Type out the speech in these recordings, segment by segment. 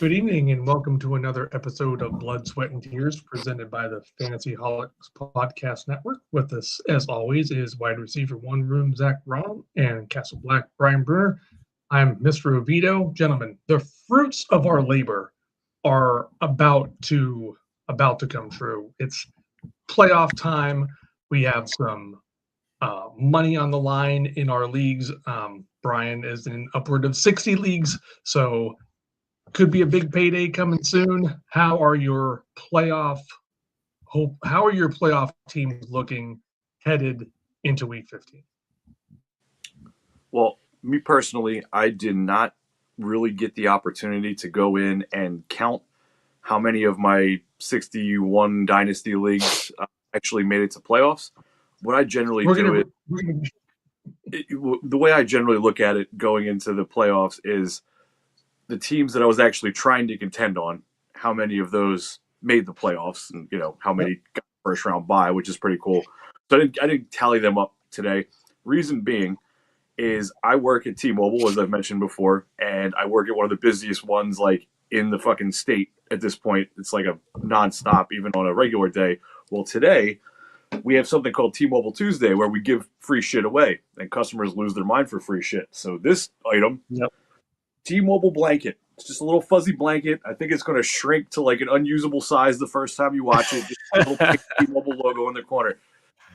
Good evening and welcome to another episode of Blood, Sweat, and Tears presented by the FantasyHolics Podcast Network. With us, as always, is wide receiver one room Zach Ron and Castle Black Brian Bruner. I'm Mr. Oviedo. Gentlemen, the fruits of our labor are about to come true. It's playoff time. We have some money on the line in our leagues. Brian is in upward of 60 leagues, so could be a big payday coming soon. How are your playoff teams looking headed into week 15? Well, me personally, I did not really get the opportunity to go in and count how many of my 61 Dynasty leagues actually made it to playoffs. What I generally the way I generally look at it going into the playoffs is the teams that I was actually trying to contend on, how many of those made the playoffs, and how many got first round bye, which is pretty cool. So I didn't tally them up today. Reason being is I work at T-Mobile, as I've mentioned before, and I work at one of the busiest ones like in the fucking state at this point. It's like a nonstop, even on a regular day. Well, today we have something called T-Mobile Tuesday where we give free shit away and customers lose their mind for free shit. So this item, T-Mobile blanket. It's just a little fuzzy blanket. I think it's going to shrink to like an unusable size the first time you watch it. Just a little T-Mobile logo in the corner.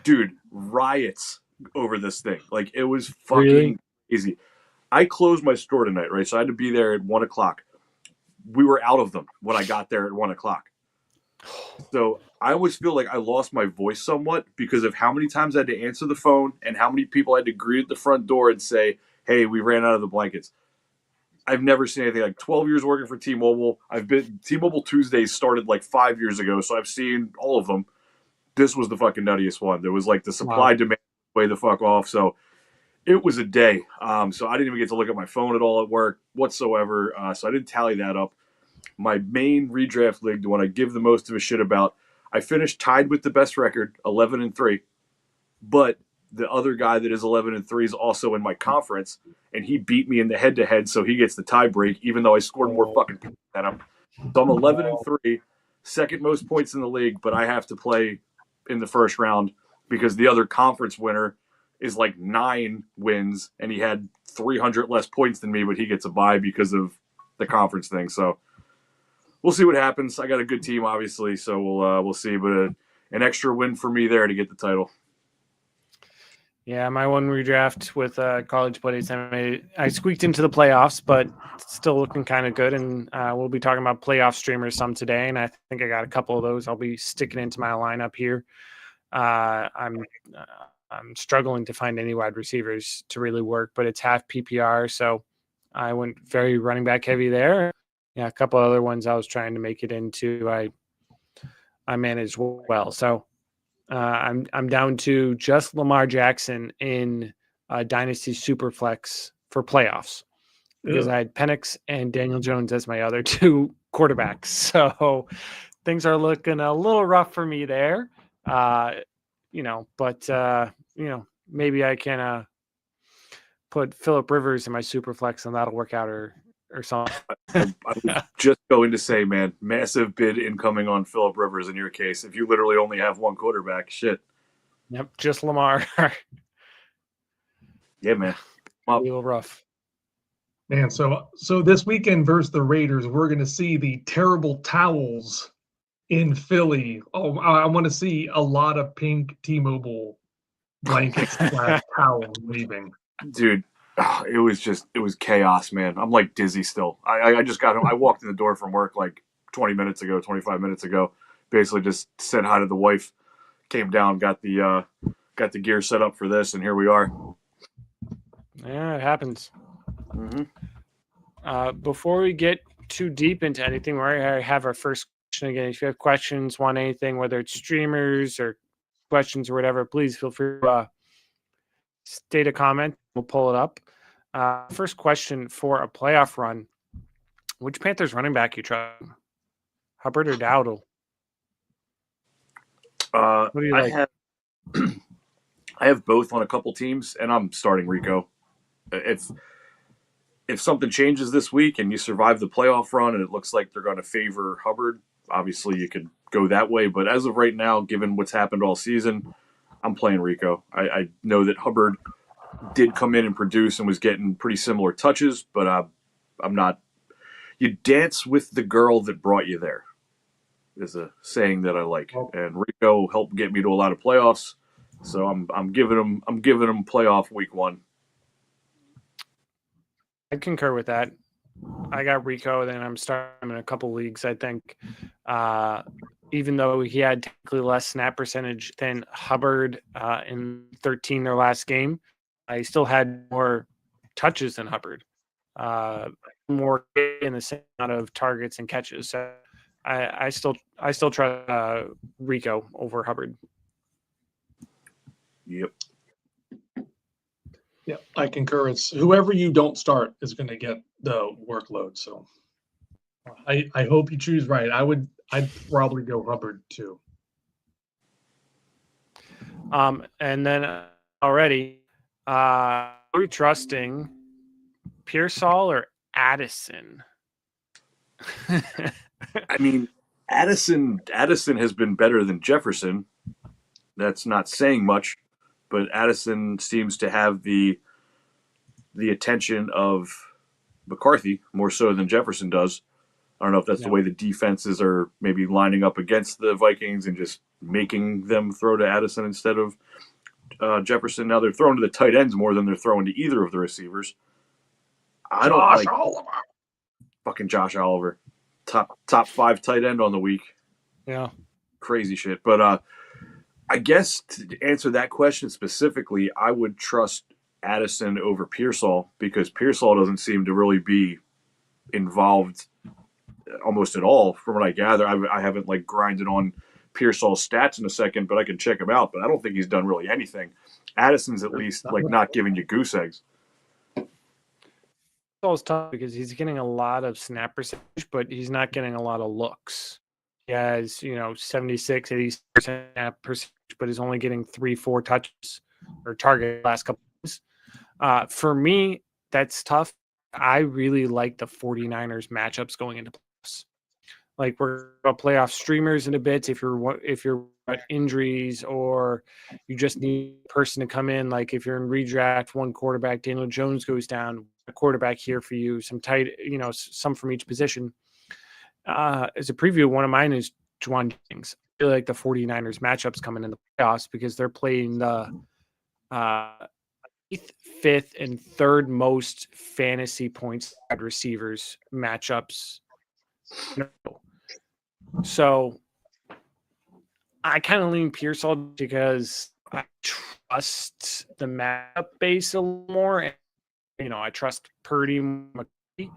Dude, riots over this thing. Like, it was fucking crazy. I closed my store tonight, right? So I had to be there at 1 o'clock. We were out of them when I got there at 1 o'clock. So I always feel like I lost my voice somewhat because of how many times I had to answer the phone and how many people I had to greet at the front door and say, hey, we ran out of the blankets. I've never seen anything like 12 years working for T-Mobile. T-Mobile Tuesdays started like 5 years ago, so I've seen all of them. This was the fucking nuttiest one. There was like the supply demand way the fuck off. So it was a day. So I didn't even get to look at my phone at all at work whatsoever. So I didn't tally that up. My main redraft league, the one I give the most of a shit about, I finished tied with the best record, 11-3. But the other guy that is 11-3 is also in my conference, and he beat me in the head-to-head, so he gets the tie break, even though I scored more fucking points than him. So I'm 11-3, second most points in the league, but I have to play in the first round because the other conference winner is like 9 wins, and he had 300 less points than me, but he gets a bye because of the conference thing. So we'll see what happens. I got a good team, obviously, so we'll see. But an extra win for me there to get the title. Yeah, my one redraft with college buddies, I squeaked into the playoffs, but still looking kind of good. And we'll be talking about playoff streamers some today, and I think I got a couple of those I'll be sticking into my lineup here. I'm struggling to find any wide receivers to really work, but it's half PPR, so I went very running back heavy there. Yeah, a couple other ones I was trying to make it into. I managed well, so. I'm down to just Lamar Jackson in Dynasty Superflex for playoffs because I had Penix and Daniel Jones as my other 2 quarterbacks. So things are looking a little rough for me there, but maybe I can put Phillip Rivers in my Superflex and that'll work out or something. I was just going to say, man, massive bid incoming on Phillip Rivers in your case. If you literally only have one quarterback, shit. Yep, just Lamar. Yeah, man. A little rough. Man, so this weekend versus the Raiders, we're going to see the terrible towels in Philly. Oh, I want to see a lot of pink T-Mobile blankets towels leaving. Dude. It was chaos, man. I'm like dizzy still. I just got home. I walked in the door from work like 25 minutes ago. Basically just said hi to the wife, came down, got the gear set up for this, and here we are. Yeah, it happens. Mm-hmm. Before we get too deep into anything, we have our first question again. If you have questions, want anything, whether it's streamers or questions or whatever, please feel free to state a comment. We'll pull it up. First question for a playoff run. Which Panthers running back you try? Hubbard or Dowdle? What do you like? I have both on a couple teams, and I'm starting Rico. It's if something changes this week and you survive the playoff run and it looks like they're going to favor Hubbard, obviously you could go that way. But as of right now, given what's happened all season, I'm playing Rico. I know that Hubbard did come in and produce and was getting pretty similar touches, but I'm not. You dance with the girl that brought you there is a saying that I like, and Rico helped get me to a lot of playoffs. So I'm giving him playoff week 1. I concur with that. I got Rico, then I'm starting him in a couple leagues. I think, even though he had technically less snap percentage than Hubbard in 13 their last game, I still had more touches than Hubbard, more in the same amount of targets and catches. So I still try Rico over Hubbard. Yep. Yeah, I concur. It's whoever you don't start is going to get the workload. So I hope you choose right. I'd probably go Hubbard too. And then already, are we trusting Pearsall or Addison? I mean, Addison has been better than Jefferson. That's not saying much, but Addison seems to have the attention of McCarthy more so than Jefferson does. I don't know if that's the way the defenses are maybe lining up against the Vikings and just making them throw to Addison instead of Jefferson. Now they're throwing to the tight ends more than they're throwing to either of the receivers. I don't like fucking Josh Oliver. Top 5 tight end on the week. Yeah. Crazy shit. But I guess to answer that question specifically, I would trust Addison over Pearsall because Pearsall doesn't seem to really be involved almost at all from what I gather. I haven't like grinded on Pearsall's stats in a second, but I can check him out. But I don't think he's done really anything. Addison's at least like not giving you goose eggs. Pearsall's tough because he's getting a lot of snap percentage, but he's not getting a lot of looks. He has, 76, 80% snap percentage, but he's only getting 3-4 touches or target last couple of days. For me, that's tough. I really like the 49ers matchups going into playoffs. Like we're about playoff streamers in a bit. If you're injuries or you just need a person to come in, like if you're in redraft, one quarterback, Daniel Jones goes down, a quarterback here for you, some tight, some from each position. As a preview, one of mine is Juwan Jennings. I feel like the 49ers matchups coming in the playoffs because they're playing the 8th, 5th, and 3rd most fantasy points wide receivers matchups. So I kind of lean Pearsall because I trust the matchup base a little more. And, I trust Purdy, McCarthy.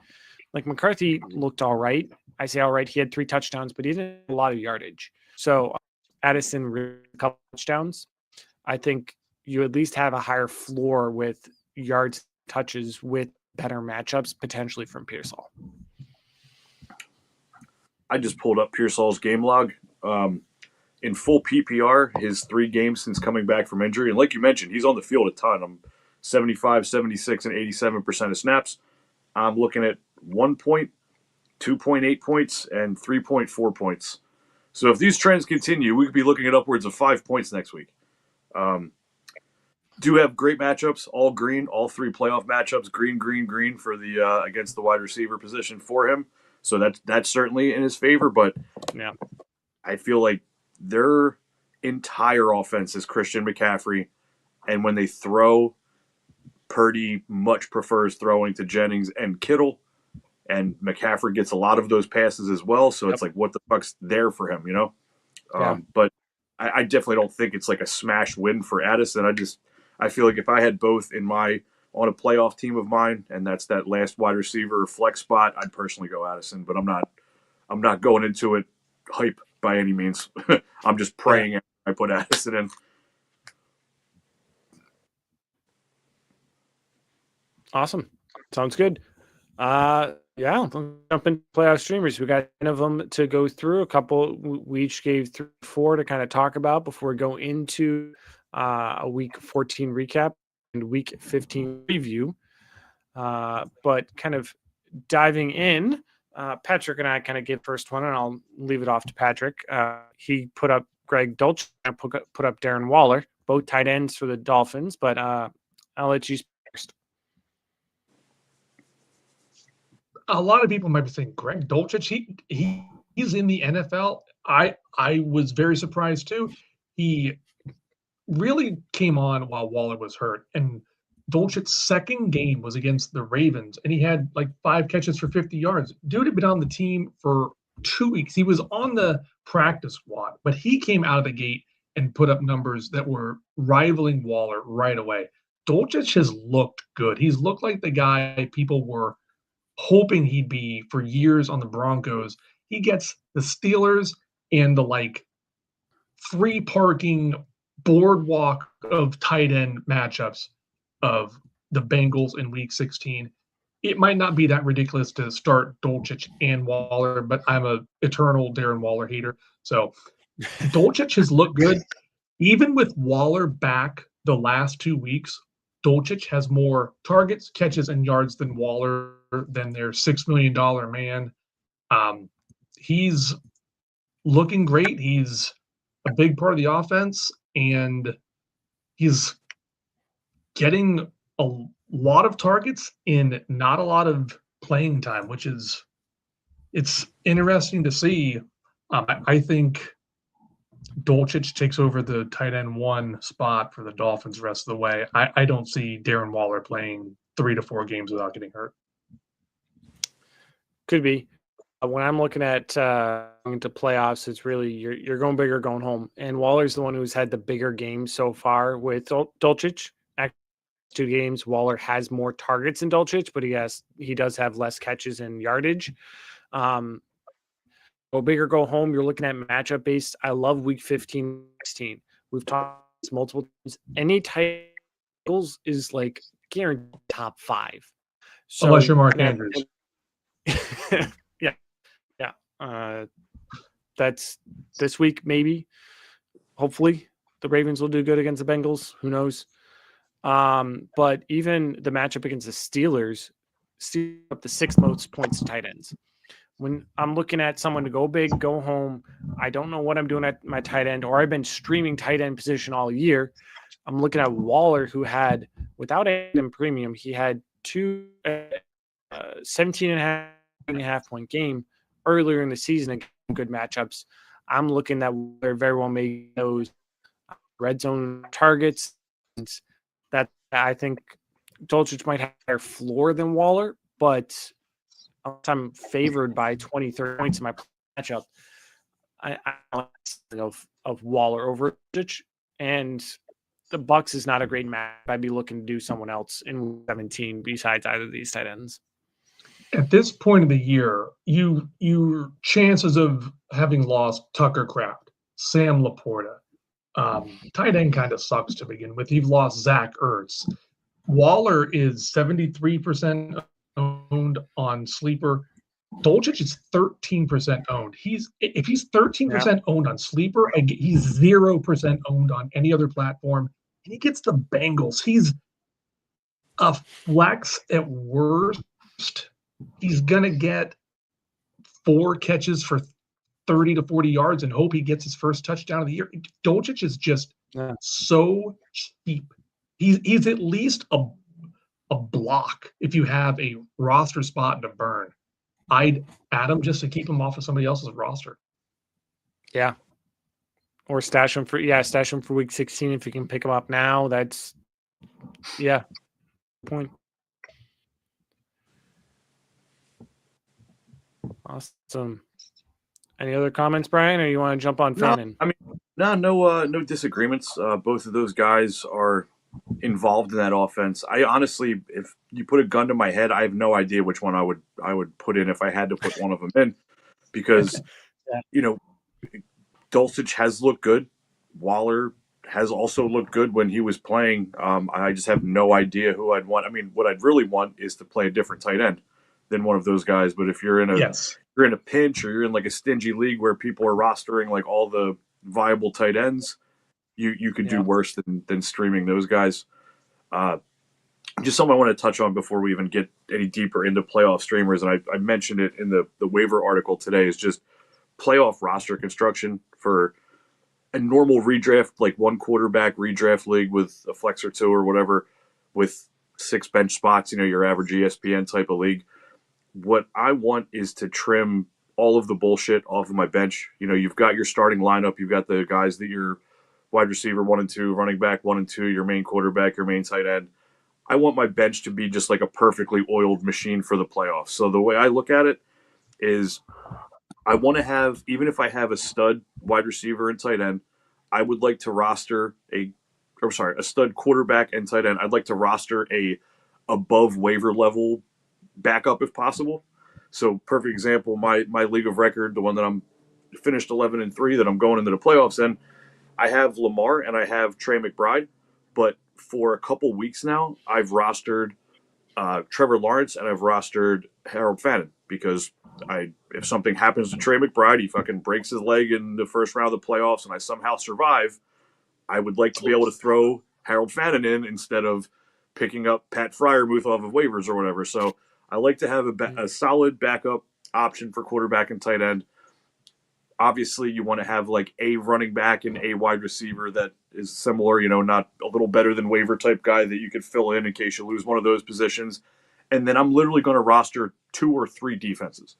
Like McCarthy looked all right. I say all right. He had 3 touchdowns, but he didn't have a lot of yardage. So Addison a couple touchdowns. I think you at least have a higher floor with yards, touches with better matchups potentially from Pearsall. I just pulled up Pearsall's game log. In full PPR, his 3 games since coming back from injury, and like you mentioned, he's on the field a ton. 75, 76, and 87% of snaps. I'm looking at 1 point, 2.8 points, and 3.4 points. So if these trends continue, we could be looking at upwards of 5 points next week. Do have great matchups, all green, all 3 playoff matchups, green for the against the wide receiver position for him. So that's certainly in his favor, but yeah, I feel like their entire offense is Christian McCaffrey, and when they throw, Purdy much prefers throwing to Jennings and Kittle, and McCaffrey gets a lot of those passes as well. So it's like, what the fuck's there for him, Yeah. But I definitely don't think it's like a smash win for Addison. I feel like if I had both on a playoff team of mine, and that's that last wide receiver flex spot, I'd personally go Addison. But I'm not going into it hype by any means. I'm just praying I put Addison in. Awesome. Sounds good. Let's jump into playoff streamers. We got 10 of them to go through. A couple we each gave 3 or 4 to kind of talk about before we go into a week 14 recap and week 15 review. But kind of diving in, Patrick and I kind of get first one, and I'll leave it off to Patrick. He put up Greg Dulcich and put up Darren Waller, both tight ends for the Dolphins. But I'll let you speak first. A lot of people might be saying Greg Dulcich, he's in the NFL. I was very surprised too. He really came on while Waller was hurt, and Dulcich's second game was against the Ravens, and he had like 5 catches for 50 yards. Dude had been on the team for 2 weeks. He was on the practice squad, but he came out of the gate and put up numbers that were rivaling Waller right away. Dulcich has looked good. He's looked like the guy people were hoping he'd be for years on the Broncos. He gets the Steelers and the like free parking boardwalk of tight end matchups of the Bengals in week 16. It might not be that ridiculous to start Dulcich and Waller, but I'm a eternal Darren Waller hater. So Dulcich has looked good. Even with Waller back the last 2 weeks, Dulcich has more targets, catches, and yards than Waller, than their $6 million man. He's looking great. He's a big part of the offense, and he's getting a lot of targets in not a lot of playing time, which is it's interesting to see. I think Dulcich takes over the tight end 1 spot for the Dolphins the rest of the way. I don't see Darren Waller playing 3 to 4 games without getting hurt. Could be. When I'm looking at into playoffs, it's really you're going big or going home. And Waller's the one who's had the bigger game so far with Dulcich. Actually, 2 games, Waller has more targets than Dulcich, but he does have less catches and yardage. Go big or go home. You're looking at matchup based. I love week 15, 16. We've talked this multiple times. Any tight goals is like guaranteed top 5. So unless you're Mark Andrews. That's this week, maybe. Hopefully, the Ravens will do good against the Bengals. Who knows? But even the matchup against the Steelers, up the 6th most points to tight ends. When I'm looking at someone to go big, go home, I don't know what I'm doing at my tight end, or I've been streaming tight end position all year. I'm looking at Waller, who had, without Adam Premium, he had 2 17.5 point game earlier in the season against good matchups. I'm looking that they're very well made those red zone targets. That I think Dulcich might have a higher floor than Waller, but I'm favored by 20, 30 points in my matchup. I of Waller over Dulcich, and the Bucs is not a great match. I'd be looking to do someone else in 17 besides either of these tight ends. At this point of the year, your chances of having lost Tucker Kraft, Sam Laporta, tight end kind of sucks to begin with. You've lost Zach Ertz. Waller is 73% owned on Sleeper. Dulcich is 13% owned. If he's 13% owned on Sleeper, he's 0% owned on any other platform. And he gets the Bengals. He's a flex at worst. He's going to get 4 catches for 30 to 40 yards and hope he gets his first touchdown of the year. Dulcich is just so cheap. He's at least a block if you have a roster spot to burn. I'd add him just to keep him off of somebody else's roster. Yeah. Or stash him for week 16 if you can pick him up now. That's point. Awesome. Any other comments, Brian, or you want to jump on Fannin? No disagreements. Both of those guys are involved in that offense. I honestly, if you put a gun to my head, I have no idea which one I would put in if I had to put one of them in, because Dulcich has looked good. Waller has also looked good when he was playing. I just have no idea who I'd want. I mean, what I'd really want is to play a different tight end than one of those guys. But if you're in a pinch, or you're in like a stingy league where people are rostering like all the viable tight ends, you could do worse than streaming those guys. just something I want to touch on before we even get any deeper into playoff streamers, and I mentioned it in the waiver article today, is just playoff roster construction for a normal redraft, like one quarterback redraft league with a flex or two or whatever, with 6 bench spots, your average ESPN type of league. What I want is to trim all of the bullshit off of my bench. You've got your starting lineup, you've got the guys that you're wide receiver 1 and 2, running back 1 and 2, your main quarterback, your main tight end. I want my bench to be just like a perfectly oiled machine for the playoffs. So the way I look at it is I want to have, even if I have a stud wide receiver and tight end, I would like to roster a stud quarterback and tight end. I'd like to roster a above waiver level backup if possible. So perfect example, my league of record, the one that I'm finished 11-3 that I'm going into the playoffs in, I have Lamar and I have Trey McBride, but for a couple weeks now, I've rostered Trevor Lawrence and I've rostered Harold Fannin because if something happens to Trey McBride, he fucking breaks his leg in the first round of the playoffs and I somehow survive, I would like to be able to throw Harold Fannin in instead of picking up Pat Freiermuth off of waivers or whatever. So I like to have a solid backup option for quarterback and tight end. Obviously, you want to have like a running back and a wide receiver that is similar, not a little better than waiver type guy that you could fill in case you lose one of those positions. And then I'm literally going to roster 2 or 3 defenses.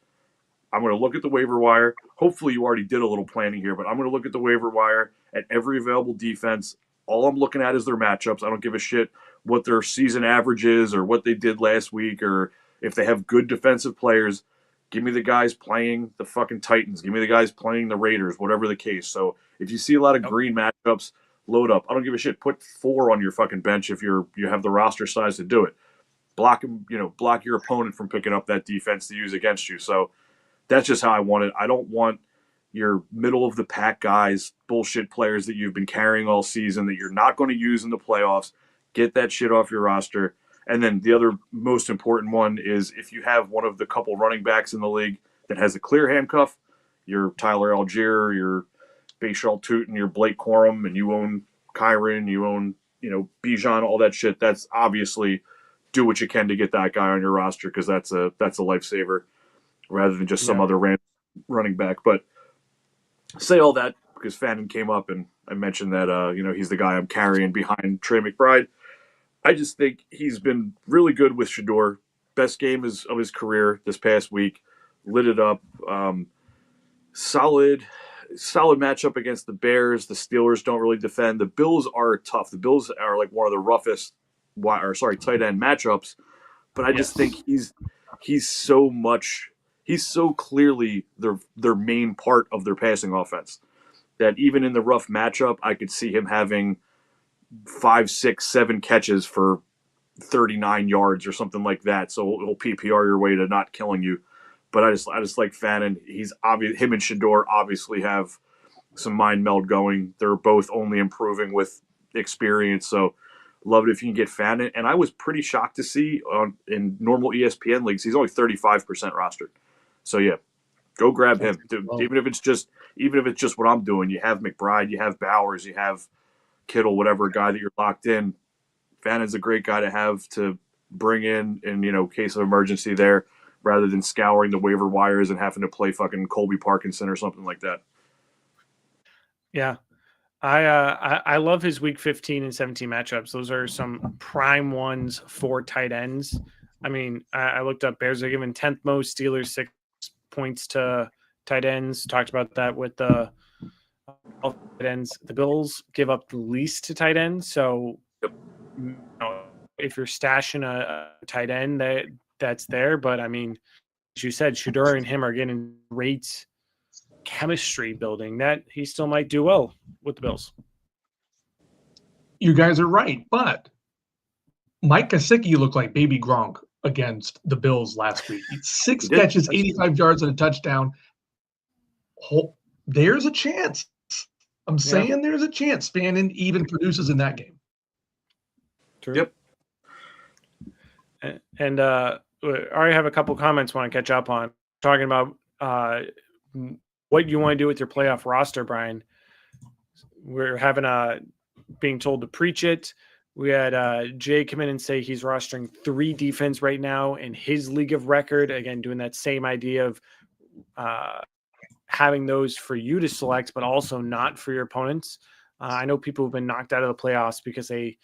I'm going to look at the waiver wire. Hopefully you already did a little planning here, but I'm going to look at the waiver wire at every available defense. All I'm looking at is their matchups. I don't give a shit what their season average is or what they did last week or if they have good defensive players. Give me the guys playing the fucking Titans. Give me the guys playing the Raiders, whatever the case. So if you see a lot of green matchups, load up. I don't give a shit. Put 4 on your fucking bench if you have the roster size to do it. Block your opponent from picking up that defense to use against you. So that's just how I want it. I don't want your middle of the pack guys, bullshit players that you've been carrying all season that you're not going to use in the playoffs. Get that shit off your roster. And then the other most important one is if you have one of the couple running backs in the league that has a clear handcuff, your Tyler Algier, your Bashal Tootin, your Blake Corum, and you own Kyron, you own, Bijan, all that shit. That's obviously do what you can to get that guy on your roster because that's a lifesaver rather than just some other random running back. But say all that because Fannin came up and I mentioned that, he's the guy I'm carrying behind Trey McBride. I just think he's been really good with Shador. Best game of his career this past week. Lit it up. Solid matchup against the Bears. The Steelers don't really defend. The Bills are tough. The Bills are like one of the roughest tight end matchups. But I just think he's so clearly their main part of their passing offense that even in the rough matchup, I could see him having 5, 6, 7 catches for 39 yards or something like that. So he'll PPR your way to not killing you. But I just like Fannin. Him and Shador obviously have some mind meld going. They're both only improving with experience. So love it if you can get Fannin. And I was pretty shocked to see in normal ESPN leagues, he's only 35% rostered. So yeah, go grab him. Even if it's just what I'm doing, you have McBride, you have Bowers, you have Kittle, whatever guy that you're locked in. Fannin's a great guy to have to bring in case of emergency there, rather than scouring the waiver wires and having to play fucking Colby Parkinson or something like that. Yeah. I love his week 15 and 17 matchups. Those are some prime ones for tight ends. I mean, I looked up Bears are given 10th most, Steelers 6 points to tight ends. Talked about that with the tight ends. The Bills give up the least to tight ends. So if you're stashing a tight end, that's there. But I mean, as you said, Shador and him are getting great chemistry building that he still might do well with the Bills. You guys are right, but Mike Gesicki looked like baby Gronk against the Bills last week. 6 catches, 85 yards, and a touchdown. There's a chance. I'm saying there's a chance Fannin even produces in that game. True. Yep. And I already have a couple comments I want to catch up on. Talking about what you want to do with your playoff roster, Brian. We're having being told to preach it. We had Jay come in and say he's rostering 3 defense right now in his league of record. Again, doing that same idea of having those for you to select, but also not for your opponents. I know people have been knocked out of the playoffs because they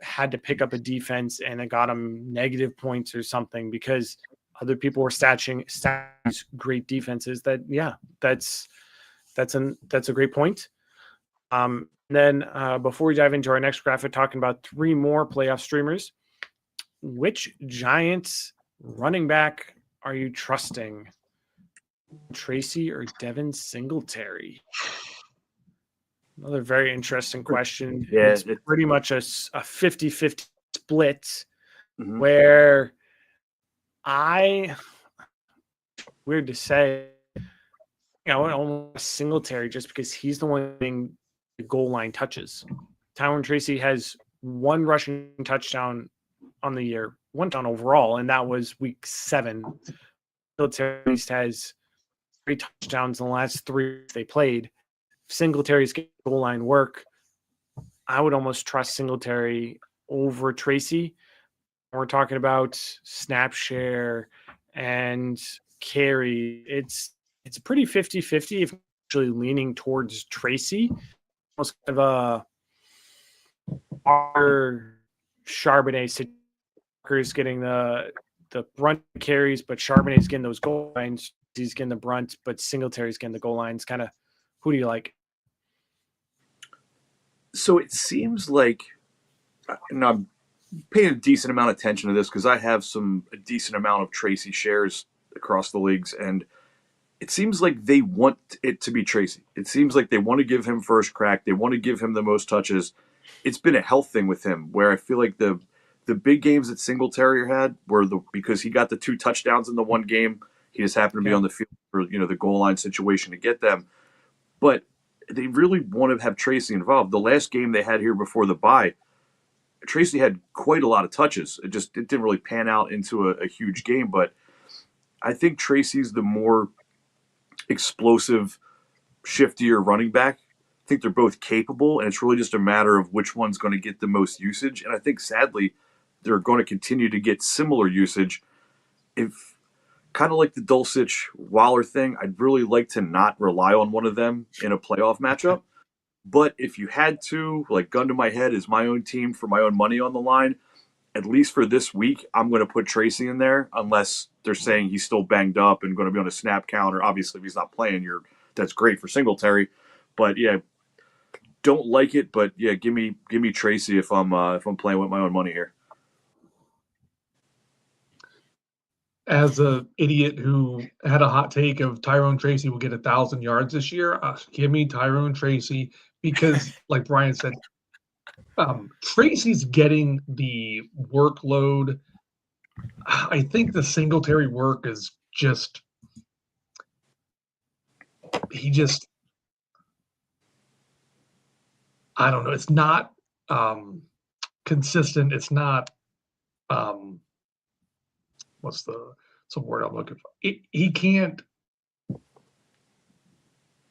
had to pick up a defense and it got them negative points or something because other people were stashing great defenses. That's a great point. Then before we dive into our next graphic, talking about 3 more playoff streamers, which Giants running back are you trusting? Tracy or Devin Singletary? Another very interesting question. Yeah, it's pretty much a 50-50 split Mm-hmm. where weird to say, almost Singletary just because he's the one getting the goal line touches. Tyron Tracy has 1 rushing touchdown on the year, 1 touchdown overall, and that was week 7. Singletary at least has 3 touchdowns in the last 3 they played. Singletary's getting goal line work. I would almost trust Singletary over Tracy. We're talking about snap share and carry. It's a pretty 50-50 if actually leaning towards Tracy. Almost kind of our Charbonnet is getting the brunt carries, but Charbonnet's getting those goal lines. He's getting the brunt, but Singletary's getting the goal lines. Kind of, who do you like? So it seems like, and I'm paying a decent amount of attention to this because I have a decent amount of Tracy shares across the leagues, and it seems like they want it to be Tracy. It seems like they want to give him first crack. They want to give him the most touches. It's been a health thing with him where I feel like the big games that Singletary had were because he got the 2 touchdowns in the one game. He just happened to be on the field for the goal line situation to get them. But they really want to have Tracy involved. The last game they had here before the bye, Tracy had quite a lot of touches. It didn't really pan out into a huge game, but I think Tracy's the more explosive, shiftier running back. I think they're both capable, and it's really just a matter of which one's going to get the most usage. And I think, sadly, they're going to continue to get similar usage. If kind of like the Dulcich Waller thing, I'd really like to not rely on one of them in a playoff matchup. But if you had to, like, gun to my head is my own team for my own money on the line, at least for this week, I'm going to put Tracy in there unless they're saying he's still banged up and going to be on a snap counter. Obviously, if he's not playing, that's great for Singletary. But yeah, don't like it. But yeah, give me Tracy if I'm playing with my own money here. As an idiot who had a hot take of Tyrone Tracy will get 1,000 yards this year, give me Tyrone Tracy because, like Brian said, Tracy's getting the workload. I think the Singletary work is just I don't know. It's not consistent. It's not what's the word I'm looking for? He can't.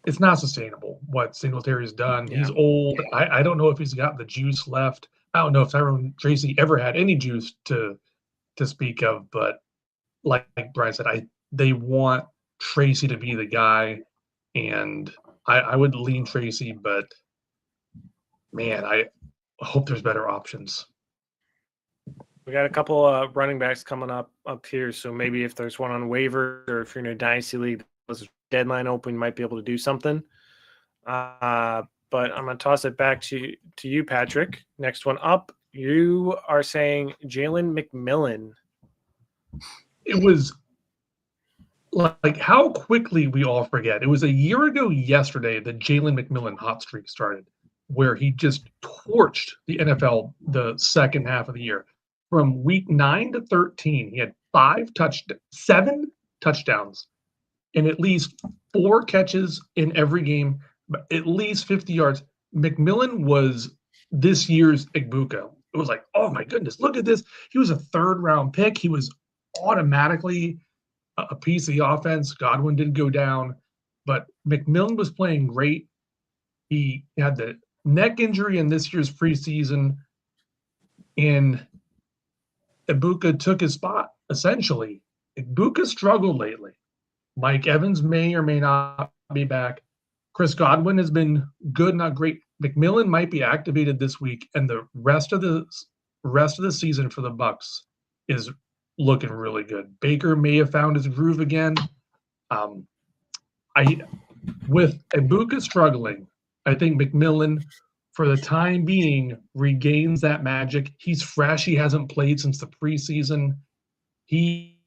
It's not sustainable what Singletary's done. Yeah. He's old. I don't know if he's got the juice left. I don't know if Tyrone Tracy ever had any juice to speak of. But like Brian said, they want Tracy to be the guy, and I would lean Tracy. But man, I hope there's better options. We got a couple running backs coming up here, so maybe if there's one on waiver or if you're in a dynasty league, deadline open, you might be able to do something. But I'm going to toss it back to you, Patrick. Next one up, you are saying Jalen McMillan. It was like how quickly we all forget. It was a year ago yesterday that Jalen McMillan hot streak started, where he just torched the NFL the second half of the year. From week 9 to 13, he had 7 touchdowns and at least 4 catches in every game, at least 50 yards. McMillan was this year's Igbuka. It was like, oh my goodness, look at this. He was a 3rd-round pick. He was automatically a piece of the offense. Godwin did go down, but McMillan was playing great. He had the neck injury in this year's preseason. And Ibuka took his spot, essentially. Ibuka struggled lately. Mike Evans may or may not be back. Chris Godwin has been good, not great. McMillan might be activated this week, and the rest of the season for the Bucks is looking really good. Baker may have found his groove again. With Ibuka struggling, I think McMillan, for the time being, regains that magic. He's fresh. He hasn't played since the preseason. He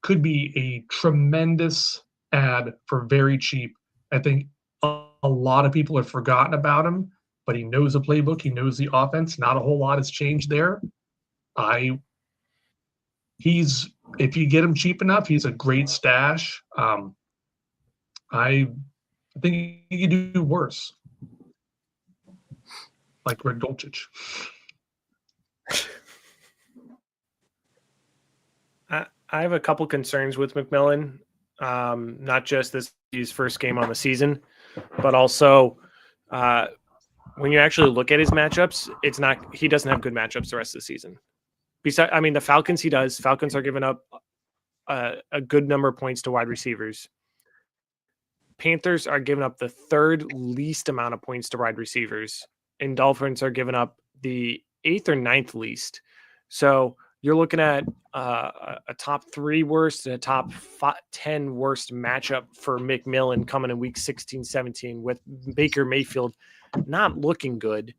could be a tremendous add for very cheap. I think a lot of people have forgotten about him, but he knows the playbook. He knows the offense. Not a whole lot has changed there. If you get him cheap enough, he's a great stash. I think he could do worse, like Greg Dulcich. I have a couple concerns with McMillan, not just his first game on the season, but also when you actually look at his matchups, he doesn't have good matchups the rest of the season. The Falcons he does. Falcons are giving up a good number of points to wide receivers. Panthers are giving up the third least amount of points to wide receivers, and Dolphins are giving up the 8th or 9th least. So you're looking at a top 3 worst and a top 10 worst matchup for McMillan coming in week 16, 17 with Baker Mayfield not looking good,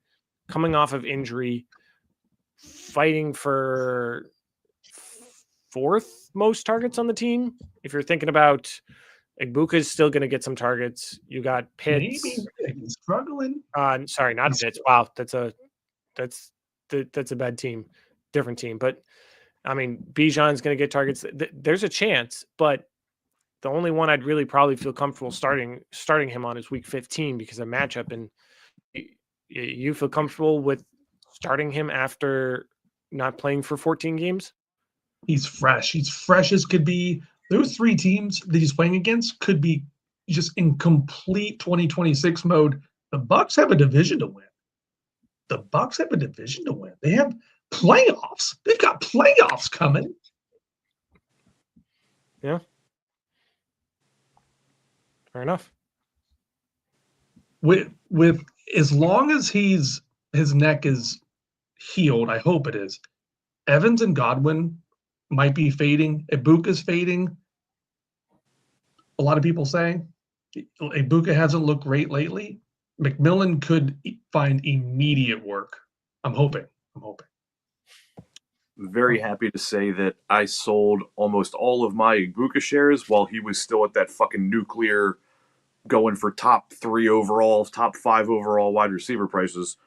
coming off of injury, fighting for 4th most targets on the team. If you're thinking about Ibuka is still going to get some targets. You got Pitts. Maybe he's struggling. Sorry, not Pitts. Wow, that's a bad team, different team. But Bijan's going to get targets. There's a chance, but the only one I'd really probably feel comfortable starting him on is week 15 because of matchup. And you feel comfortable with starting him after not playing for 14 games? He's fresh. He's fresh as could be. Those 3 teams that he's playing against could be just in complete 2026 mode. The Bucks have a division to win. They have playoffs. They've got playoffs coming. Yeah. Fair enough. With as long as his neck is healed, I hope it is. Evans and Godwin might be fading. Ibuka's fading. A lot of people saying Ibuka hasn't looked great lately. McMillan could find immediate work. I'm hoping. Very happy to say that I sold almost all of my Ibuka shares while he was still at that fucking nuclear going for top 3 overall, top 5 overall wide receiver prices.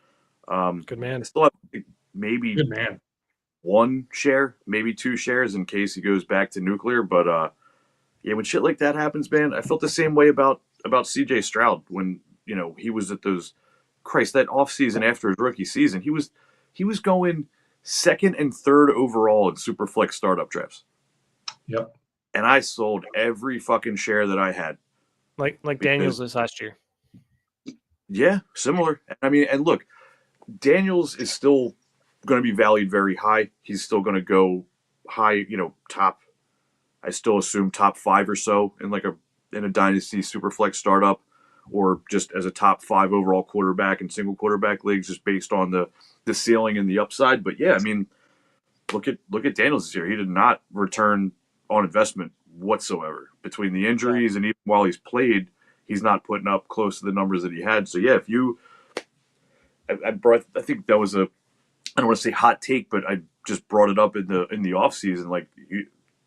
Good man. I still have maybe Good man. 1 share, maybe 2 shares in case he goes back to nuclear. But yeah, when shit like that happens, man, I felt the same way about CJ Stroud when, he was at those, that offseason after his rookie season. He was going 2nd and 3rd overall in Superflex startup drafts. Yep. And I sold every fucking share that I had. Like Daniels this last year. Yeah, similar. And look, Daniels is still going to be valued very high. He's still going to go high, top, I still assume top 5 or so in a Dynasty Superflex startup, or just as a top 5 overall quarterback in single quarterback leagues, just based on the ceiling and the upside. But yeah, look at Daniels this year. He did not return on investment whatsoever. Between the injuries and even while he's played, he's not putting up close to the numbers that he had. So yeah, I think that was I don't want to say hot take, but I just brought it up in the offseason.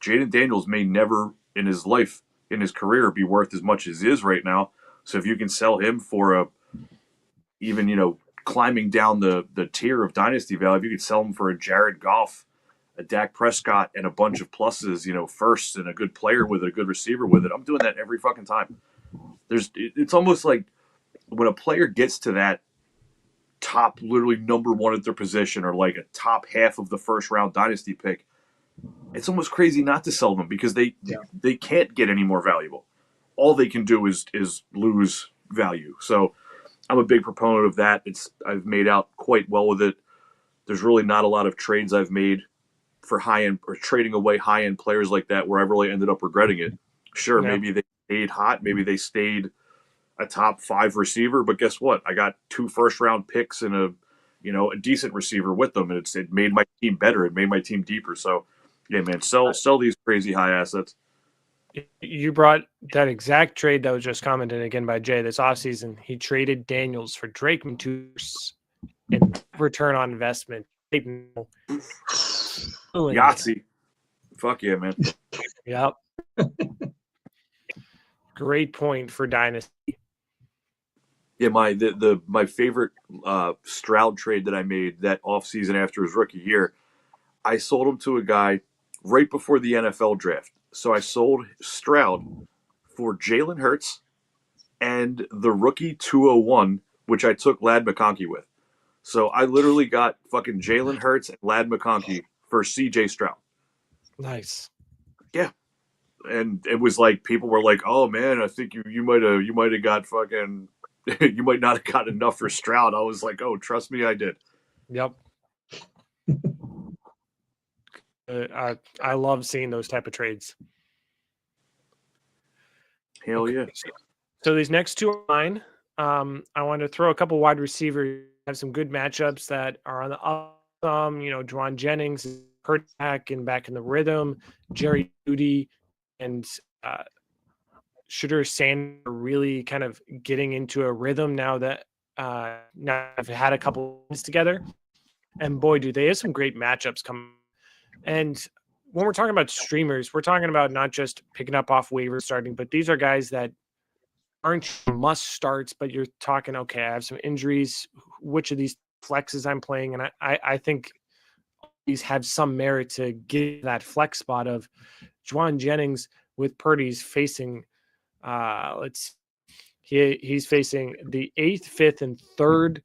Jaden Daniels may never in his life, in his career, be worth as much as he is right now. So if you can sell him for climbing down the tier of dynasty value, if you could sell him for a Jared Goff, a Dak Prescott, and a bunch of pluses, first, and a good player with it, a good receiver with it, I'm doing that every fucking time. It's almost like when a player gets to that top, literally number 1 at their position, or like a top half of the first round dynasty pick, it's almost crazy not to sell them because they can't get any more valuable. All they can do is lose value. So I'm a big proponent of that. I've made out quite well with it. there's really not a lot of trades I've made for high end or trading away high end players like that where I really ended up regretting it. Sure, maybe they stayed hot, maybe they stayed a top 5 receiver, but guess what? I got 2 first-round picks and a decent receiver with them, and it made my team better. It made my team deeper. So, yeah, man, sell these crazy high assets. You brought that exact trade that was just commented again by Jay this offseason. He traded Daniels for Drake Matthews and return on investment. Yahtzee. Fuck yeah, man. Yep. Great point for Dynasty. Yeah, my favorite Stroud trade that I made that offseason after his rookie year, I sold him to a guy right before the NFL draft. So I sold Stroud for Jalen Hurts and the rookie 201, which I took Lad McConkey with. So I literally got fucking Jalen Hurts and Lad McConkey for CJ Stroud. Nice. Yeah. And it was like people were like, "Oh man, I think you might have got fucking you might not have got enough for Stroud." I was like, "Oh, trust me, I did." Yep. I love seeing those type of trades. Hell yeah. So these next 2 are mine. I want to throw a couple wide receivers, have some good matchups that are on the up. Juwan Jennings is hurt back and back in the rhythm. Jerry Jeudy and Shedeur Sanders are really kind of getting into a rhythm now that now I've had a couple of together. And boy, do they have some great matchups coming. And when we're talking about streamers, we're talking about not just picking up off waivers starting, but these are guys that aren't must starts, but you're talking, okay, I have some injuries. Which of these flexes I'm playing? And I think these have some merit to get that flex spot of Juwan Jennings with Purdy's facing, he's facing the 8th, 5th, and 3rd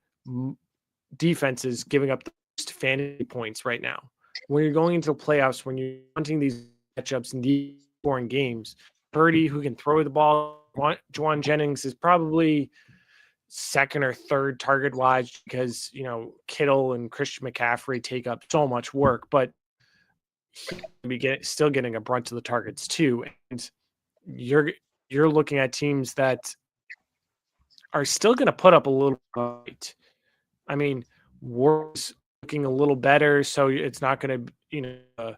defenses giving up the most fantasy points right now. When you're going into the playoffs, when you're hunting these matchups in these boring games, Purdy, who can throw the ball, Juwan Jennings is probably 2nd or 3rd target wise because, Kittle and Christian McCaffrey take up so much work, but still getting a brunt of the targets too. And you're looking at teams that are still going to put up a little bit. I mean, Warriors looking a little better, so it's not going to,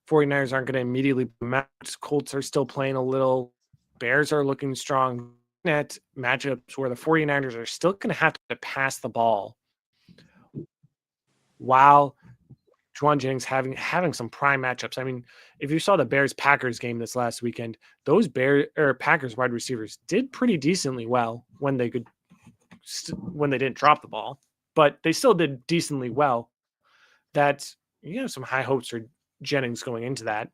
49ers aren't going to immediately match. Colts are still playing a little. Bears are looking strong. At matchups where the 49ers are still going to have to pass the ball while Juwan Jennings having some prime matchups. I mean, if you saw the Bears-Packers game this last weekend, those Packers wide receivers did pretty decently well when they didn't drop the ball, but they still did decently well. That some high hopes for Jennings going into that.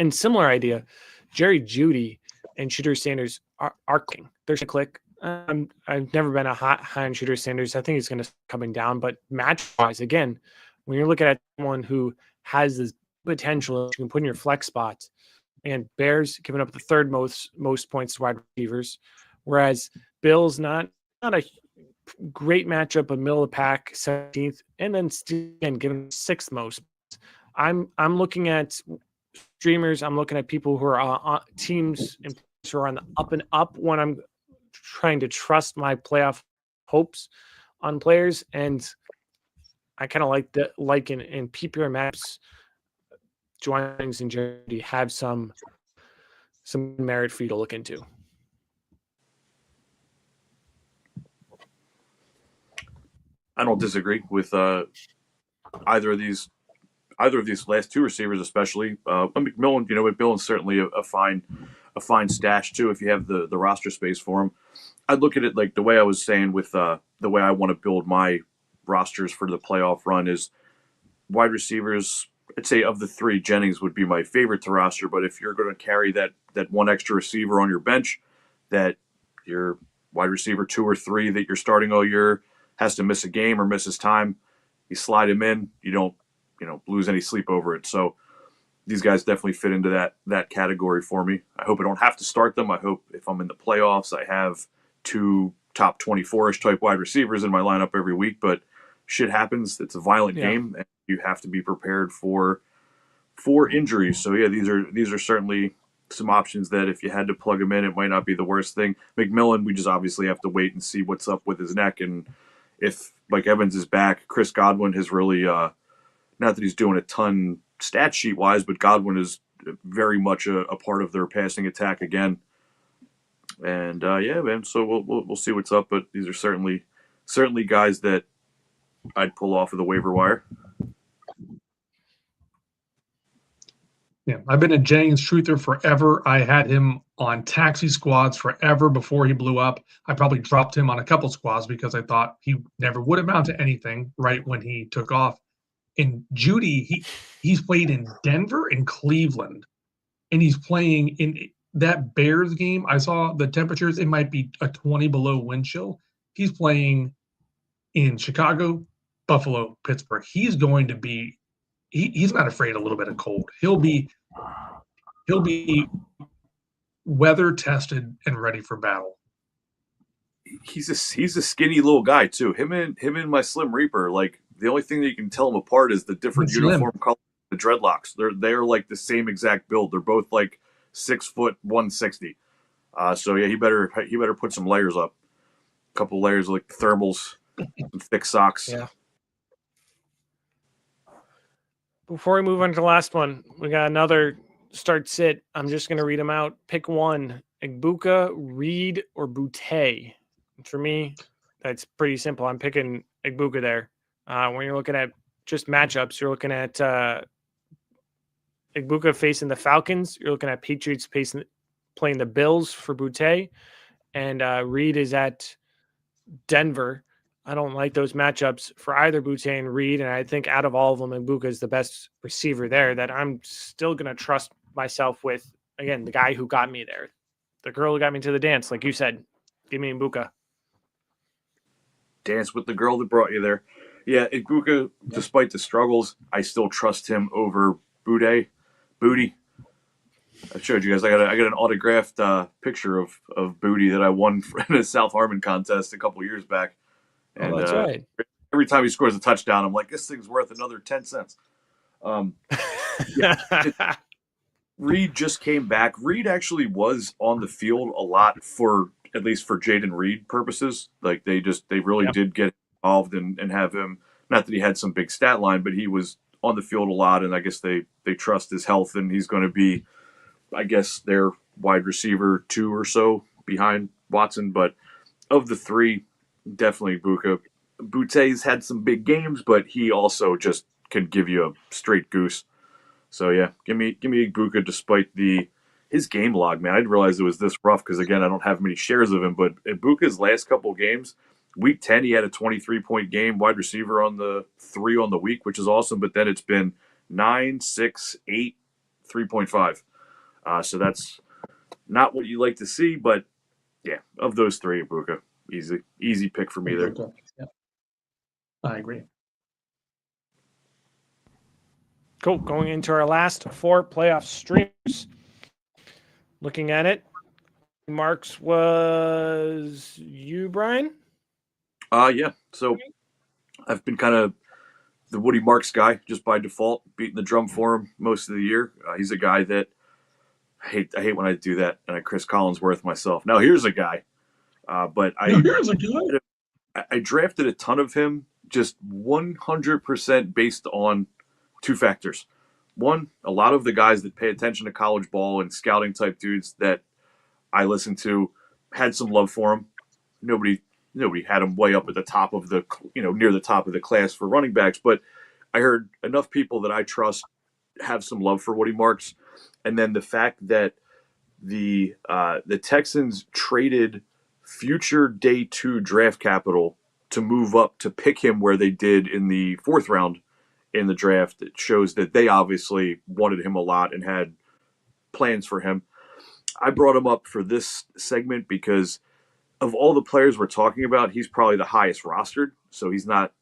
And similar idea, Jerry Jeudy and Shedeur Sanders are king. There's a click. I've never been a high on Shedeur Sanders. I think he's going to coming down, but match-wise, again, when you're looking at someone who has this potential you can put in your flex spots, and Bears giving up the 3rd most points to wide receivers, whereas Bills not a great matchup, but middle of the pack, 17th, and then again giving 6th most. I'm looking at streamers. I'm looking at people who are on teams and who are on the up and up when I'm trying to trust my playoff hopes on players. And I kind of like in PPR maps, Juwan Jennings and Jerry have some merit for you to look into. I don't disagree with either of these last 2 receivers, especially McMillan. McMillan's certainly a fine stash too if you have the roster space for him. I'd look at it like the way I was saying with the way I want to build my rosters for the playoff run is wide receivers. I'd say of the 3, Jennings would be my favorite to roster. But if you're going to carry that one extra receiver on your bench, that your wide receiver 2 or 3 that you're starting all year has to miss a game or misses time, you slide him in. You don't lose any sleep over it. So these guys definitely fit into that category for me. I hope I don't have to start them. I hope if I'm in the playoffs, I have 2 top 24-ish type wide receivers in my lineup every week. But shit happens. It's a violent game, and you have to be prepared for injuries. So yeah, these are certainly some options that if you had to plug him in, it might not be the worst thing. McMillan, we just obviously have to wait and see what's up with his neck, and if Mike Evans is back. Chris Godwin has really not that he's doing a ton stat sheet wise, but Godwin is very much a part of their passing attack again. And yeah, man. So we'll see what's up, but these are certainly guys that I'd pull off of the waiver wire. Yeah, I've been a Jennings truther forever. I had him on taxi squads forever before he blew up. I probably dropped him on a couple squads because I thought he never would amount to anything right when he took off. And Judy, he's played in Denver and Cleveland, and he's playing in that Bears game. I saw the temperatures. It might be a 20 below wind chill. He's playing in Chicago, Buffalo, Pittsburgh. He's going to be he's not afraid a little bit of cold. He'll be weather tested and ready for battle. He's a skinny little guy too. Him and my Slim Reaper, like the only thing that you can tell them apart is the different uniform color, the dreadlocks. They're like the same exact build. They're both like 6 foot 160. So yeah, he better put some layers up. A couple layers of like thermals, some thick socks. Yeah. Before we move on to the last one, we got another start sit. I'm just going to read them out. Pick one: Igbuka, Reed, or Boutte. For me, that's pretty simple. I'm picking Igbuka there. When you're looking at just matchups, you're looking at Igbuka facing the Falcons. You're looking at Patriots playing the Bills for Boutte. And Reed is at Denver. I don't like those matchups for either Boutte and Reed, and I think out of all of them, Igbuka is the best receiver there that I'm still going to trust myself with. Again, the guy who got me there. The girl who got me to the dance, like you said. Give me Igbuka. Dance with the girl that brought you there. Yeah, Igbuka, despite the struggles, I still trust him over Boutte. Booty. I showed you guys. I got an autographed picture of Booty that I won in a South Harmon contest a couple years back. And that's right. Every time he scores a touchdown, I'm like, this thing's worth another 10 cents. Reed just came back. Reed actually was on the field a lot at least for Jaden Reed purposes. Like they really did get involved and have him. Not that he had some big stat line, but he was on the field a lot, and I guess they trust his health, and he's going to be, I guess, their wide receiver 2 or so behind Watson. But of the 3, definitely Igbuka. Boutte's had some big games, but he also just can give you a straight goose. So yeah, give me Igbuka despite his game log, man. I didn't realize it was this rough because again, I don't have many shares of him. But Igbuka's last couple games, week 10, he had a 23-point game, wide receiver on the 3 on the week, which is awesome. But then it's been 9, 6, 8, 3.5. So that's not what you like to see, but yeah, of those 3, Igbuka. Easy pick for me there. Yeah. I agree. Cool. Going into our last 4 playoff streams. Looking at it, Marks was you, Brian? Yeah. So I've been kind of the Woody Marks guy just by default, beating the drum for him most of the year. He's a guy that I hate when I do that, and I Chris Collinsworth myself. Now here's a guy. But I drafted a ton of him just 100% based on 2 factors. One, a lot of the guys that pay attention to college ball and scouting type dudes that I listen to had some love for him. Nobody had him way up at the top of the, near the top of the class for running backs. But I heard enough people that I trust have some love for Woody Marks. And then the fact that the Texans traded future day 2 draft capital to move up to pick him where they did in the 4th round in the draft. It shows that they obviously wanted him a lot and had plans for him. I brought him up for this segment because of all the players we're talking about, he's probably the highest rostered. So he's not,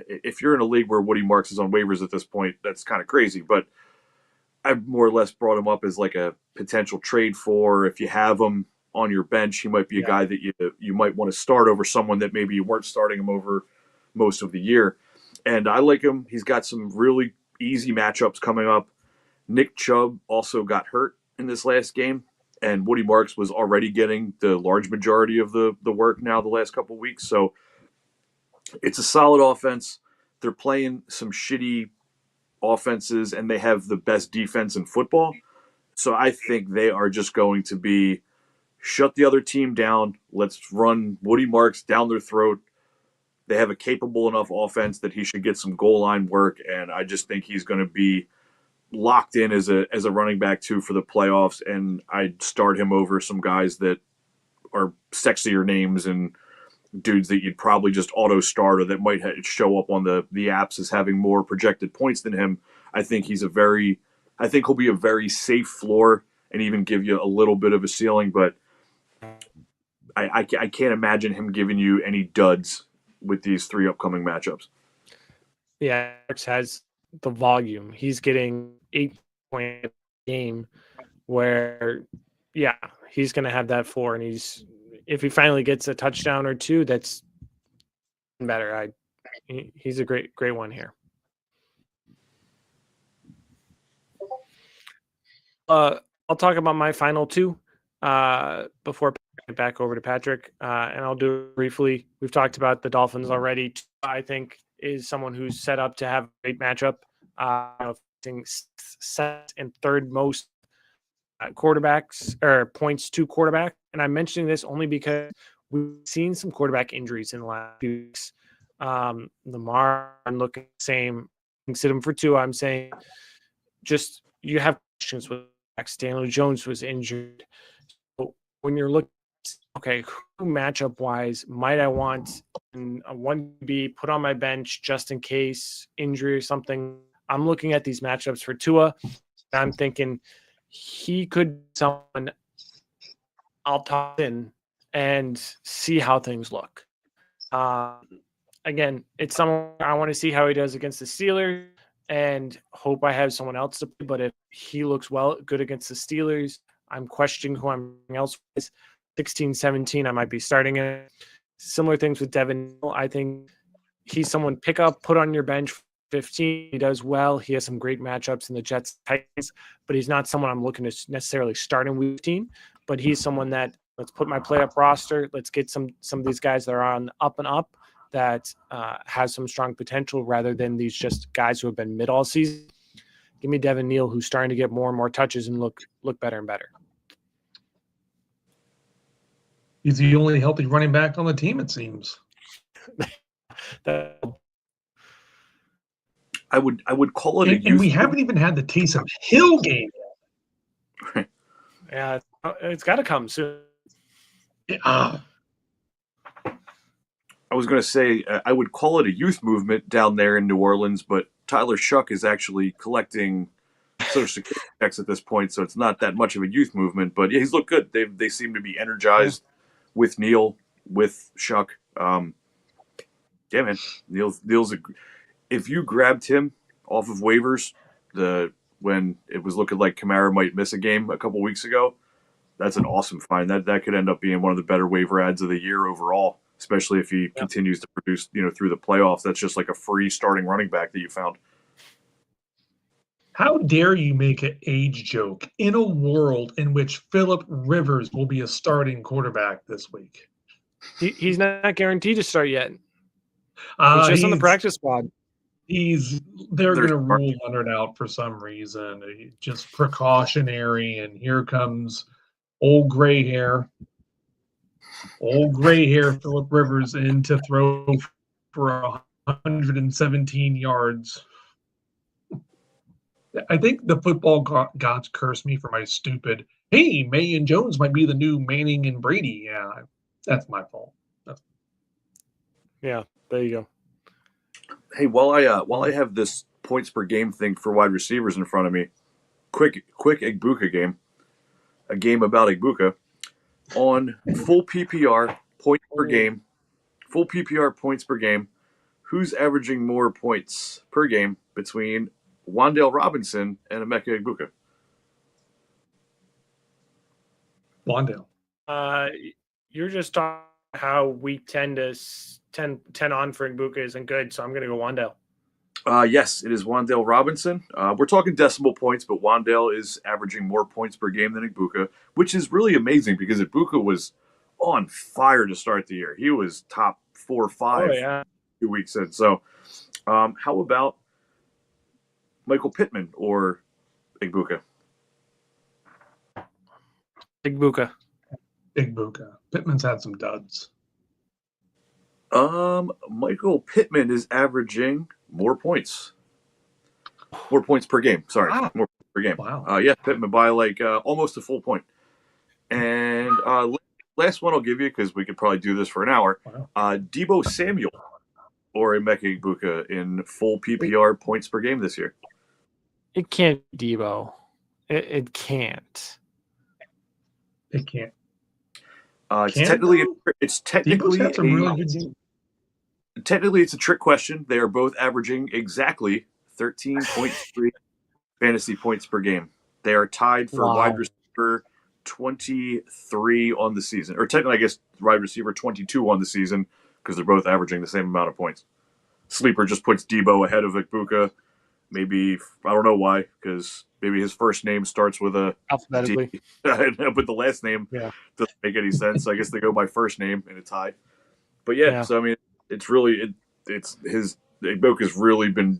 if you're in a league where Woody Marks is on waivers at this point, that's kind of crazy. But I more or less brought him up as like a potential trade for if you have him on your bench, he might be a guy that you might want to start over someone that maybe you weren't starting him over most of the year. and I like him. He's got some really easy matchups coming up. Nick Chubb also got hurt in this last game, and Woody Marks was already getting the large majority of the work now the last couple of weeks. So it's a solid offense. They're playing some shitty offenses, and they have the best defense in football. So I think they are just going to be shut the other team down. Let's run Woody Marks down their throat. They have a capable enough offense that he should get some goal line work, and I just think he's going to be locked in as a running back too for the playoffs. And I'd start him over some guys that are sexier names and dudes that you'd probably just auto start or that might show up on the apps as having more projected points than him. I think he'll be a very safe floor and even give you a little bit of a ceiling, but I can't imagine him giving you any duds with these 3 upcoming matchups. Yeah, Alex has the volume. He's getting 8 points a game where, yeah, he's going to have that floor. And if he finally gets a touchdown or 2, that's better. He's a great one here. I'll talk about my final 2 before back over to Patrick, and I'll do it briefly. We've talked about the Dolphins already. I think is someone who's set up to have a great matchup. Set and third most quarterbacks or points to quarterback, and I'm mentioning this only because we've seen some quarterback injuries in the last few weeks. Lamar, I'm looking the same. Sit him for 2. I'm saying just you have questions with Stanley Jones was injured. So when you're looking, okay, who matchup wise might I want a 1B put on my bench just in case injury or something? I'm looking at these matchups for Tua. I'm thinking he could someone I'll toss in and see how things look. Again, it's someone I want to see how he does against the Steelers and hope I have someone else to play. But if he looks good against the Steelers, I'm questioning who I'm else is. 16-17, I might be starting it. Similar things with Devin. I think he's someone pick up, put on your bench 15. He does well. He has some great matchups in the Jets, Titans, but he's not someone I'm looking to necessarily start in week 15. But he's someone that let's put my play up roster. Let's get some of these guys that are on up and up that has some strong potential rather than these just guys who have been mid all season. Give me Devin Neal, who's starting to get more and more touches and look better and better. He's the only healthy running back on the team, it seems. I would call it and we haven't even had the Taysom Hill game yet. Yeah, it's got to come soon. I was going to say I would call it a youth movement down there in New Orleans, but Tyler Shuck is actually collecting Social Security checks at this point, so it's not that much of a youth movement. But yeah, he's looked good. They seem to be energized with Neal, with Shuck. Yeah, man, Neal's if you grabbed him off of waivers when it was looking like Kamara might miss a game a couple weeks ago, that's an awesome find. That could end up being one of the better waiver ads of the year overall, especially if he continues to produce, through the playoffs. That's just like a free starting running back that you found. How dare you make an age joke in a world in which Phillip Rivers will be a starting quarterback this week? He's not guaranteed to start yet. He's just on the practice squad. They're going to rule Leonard out for some reason. Just precautionary, and here comes old gray hair Phillip Rivers in to throw for 117 yards. I think the football gods curse me for my stupid, hey, May and Jones might be the new Manning and Brady. Yeah, that's my fault. Yeah, there you go. Hey, while I have this points per game thing for wide receivers in front of me, quick Igbuka game, a game about Igbuka. On full PPR points per game, who's averaging more points per game between Wan'Dale Robinson and Emeka Egbuka? Wan'Dale. You're just talking how week 10 on for Egbuka isn't good, so I'm going to go Wan'Dale. Yes, it is Wan'Dale Robinson. We're talking decimal points, but Wan'Dale is averaging more points per game than Ibuka, which is really amazing because Ibuka was on fire to start the year. He was top 4 or 5 Oh yeah, 2 weeks in. So, how about Michael Pittman or Ibuka? Big Buka. Big Buka. Pittman's had some duds. Michael Pittman is averaging more points. More points per game. Sorry, Wow. more points per game. Wow. Yeah, Pittman by like almost a full point. And last one I'll give you because we could probably do this for an hour. Wow. Debo Samuel or Emeka Ibuka in full PPR points per game this year. It can't be Debo. It can't. It can't. It's Can technically though? it's Debo's had some really good games. technically it's a trick question. They are both averaging exactly 13.3 fantasy points per game. They are tied for Wow. wide receiver 23 on the season, or technically, I guess wide receiver 22 on the season because they're both averaging the same amount of points. Sleeper just puts Debo ahead of Ibuka. Maybe I don't know why, because maybe his first name starts with a Alphabetically. D, but the last name doesn't make any sense. So I guess they go by first name in a tie. But yeah, so I mean, it's really it's his Ibuka's really been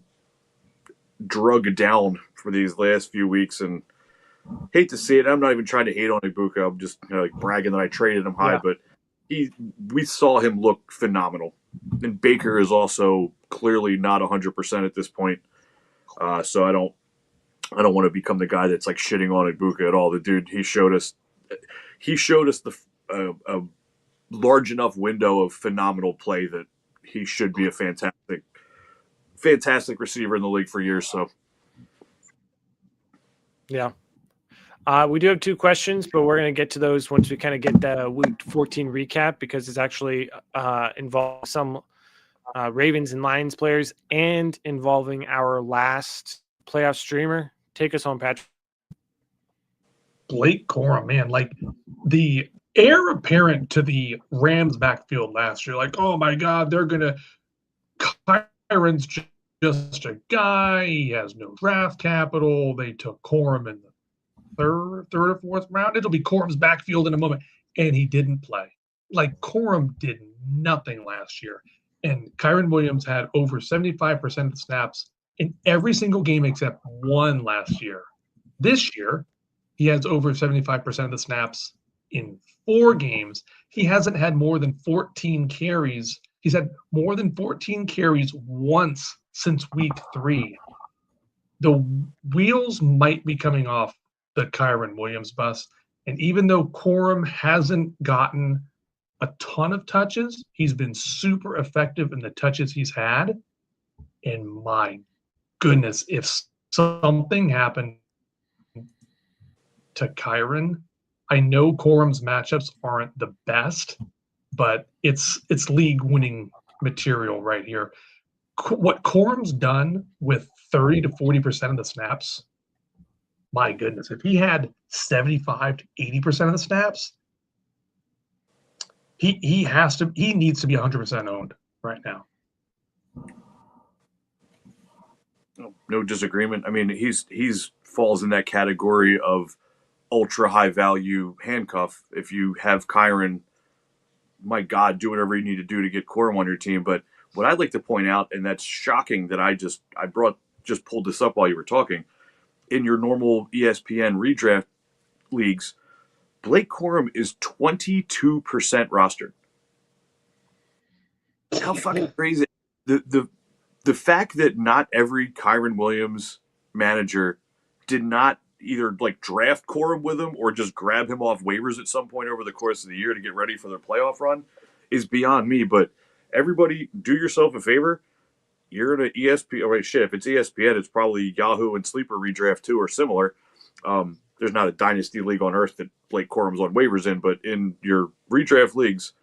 drugged down for these last few weeks, and hate to see it. I'm not even trying to hate on Ibuka. I'm just like bragging that I traded him high, but we saw him look phenomenal. And Baker is also clearly not 100% at this point. So I don't want to become the guy that's like shitting on Ibuka at all. The dude, he showed us the a large enough window of phenomenal play that he should be a fantastic receiver in the league for years. So yeah. We do have 2 questions, but we're going to get to those once we kind of get the Week 14 recap because it's actually involving some Ravens and Lions players and involving our last playoff streamer. Take us home, Patrick. Blake Corum, man, like the heir apparent to the Rams backfield last year. Like, oh my God, they're going to Kyron's just a guy. He has no draft capital. They took Corum in the third or fourth round. It'll be Corum's backfield in a moment. And he didn't play. Like Corum did nothing last year. And Kyron Williams had over 75% of the snaps in every single game except one last year. This year, he has over 75% of the snaps in 4 games. He hasn't had more than 14 carries. He's had more than 14 carries once since week 3. The wheels might be coming off the Kyron Williams bus. And even though Corum hasn't gotten a ton of touches, he's been super effective in the touches he's had. And my goodness, if something happened to Kyron, I know Corum's matchups aren't the best, but it's league-winning material right here. What Corum's done with 30 to 40% of the snaps, my goodness, if he had 75 to 80% of the snaps, he needs to be 100% owned right now. no disagreement. I mean, he's falls in that category of ultra high value handcuff. If you have Kyron, my God, do whatever you need to do to get Corum on your team. But what I'd like to point out, and that's shocking that I just pulled this up while you were talking, in your normal ESPN redraft leagues, Blake Corum is 22% rostered. How fucking crazy! The fact that not every Kyron Williams manager did not either like draft Corum with him or just grab him off waivers at some point over the course of the year to get ready for their playoff run is beyond me. But everybody, do yourself a favor. You're in an ESPN. Oh, wait, shit. If it's ESPN, it's probably Yahoo and Sleeper Redraft too, or similar. There's not a dynasty league on earth that Blake Corum's on waivers in, but in your redraft leagues,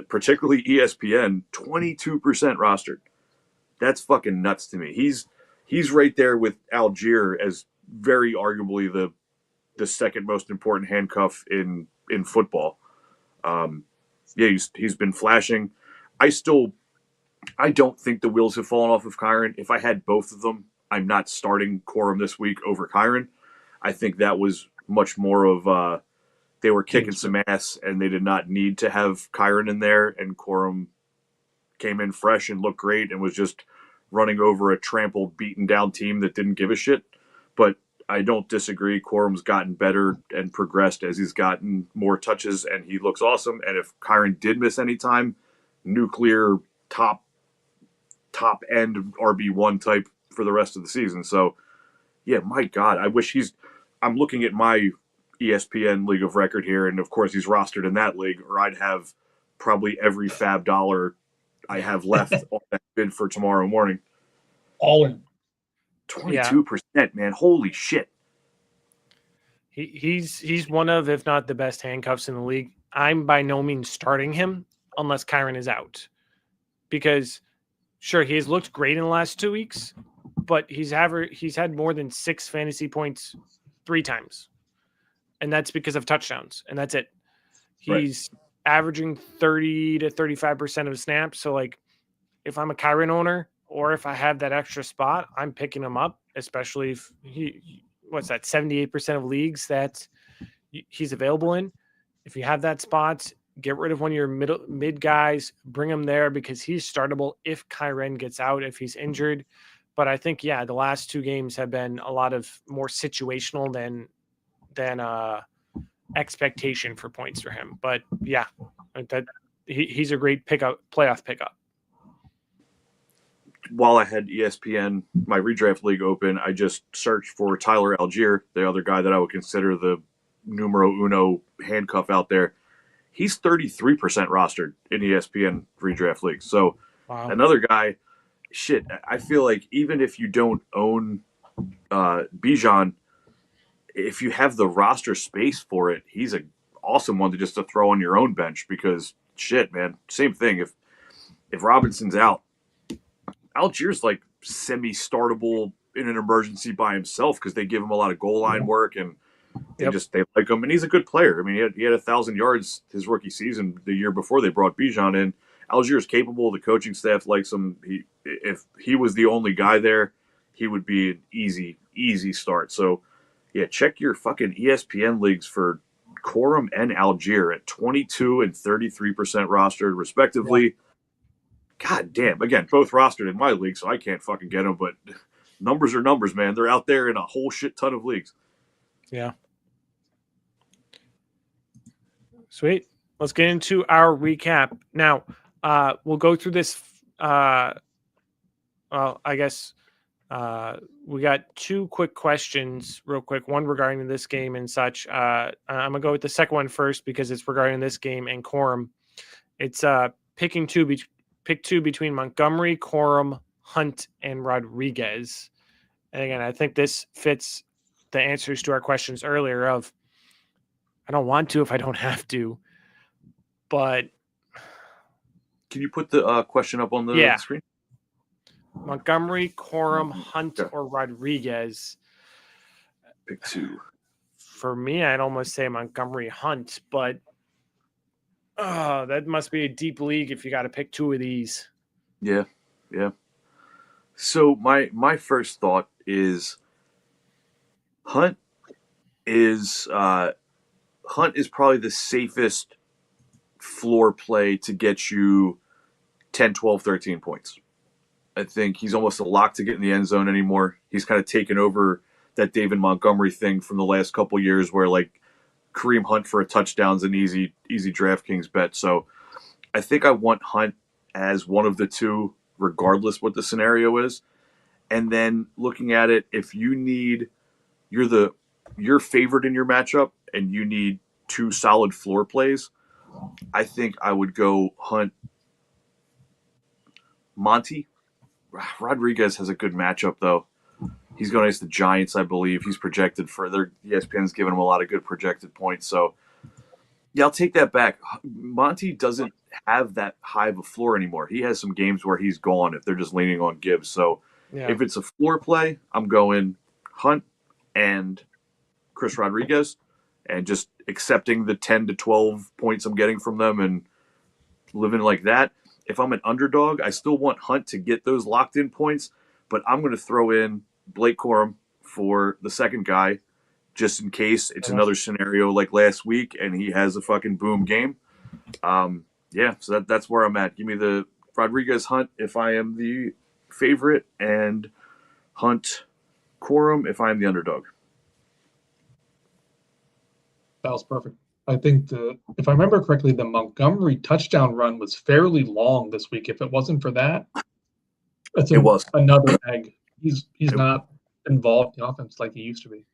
particularly ESPN, 22% rostered. That's fucking nuts to me. He's right there with Algier as very arguably the second most important handcuff in football. Yeah, he's been flashing. I still I don't think the wheels have fallen off of Kyron. If I had both of them, I'm not starting Corum this week over Kyron. I think that was much more of they were kicking some ass and they did not need to have Kyron in there, and Corum came in fresh and looked great and was just running over a trampled, beaten down team that didn't give a shit. But I don't disagree. Corum's gotten better and progressed as he's gotten more touches, and he looks awesome. And if Kyron did miss any time, nuclear top end RB1 type for the rest of the season. So, yeah, my God, I wish I'm looking at my ESPN league of record here, and of course he's rostered in that league, or I'd have probably every fab dollar I have left on that bid for tomorrow morning. All in. 22%, man. Holy shit. He's one of, if not the best handcuffs in the league. I'm by no means starting him unless Kyron is out. Because, sure, he has looked great in the last 2 weeks, but he's had more than 6 fantasy points 3 times. And that's because of touchdowns. And that's it. He's averaging 30 to 35% of snaps. So, like, if I'm a Kyron owner or if I have that extra spot, I'm picking him up, especially if 78% of leagues that he's available in. If you have that spot, get rid of one of your mid guys, bring him there because he's startable if Kyron gets out, if he's injured. But I think, the last 2 games have been a lot of more situational than expectation for points for him. But he's a great playoff pickup. While I had ESPN, my redraft league open, I just searched for Tyler Algier, the other guy that I would consider the numero uno handcuff out there. He's 33% rostered in ESPN redraft league. So Another guy, I feel like even if you don't own Bijan, if you have the roster space for it, he's an awesome one to throw on your own bench because man, same thing. If Robinson's out, Algier's like semi-startable in an emergency by himself because they give him a lot of goal line work and they like him, and he's a good player. I mean, he had 1,000 yards his rookie season the year before they brought Bijan in. Algier's capable. The coaching staff likes him. If he was the only guy there, he would be an easy start. So, check your fucking ESPN leagues for Corum and Algier at 22 and 33% rostered, respectively. Yeah. God damn. Again, both rostered in my league, so I can't fucking get them, but numbers are numbers, man. They're out there in a whole shit ton of leagues. Yeah. Sweet. Let's get into our recap. Now, we'll go through this. I guess we got 2 quick questions real quick. One regarding this game and such. I'm going to go with the second one first because it's regarding this game and Corum. It's pick 2 between Montgomery, Corum, Hunt, and Rodriguez. And again, I think this fits the answers to our questions earlier of I don't want to if I don't have to. But can you put the question up on the screen? Montgomery, Corum, Hunt, or Rodriguez. Pick 2. For me, I'd almost say Montgomery, Hunt, but that must be a deep league if you got to pick 2 of these. Yeah. So my first thought is Hunt is probably the safest floor play to get you 10, 12, 13 points. I think he's almost a lock to get in the end zone anymore. He's kind of taken over that David Montgomery thing from the last couple years where like Kareem Hunt for a touchdown's an easy DraftKings bet. So I think I want Hunt as one of the 2, regardless what the scenario is. And then looking at it, if you're favored in your matchup and you need 2 solid floor plays, I think I would go Hunt. Monty Rodriguez has a good matchup though. He's going against the Giants, I believe. He's projected further. ESPN's given him a lot of good projected points. So, I'll take that back. Monty doesn't have that high of a floor anymore. He has some games where he's gone if they're just leaning on Gibbs. So, if it's a floor play, I'm going Hunt and Chris Rodriguez and just accepting the 10 to 12 points I'm getting from them and living like that. if I'm an underdog, I still want Hunt to get those locked in points, but I'm going to throw in Blake Corum for the second guy just in case it's another scenario like last week and he has a fucking boom game. Yeah, so that's where I'm at. Give me the Rodriguez Hunt if I am the favorite, and Hunt Corum if I'm the underdog. That was perfect. I think if I remember correctly, the Montgomery touchdown run was fairly long this week. If it wasn't for that, It was another egg. He's not involved in the offense like he used to be.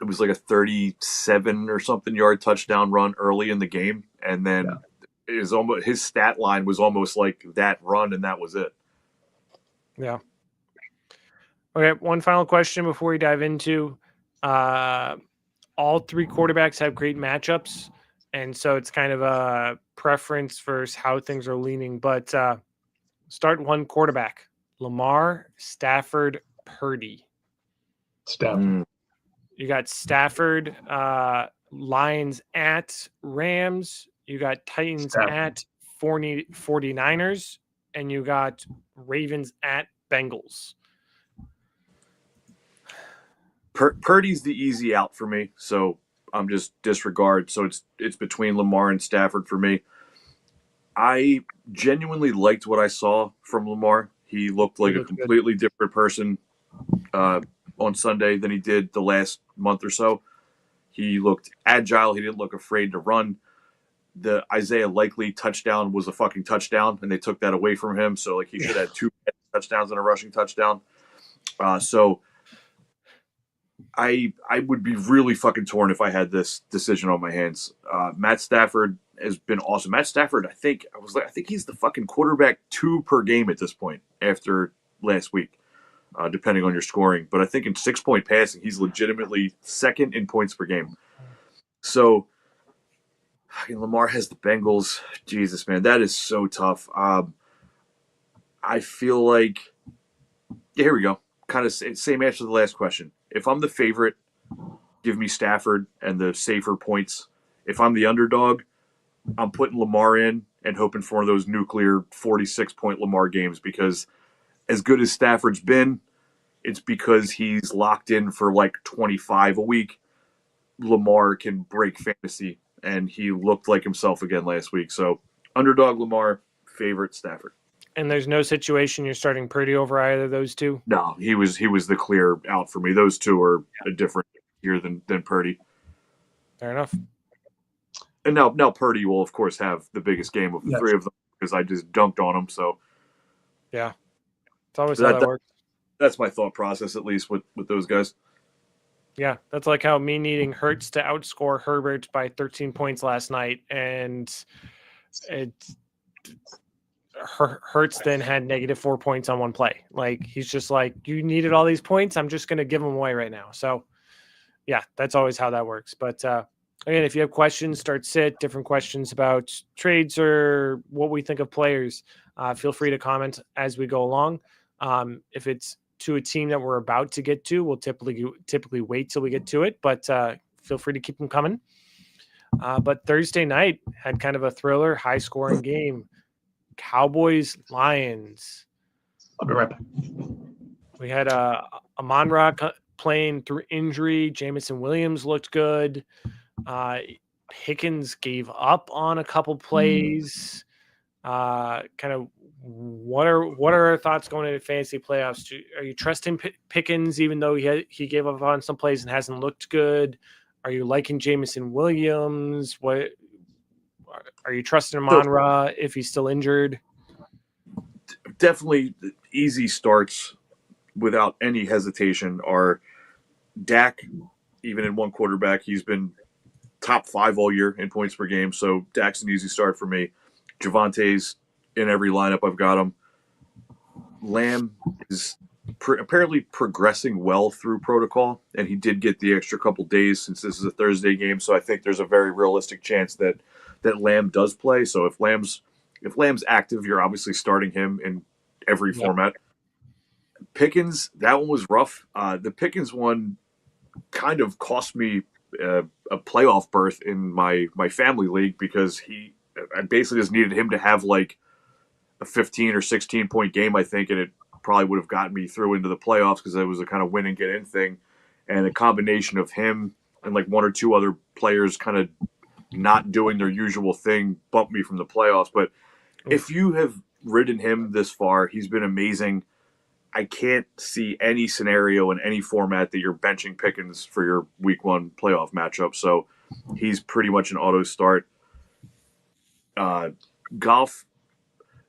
It was like a 37 or something yard touchdown run early in the game, and then his stat line was almost like that run, and that was it. Yeah. Okay, one final question before we dive into all three quarterbacks have great matchups, and so it's kind of a preference versus how things are leaning. But start one quarterback: Lamar, Stafford, Purdy. Stafford. You got Stafford, Lions at Rams. You got Titans at 49ers, and you got Ravens at Bengals. Purdy's the easy out for me, so I'm just disregard. So it's between Lamar and Stafford for me. I genuinely liked what I saw from Lamar. He looked like a completely different person on Sunday than he did the last month or so. He looked agile. He didn't look afraid to run. The Isaiah Likely touchdown was a fucking touchdown, and they took that away from him. So, like, he should have had 2 touchdowns and a rushing touchdown. So I would be really fucking torn if I had this decision on my hands. Matt Stafford has been awesome. Matt Stafford, I think he's the fucking quarterback 2 per game at this point after last week, depending on your scoring. But I think in 6-point passing, he's legitimately second in points per game. So fucking Lamar has the Bengals. Jesus, man, that is so tough. I feel like, here we go. Kind of same answer to the last question. If I'm the favorite, give me Stafford and the safer points. If I'm the underdog, I'm putting Lamar in and hoping for those nuclear 46-point Lamar games, because as good as Stafford's been, it's because he's locked in for like 25 a week. Lamar can break fantasy, and he looked like himself again last week. So underdog Lamar, favorite Stafford. And there's no situation you're starting Purdy over either of those two? No, he was the clear out for me. Those two are a different tier than Purdy. Fair enough. And now Purdy will, of course, have the biggest game of the three of them because I just dunked on him. So yeah, it's always how that works. That's my thought process, at least with those guys. Yeah, that's like how me needing Hurts to outscore Herbert by 13 points last night, and Hurts then had -4 points on one play. Like, he's just like, you needed all these points, I'm just going to give them away right now. So yeah, that's always how that works. But again, if you have questions, start sit, different questions about trades or what we think of players, feel free to comment as we go along. If it's to a team that we're about to get to, we'll typically wait till we get to it, but feel free to keep them coming. But Thursday night had kind of a thriller, high-scoring game. Cowboys, Lions. I'll be right back. We had Amon-Ra playing through injury. Jamison Williams looked good. Pickens gave up on a couple plays. Kind of what are our thoughts going into fantasy playoffs? Are you trusting Pickens even though he gave up on some plays and hasn't looked good? Are you liking Jamison Williams? What are you trusting Amon-Ra if he's still injured? Definitely easy starts without any hesitation are Dak. Even in one quarterback, he's been top 5 all year in points per game. So Dak's an easy start for me. Javante's in every lineup I've got him. Lamb is apparently progressing well through protocol, and he did get the extra couple days since this is a Thursday game. So I think there's a very realistic chance that Lamb does play. So if Lamb's active, you're obviously starting him in every format. Pickens, that one was rough. The Pickens one kind of cost me a playoff berth in my family league because I basically just needed him to have like a 15 or 16 point game, I think, and it probably would have gotten me through into the playoffs because it was a kind of win and get in thing. And the combination of him and like one or two other players kind of not doing their usual thing bumped me from the playoffs. But if you have ridden him this far, he's been amazing. I can't see any scenario in any format that you're benching Pickens for your week 1 playoff matchup. So he's pretty much an auto start. Goff's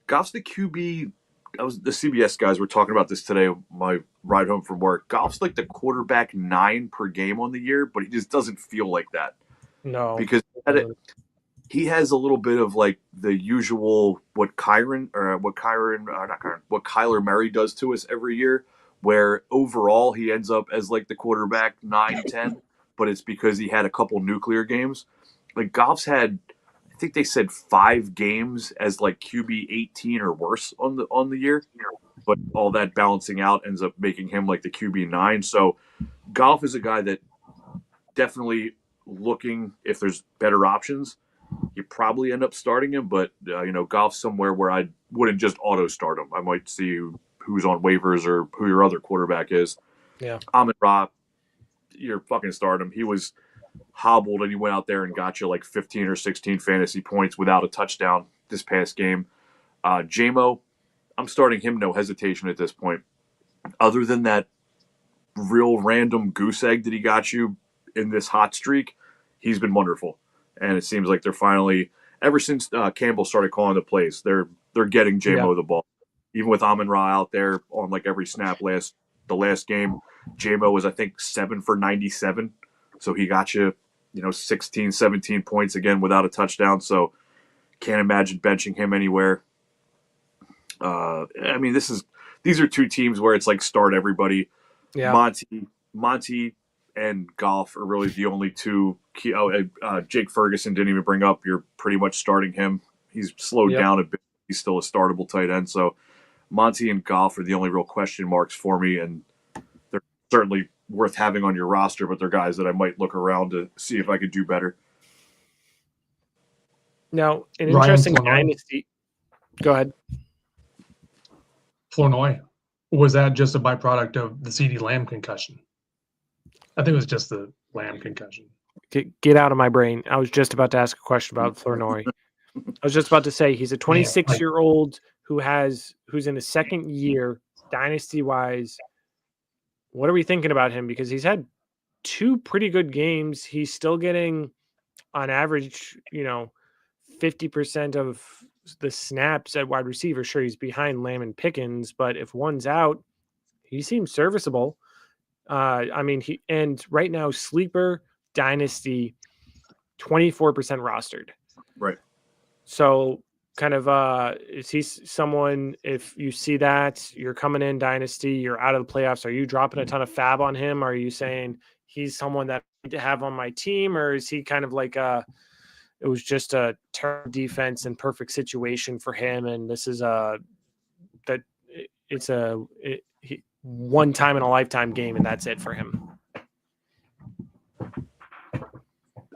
the QB. The CBS guys were talking about this today on my ride home from work. Goff's like the quarterback 9 per game on the year, but he just doesn't feel like that. No, because he has a little bit of like the usual what Kyler Murray does to us every year, where overall he ends up as like the quarterback 9-10, but it's because he had a couple nuclear games. Like Goff's had, I think they said 5 games as like QB 18 or worse on the year, but all that balancing out ends up making him like the QB 9. So Goff is a guy that definitely looking if there's better options. You probably end up starting him, but Goff's somewhere where I wouldn't just auto start him. I might see who's on waivers or who your other quarterback is. Yeah, Amon-Ra, you're fucking start him. He was hobbled and he went out there and got you like 15 or 16 fantasy points without a touchdown this past game. J-Mo, I'm starting him, no hesitation at this point. Other than that real random goose egg that he got you in this hot streak, he's been wonderful. And it seems like they're finally, ever since Campbell started calling the plays, they're getting J-Mo the ball. Even with Amon-Ra out there on like every snap the last game, J-Mo was, I think, 7 for 97. So he got you, 16, 17 points again without a touchdown. So can't imagine benching him anywhere. I mean, these are two teams where it's like start everybody. Yeah. Monty and Goff are really the only two. Jake Ferguson didn't even bring up. You're pretty much starting him. He's slowed down a bit. He's still a startable tight end. So Monty and Goff are the only real question marks for me, and they're certainly worth having on your roster, but they're guys that I might look around to see if I could do better. Now, an interesting dynasty. Go ahead. Flournoy. Was that just a byproduct of the CeeDee Lamb concussion? I think it was just the Lamb concussion. Get out of my brain. I was just about to ask a question about Flournoy. I was just about to say he's a 26-year-old who's in his second year, dynasty-wise. What are we thinking about him? Because he's had 2 pretty good games. He's still getting, on average, 50% of the snaps at wide receiver. Sure, he's behind Lamb and Pickens, but if one's out, he seems serviceable. And right now, sleeper dynasty, 24% rostered. Right. So kind of, is he someone, if you see that you're coming in dynasty, you're out of the playoffs, are you dropping a ton of fab on him? Are you saying he's someone that I need to have on my team, or is he kind of like it was just a turn defense and perfect situation for him, and this is one time in a lifetime game, and that's it for him?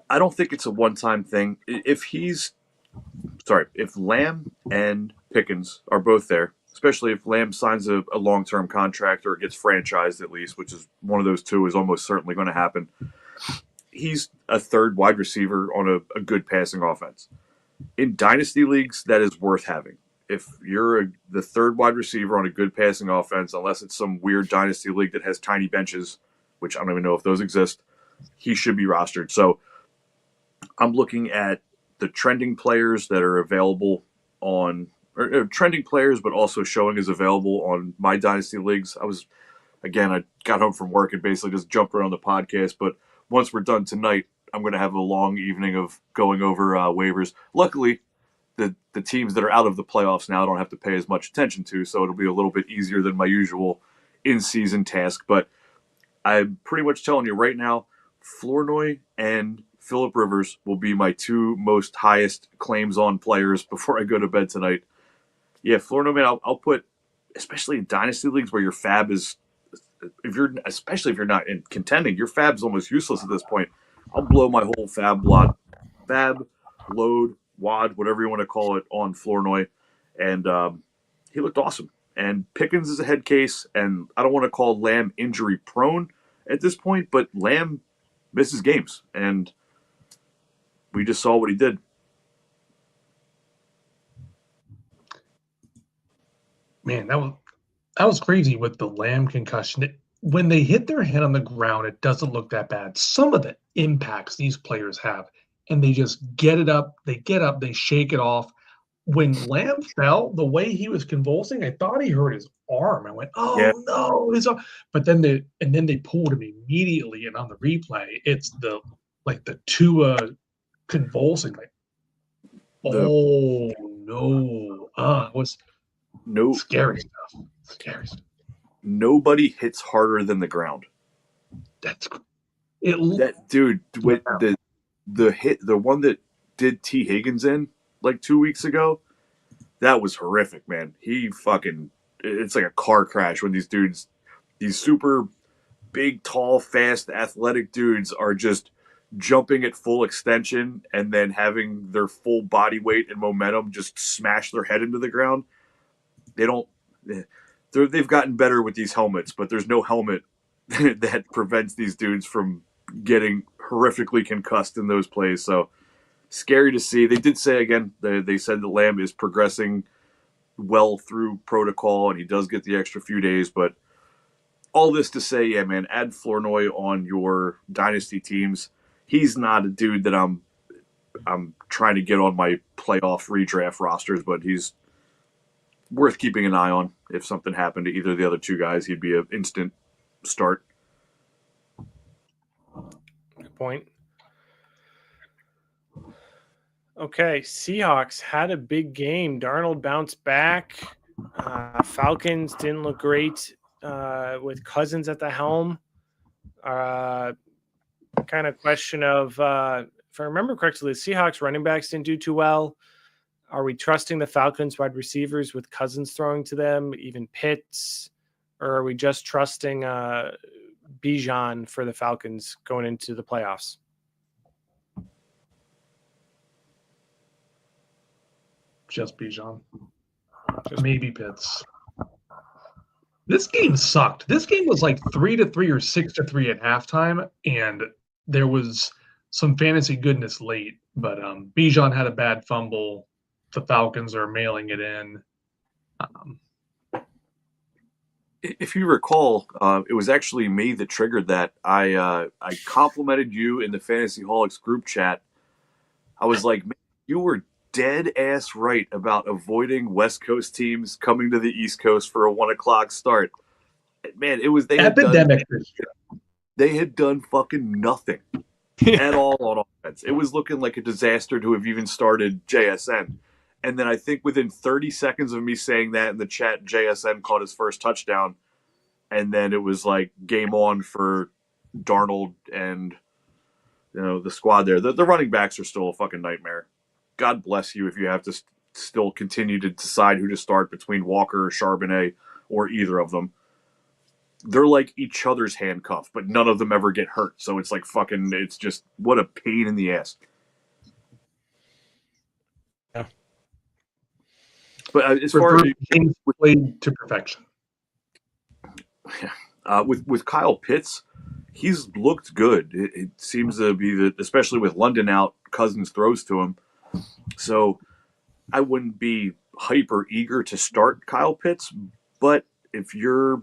I don't think it's a one-time thing. If Lamb and Pickens are both there, especially if Lamb signs a long-term contract or gets franchised at least, which is one of those two is almost certainly going to happen, he's a third wide receiver on a good passing offense. In dynasty leagues, that is worth having. If you're the third wide receiver on a good passing offense, unless it's some weird dynasty league that has tiny benches, which I don't even know if those exist, he should be rostered. So I'm looking at the trending players that are available on trending players, but also showing as available on my dynasty leagues. I got home from work and basically just jumped around the podcast, but once we're done tonight, I'm going to have a long evening of going over waivers. Luckily, the teams that are out of the playoffs now don't have to pay as much attention to, so it'll be a little bit easier than my usual in-season task. But I'm pretty much telling you right now, Flournoy and Phillip Rivers will be my 2 most highest claims on players before I go to bed tonight. Yeah, Flournoy, man, I'll put, especially in dynasty leagues where your fab is, especially if you're not in contending, your fab's almost useless at this point. I'll blow my whole fab load, wad, whatever you want to call it, on Flournoy. And he looked awesome. And Pickens is a head case, and I don't want to call Lamb injury prone at this point, but Lamb misses games, and we just saw what he did. Man, that was crazy with the Lamb concussion. When they hit their head on the ground, it doesn't look that bad. Some of the impacts these players have, and they just get up, they shake it off. When Lamb fell, the way he was convulsing, I thought he hurt his arm. I went, Yeah. "Oh no!" His arm. But then they pulled him immediately, and on the replay, it's the Tua convulsing, like, oh no, it was scary stuff. Scary stuff. Nobody hits harder than the ground. That dude with the one that did T. Higgins in like 2 weeks ago. That was horrific, man. It's like a car crash when these dudes, these super big, tall, fast, athletic dudes are just jumping at full extension and then having their full body weight and momentum just smash their head into the ground. They've gotten better with these helmets, but there's no helmet that prevents these dudes from getting horrifically concussed in those plays. So scary to see. They did say, again, they said that Lamb is progressing well through protocol and he does get the extra few days. But all this to say, yeah, man, add Flournoy on your dynasty teams. He's not a dude that I'm trying to get on my playoff redraft rosters, but he's worth keeping an eye on. If something happened to either of the other two guys, he'd be an instant start. Good point. Okay, Seahawks had a big game. Darnold bounced back. Falcons didn't look great with Cousins at the helm. Kind of question of, if I remember correctly, the Seahawks running backs didn't do too well. Are we trusting the Falcons wide receivers with Cousins throwing to them, even Pitts? Or are we just trusting Bijan for the Falcons going into the playoffs? Just Bijan. Maybe Pitts. This game sucked. This game was like 3-3 or 6-3 at halftime, and there was some fantasy goodness late. But Bijan had a bad fumble. The Falcons are mailing it in. If you recall, it was actually me that triggered that. I complimented you in the FantasyHolics group chat. I was like, man, you were dead ass right about avoiding West Coast teams coming to the East Coast for a 1:00 start. Man, it was they had done fucking nothing at all on offense. It was looking like a disaster to have even started JSN. And then I think within 30 seconds of me saying that in the chat, JSN caught his first touchdown. And then it was like game on for Darnold and the squad there. The running backs are still a fucking nightmare. God bless you if you have to still continue to decide who to start between Walker or Charbonnet or either of them. They're like each other's handcuff, but none of them ever get hurt. So it's like fucking, it's just, what a pain in the ass. Yeah. But as far as played to perfection. With Kyle Pitts, he's looked good. It seems to be that, especially with London out, Cousins throws to him. So I wouldn't be hyper eager to start Kyle Pitts, but if you're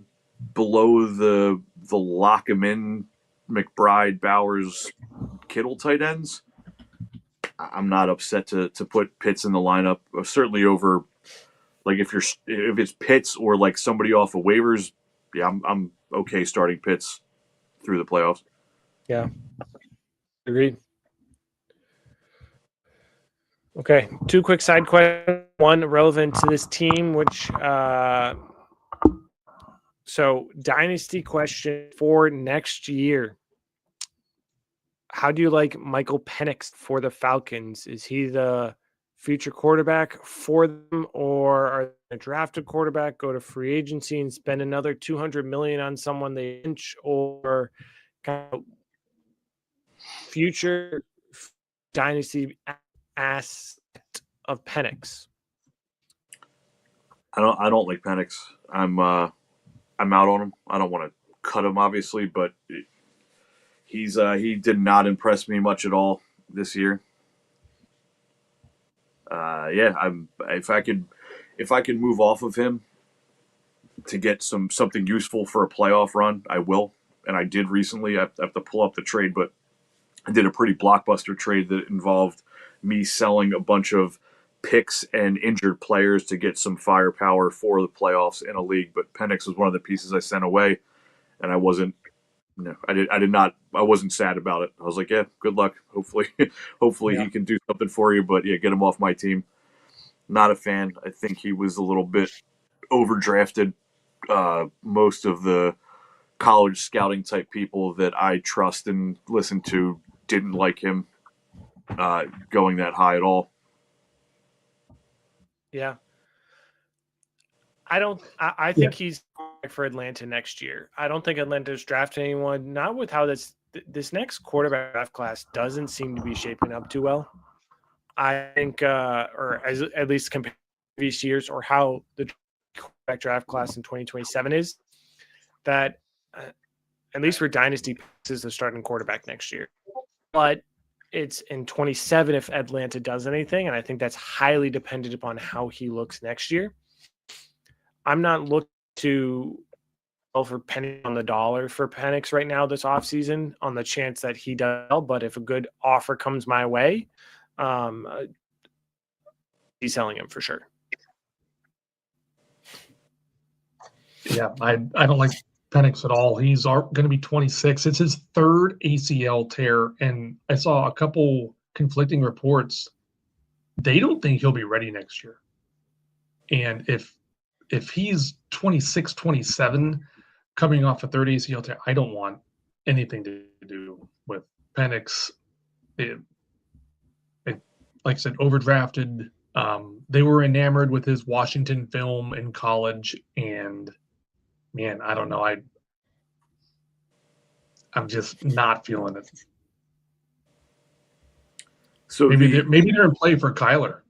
below the lock him in McBride, Bowers, Kittle tight ends, I'm not upset to put Pitts in the lineup. Certainly over, like, if it's Pitts or like somebody off of waivers, yeah, I'm okay starting Pitts through the playoffs. Yeah, agreed. Okay, two quick side questions. One relevant to this team, which so dynasty question for next year. How do you like Michael Penix for the Falcons? Is he the future quarterback for them, or are they going to draft a quarterback, go to free agency, and spend another $200 million on someone they bench, or kind of future dynasty asset of Penix? I don't like Penix. I'm out on him. I don't want to cut him, obviously, but he did not impress me much at all this year. Yeah, if I could move off of him to get something useful for a playoff run, I will. And I did recently. I have to pull up the trade, but I did a pretty blockbuster trade that involved me selling a bunch of picks and injured players to get some firepower for the playoffs in a league. But Penix was one of the pieces I sent away, and I wasn't. No, I did not. I wasn't sad about it. I was like, yeah, good luck. Hopefully, he can do something for you. But yeah, get him off my team. Not a fan. I think he was a little bit overdrafted. Most of the college scouting type people that I trust and listen to didn't like him going that high at all. Yeah. I think he's for Atlanta next year. I don't think Atlanta's drafting anyone, not with how this next quarterback draft class doesn't seem to be shaping up too well. I think, at least compared to previous years, or how the quarterback draft class in 2027 is, that at least for Dynasty is the starting quarterback next year. But it's in 27 if Atlanta does anything, and I think that's highly dependent upon how he looks next year. I'm not looking to go for penny on the dollar for Penix right now this offseason on the chance that he does well, but if a good offer comes my way, he's selling him for sure. Yeah, I don't like Penix at all. He's going to be 26. It's his third ACL tear, and I saw a couple conflicting reports. They don't think he'll be ready next year. And if he's 26, 27, coming off a third ACL tear, I don't want anything to do with Penix. Like I said, overdrafted. They were enamored with his Washington film in college, and man, I don't know. I'm just not feeling it. So maybe they're in play for Kyler.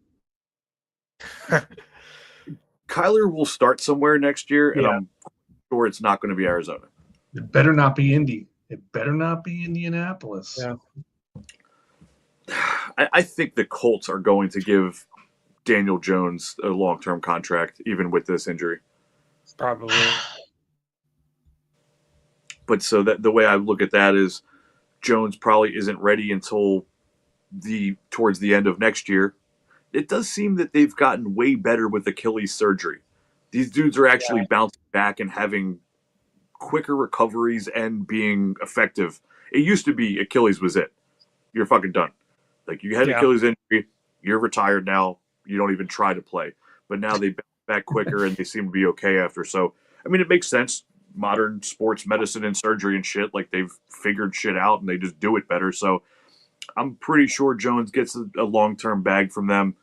Kyler will start somewhere next year, and I'm sure it's not going to be Arizona. It better not be Indy. It better not be Indianapolis. Yeah. I think the Colts are going to give Daniel Jones a long-term contract, even with this injury. Probably. But so that the way I look at that is Jones probably isn't ready until towards the end of next year. It does seem that they've gotten way better with Achilles surgery. These dudes are actually bouncing back and having quicker recoveries and being effective. It used to be Achilles was it. You're fucking done. Like you had Achilles injury, you're retired now. You don't even try to play. But now they bounce back quicker and they seem to be okay after. So, I mean, it makes sense. Modern sports medicine and surgery and shit, like they've figured shit out and they just do it better. So I'm pretty sure Jones gets a long-term bag from them.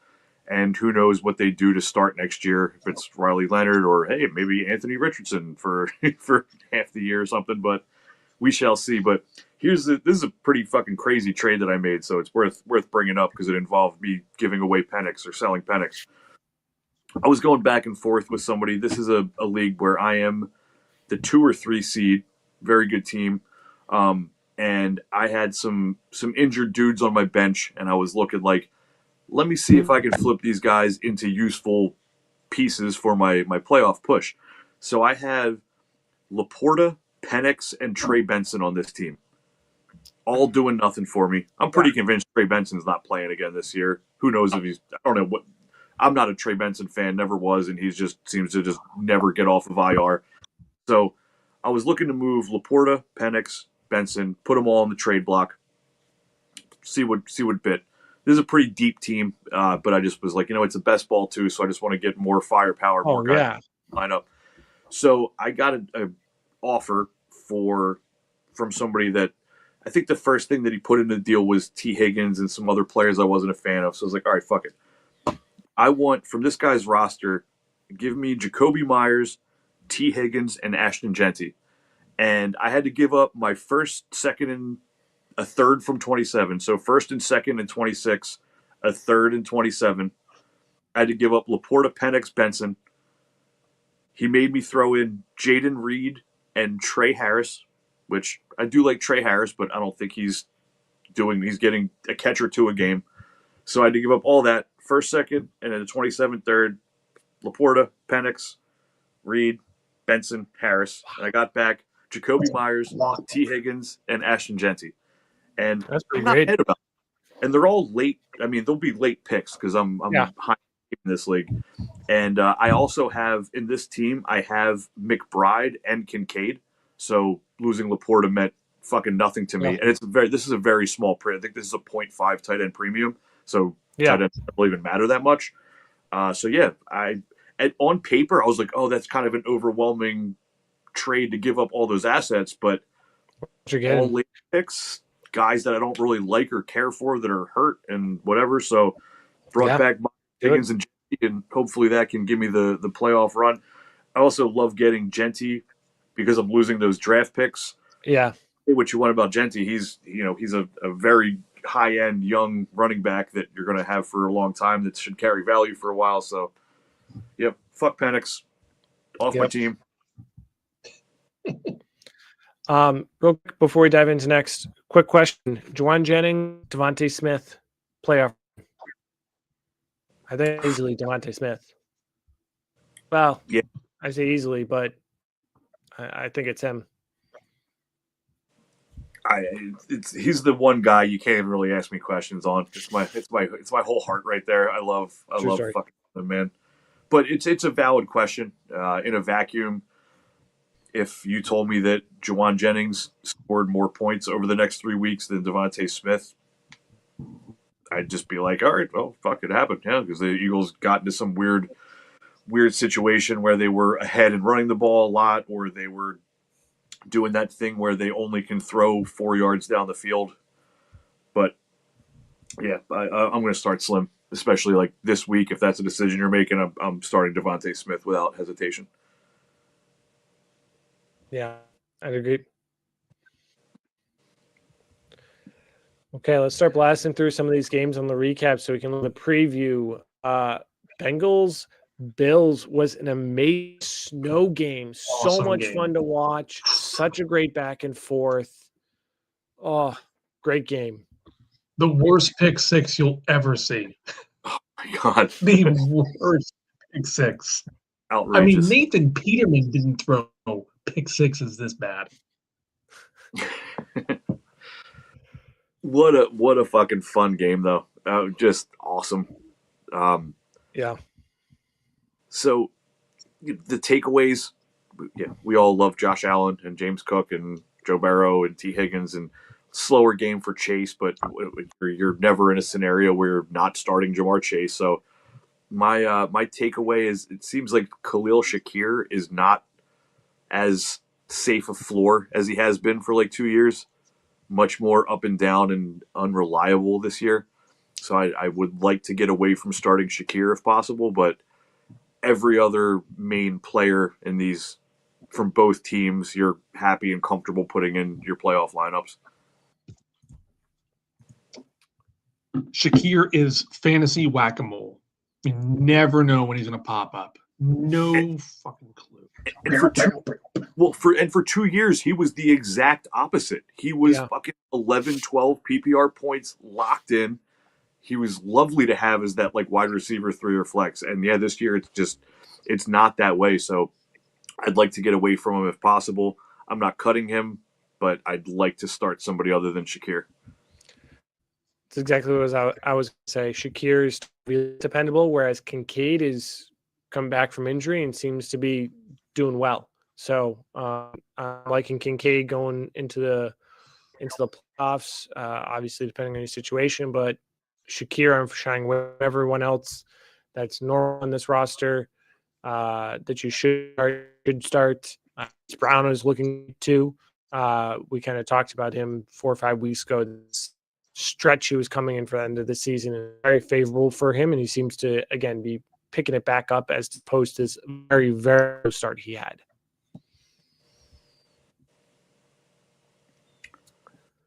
And who knows what they do to start next year, if it's Riley Leonard or, hey, maybe Anthony Richardson for half the year or something. But we shall see. But this is a pretty fucking crazy trade that I made, so it's worth bringing up because it involved me giving away Penix or selling Penix. I was going back and forth with somebody. This is a league where I am the 2 or 3 seed, very good team. And I had some injured dudes on my bench, and I was looking like, let me see if I can flip these guys into useful pieces for my playoff push. So I have Laporta, Penix, and Trey Benson on this team, all doing nothing for me. I'm pretty convinced Trey Benson's not playing again this year. Who knows if he's – I don't know what – I'm not a Trey Benson fan, never was, and he just seems to just never get off of IR. So I was looking to move Laporta, Penix, Benson, put them all on the trade block, see what bit. This is a pretty deep team, but I just was like, it's a best ball too, so I just want to get more firepower, more guys line up. So I got a offer from somebody that I think the first thing that he put in the deal was T. Higgins and some other players I wasn't a fan of. So I was like, all right, fuck it. I want from this guy's roster, give me Jacoby Myers, T. Higgins, and Ashton Genty. And I had to give up my first, second, and a third from 27. So first and second and 26, a third and 27. I had to give up Laporta, Penix, Benson, he made me throw in Jaden Reed and Trey Harris, which I do like Trey Harris, but I don't think he's getting a catch or two a game. So I had to give up all that first, second, and then the 27th, third, Laporta, Penix, Reed, Benson, Harris. And I got back Jacoby Myers, T. Higgins, and Ashton Genty. And That's pretty I'm not great. mad about it. And they're all late. I mean, they'll be late picks because I'm high in this league. And I also have, in this team, I have McBride and Kincaid. So losing Laporta meant fucking nothing to me. And this is a very small print. I think this is a 0.5 tight end premium. So tight ends don't even matter that much. On paper, I was like, oh, that's kind of an overwhelming trade to give up all those assets. But all late picks, guys that I don't really like or care for that are hurt and whatever. So brought back Higgins and Genty, and hopefully that can give me the playoff run. I also love getting Genty because I'm losing those draft picks. Yeah. Say what you want about Genty. He's a very high-end young running back that you're going to have for a long time that should carry value for a while. So, yep, fuck Penix. Off my team. Real quick, before we dive into next, quick question. Juwan Jennings, Devontae Smith, playoff. I think easily Devontae Smith. Well, yeah. I say easily, but I think it's him. He's the one guy you can't even really ask me questions on. It's my whole heart right there. I love fucking him, man. But it's a valid question. In a vacuum, if you told me that Juwan Jennings scored more points over the next 3 weeks than Devontae Smith, I'd just be like, all right, well, fuck, it happened. Yeah, because the Eagles got into some weird situation where they were ahead and running the ball a lot, or they were doing that thing where they only can throw 4 yards down the field. But yeah, I'm going to start Slim, especially like this week. If that's a decision you're making, I'm starting Devontae Smith without hesitation. Yeah, I'd agree. Okay, let's start blasting through some of these games on the recap so we can look at the preview. Bengals Bills was an amazing snow game. So much fun to watch. Such a great back and forth. Oh, great game. The worst pick six you'll ever see. Oh my God. The worst pick six. Outrageous. I mean, Nathan Peterman didn't throw pick sixes this bad. What a fucking fun game, though. Just awesome. Yeah. So the takeaways, we all love Josh Allen and James Cook and Joe Burrow and T. Higgins, and slower game for Chase, but you're never in a scenario where you're not starting Jamar Chase. So my takeaway is it seems like Khalil Shakir is not as safe a floor as he has been for like 2 years. Much more up and down and unreliable this year. So I would like to get away from starting Shakir if possible, but every other main player in these from both teams, you're happy and comfortable putting in your playoff lineups. Shakir is fantasy whack-a-mole. You never know when he's going to pop up. No fucking clue. For 2 years, he was the exact opposite. He was fucking 11, 12 PPR points locked in. He was lovely to have as that like wide receiver 3 or flex. And yeah, this year it's not that way. So I'd like to get away from him if possible. I'm not cutting him, but I'd like to start somebody other than Shakir. That's exactly what I was going to say. Shakir is really dependable, whereas Kincaid is come back from injury and seems to be doing well. So I'm liking Kincaid going into the playoffs, obviously depending on your situation, but Shakir, I'm shining with everyone else that's normal on this roster that you should start. Brown is looking to. We kind of talked about him 4 or 5 weeks ago. This stretch he was coming in for the end of the season is very favorable for him, and he seems to, again, be picking it back up as opposed to this very, very start he had.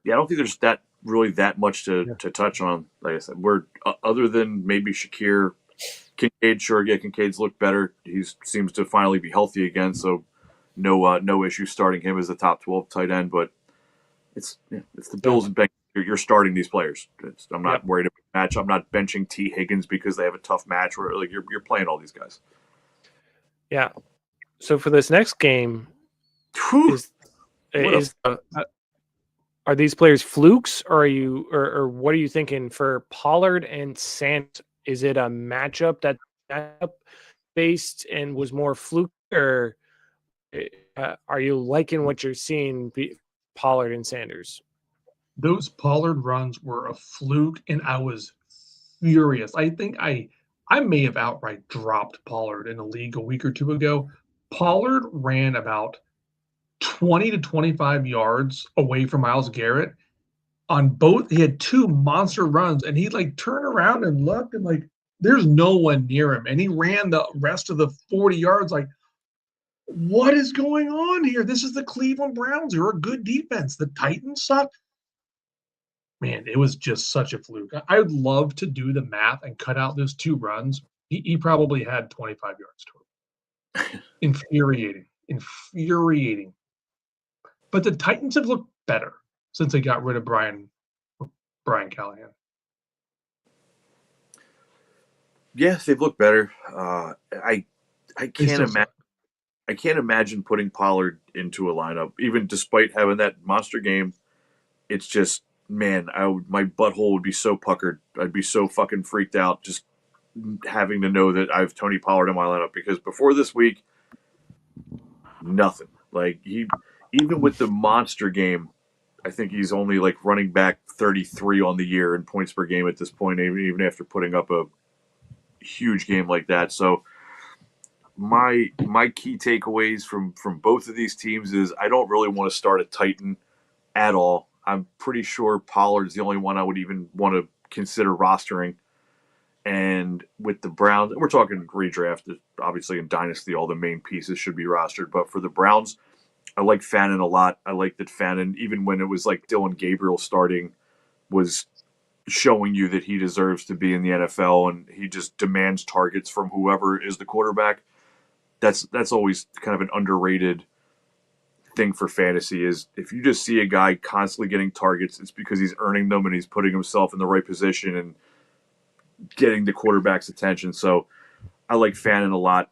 Yeah, I don't think there's that much to touch on. Like I said, we're other than maybe Shakir, Kincaid, sure, yeah, Kincaid's looked better. He seems to finally be healthy again, so no issue starting him as the top 12 tight end. But it's the Bills and Bengals. You're starting these players. I'm not worried about the match. I'm not benching T. Higgins because they have a tough match. Where like you're playing all these guys. Yeah. So for this next game, are these players flukes, or are you, or what are you thinking for Pollard and Sant? Is it a matchup that based and was more fluke, or are you liking what you're seeing, Pollard and Sanders? Those Pollard runs were a fluke, and I was furious. I think I may have outright dropped Pollard in a league a week or two ago. Pollard ran about 20 to 25 yards away from Myles Garrett on both. He had two monster runs, and he like turned around and looked, and like there's no one near him, and he ran the rest of the 40 yards. Like, what is going on here? This is the Cleveland Browns. They're a good defense. The Titans suck. Man, it was just such a fluke. I would love to do the math and cut out those two runs. He probably had 25 yards to him. Infuriating. But the Titans have looked better since they got rid of Brian Callahan. Yes, they've looked better. I can't imagine putting Pollard into a lineup, even despite having that monster game. It's just, man, my butthole would be so puckered. I'd be so fucking freaked out just having to know that I have Tony Pollard in my lineup, because before this week, nothing. Like even with the monster game, I think he's only like running back 33 on the year in points per game at this point, even after putting up a huge game like that. So my key takeaways from both of these teams is I don't really want to start a Titan at all. I'm pretty sure Pollard's the only one I would even want to consider rostering. And with the Browns, we're talking redraft. Obviously, in Dynasty, all the main pieces should be rostered. But for the Browns, I like Fannin a lot. I like that Fannin, even when it was like Dylan Gabriel starting, was showing you that he deserves to be in the NFL, and he just demands targets from whoever is the quarterback. That's always kind of an underrated thing for fantasy, is if you just see a guy constantly getting targets, it's because he's earning them and he's putting himself in the right position and getting the quarterback's attention. So I like Fannin a lot.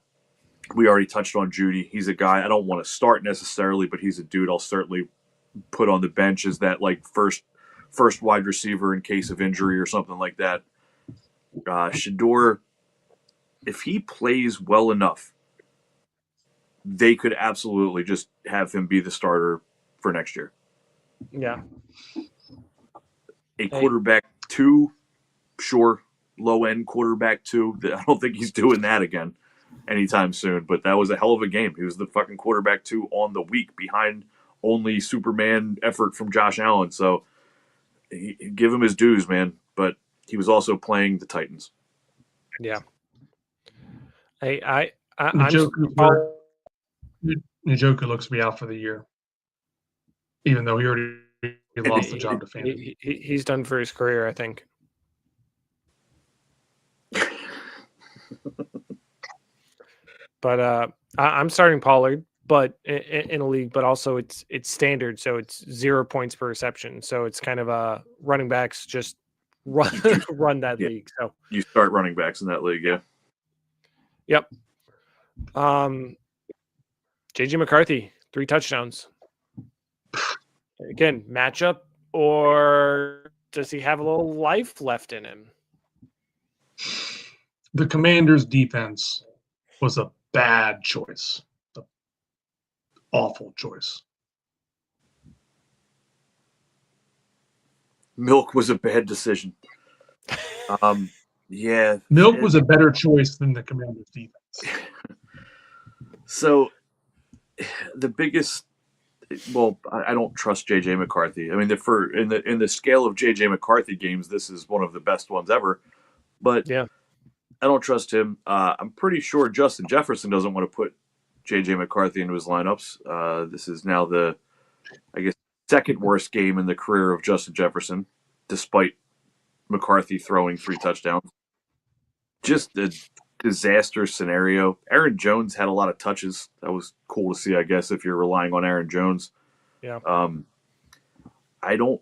We already touched on Judy. He's a guy I don't want to start necessarily, but he's a dude I'll certainly put on the bench as that like first wide receiver in case of injury or something like that. Shador, if he plays well enough, they could absolutely just have him be the starter for next year. Yeah. A quarterback two, sure. Low-end quarterback two. I don't think he's doing that again anytime soon, but that was a hell of a game. He was the fucking quarterback two on the week behind only Superman effort from Josh Allen. So give him his dues, man. But he was also playing the Titans. Yeah. Njoku looks to be out for the year, even though he already lost the job to Fantasy. He's done for his career, I think. But I'm starting Pollard, but in a league, but also it's standard, so it's 0 points per reception. So it's kind of a running backs just run that league. So you start running backs in that league, yeah. Yep. JJ McCarthy, 3 touchdowns. Again, matchup, or does he have a little life left in him? The Commanders' defense was a bad choice. An awful choice. Milk was a bad decision. Yeah. Milk was a better choice than the Commanders' defense. So the biggest, well, I don't trust JJ McCarthy. I mean, in the scale of JJ McCarthy games, this is one of the best ones ever. But yeah, I don't trust him. I'm pretty sure Justin Jefferson doesn't want to put JJ McCarthy into his lineups. This is now the, I guess, second worst game in the career of Justin Jefferson, despite McCarthy throwing 3 touchdowns. just a disaster scenario. Aaron Jones had a lot of touches. That was cool to see, I guess, if you're relying on Aaron Jones. Yeah. I don't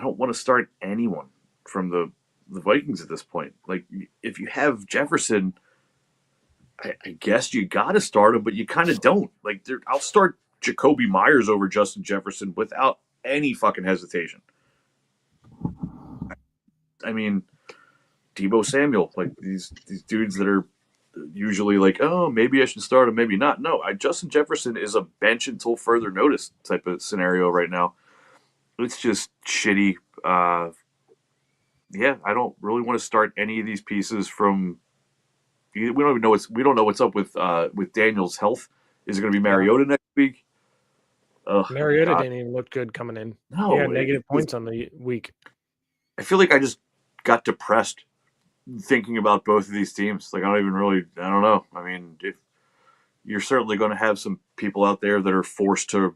want to start anyone from the Vikings at this point. Like, if you have Jefferson, I guess you got to start him, but you kind of don't. Like, I'll start Jacoby Myers over Justin Jefferson without any fucking hesitation. I mean, Deebo Samuel, like these dudes that are usually like, oh, maybe I should start him, maybe not. No, Justin Jefferson is a bench until further notice type of scenario right now. It's just shitty. Yeah, I don't really want to start any of these pieces from. We don't even know what's up with Daniel's health. Is it going to be Mariota next week? Mariota didn't even look good coming in. No, he had negative points on the week. I feel like I just got depressed thinking about both of these teams. Like, I don't know. I mean, if you're certainly going to have some people out there that are forced to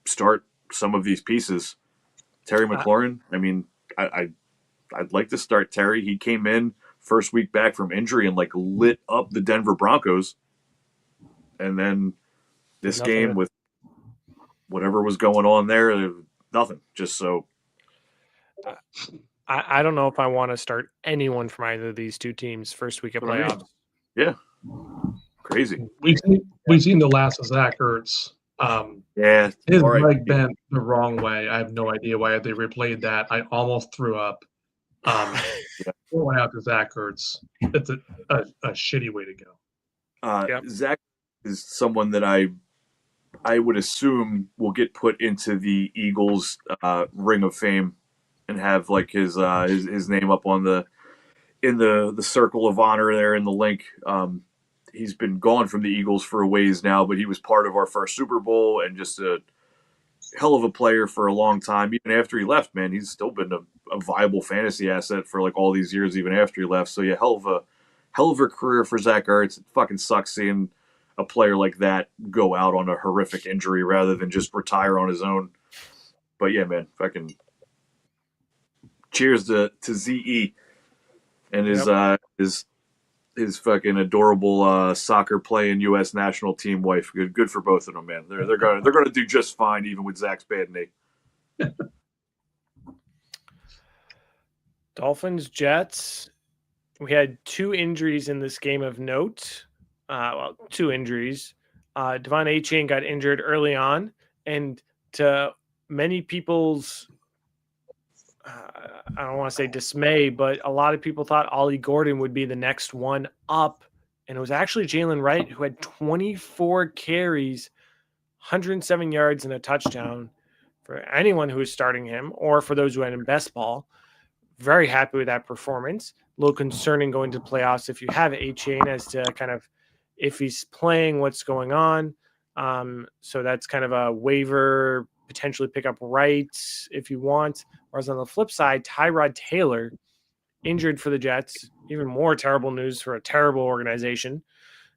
start some of these pieces. Terry McLaurin, I mean, I'd like to start Terry. He came in first week back from injury and like lit up the Denver Broncos. And then this game with whatever was going on there, nothing. Just so. I don't know if I want to start anyone from either of these two teams first week of playoffs. Yeah. Crazy. We've seen the last of Zach Ertz. Yeah. His leg bent the wrong way. I have no idea why they replayed that. I almost threw up. Going out to Zach Ertz, it's a shitty way to go. Zach is someone that I would assume will get put into the Eagles Ring of Fame and have like his name up on in the circle of honor there in the link. He's been gone from the Eagles for a ways now, but he was part of our first Super Bowl and just a hell of a player for a long time. Even after he left, man, he's still been a viable fantasy asset for like all these years, even after he left. So yeah, hell of a career for Zach Ertz. It fucking sucks seeing a player like that go out on a horrific injury rather than just retire on his own. But yeah, man, fucking cheers to ZE and his fucking adorable soccer playing U.S. national team wife. Good for both of them, man. They're gonna do just fine even with Zach's bad knee. Dolphins, Jets. We had two injuries in this game of note. Two injuries. Devon Achane got injured early on, and to many people's, I don't want to say dismay, but a lot of people thought Ollie Gordon would be the next one up, and it was actually Jalen Wright who had 24 carries, 107 yards, and a touchdown. For anyone who is starting him, or for those who had in best ball, very happy with that performance. A little concerning going to playoffs if you have Achane as to kind of if he's playing, what's going on. So that's kind of a waiver, potentially pick up rights if you want. Whereas on the flip side, Tyrod Taylor injured for the Jets. Even more terrible news for a terrible organization.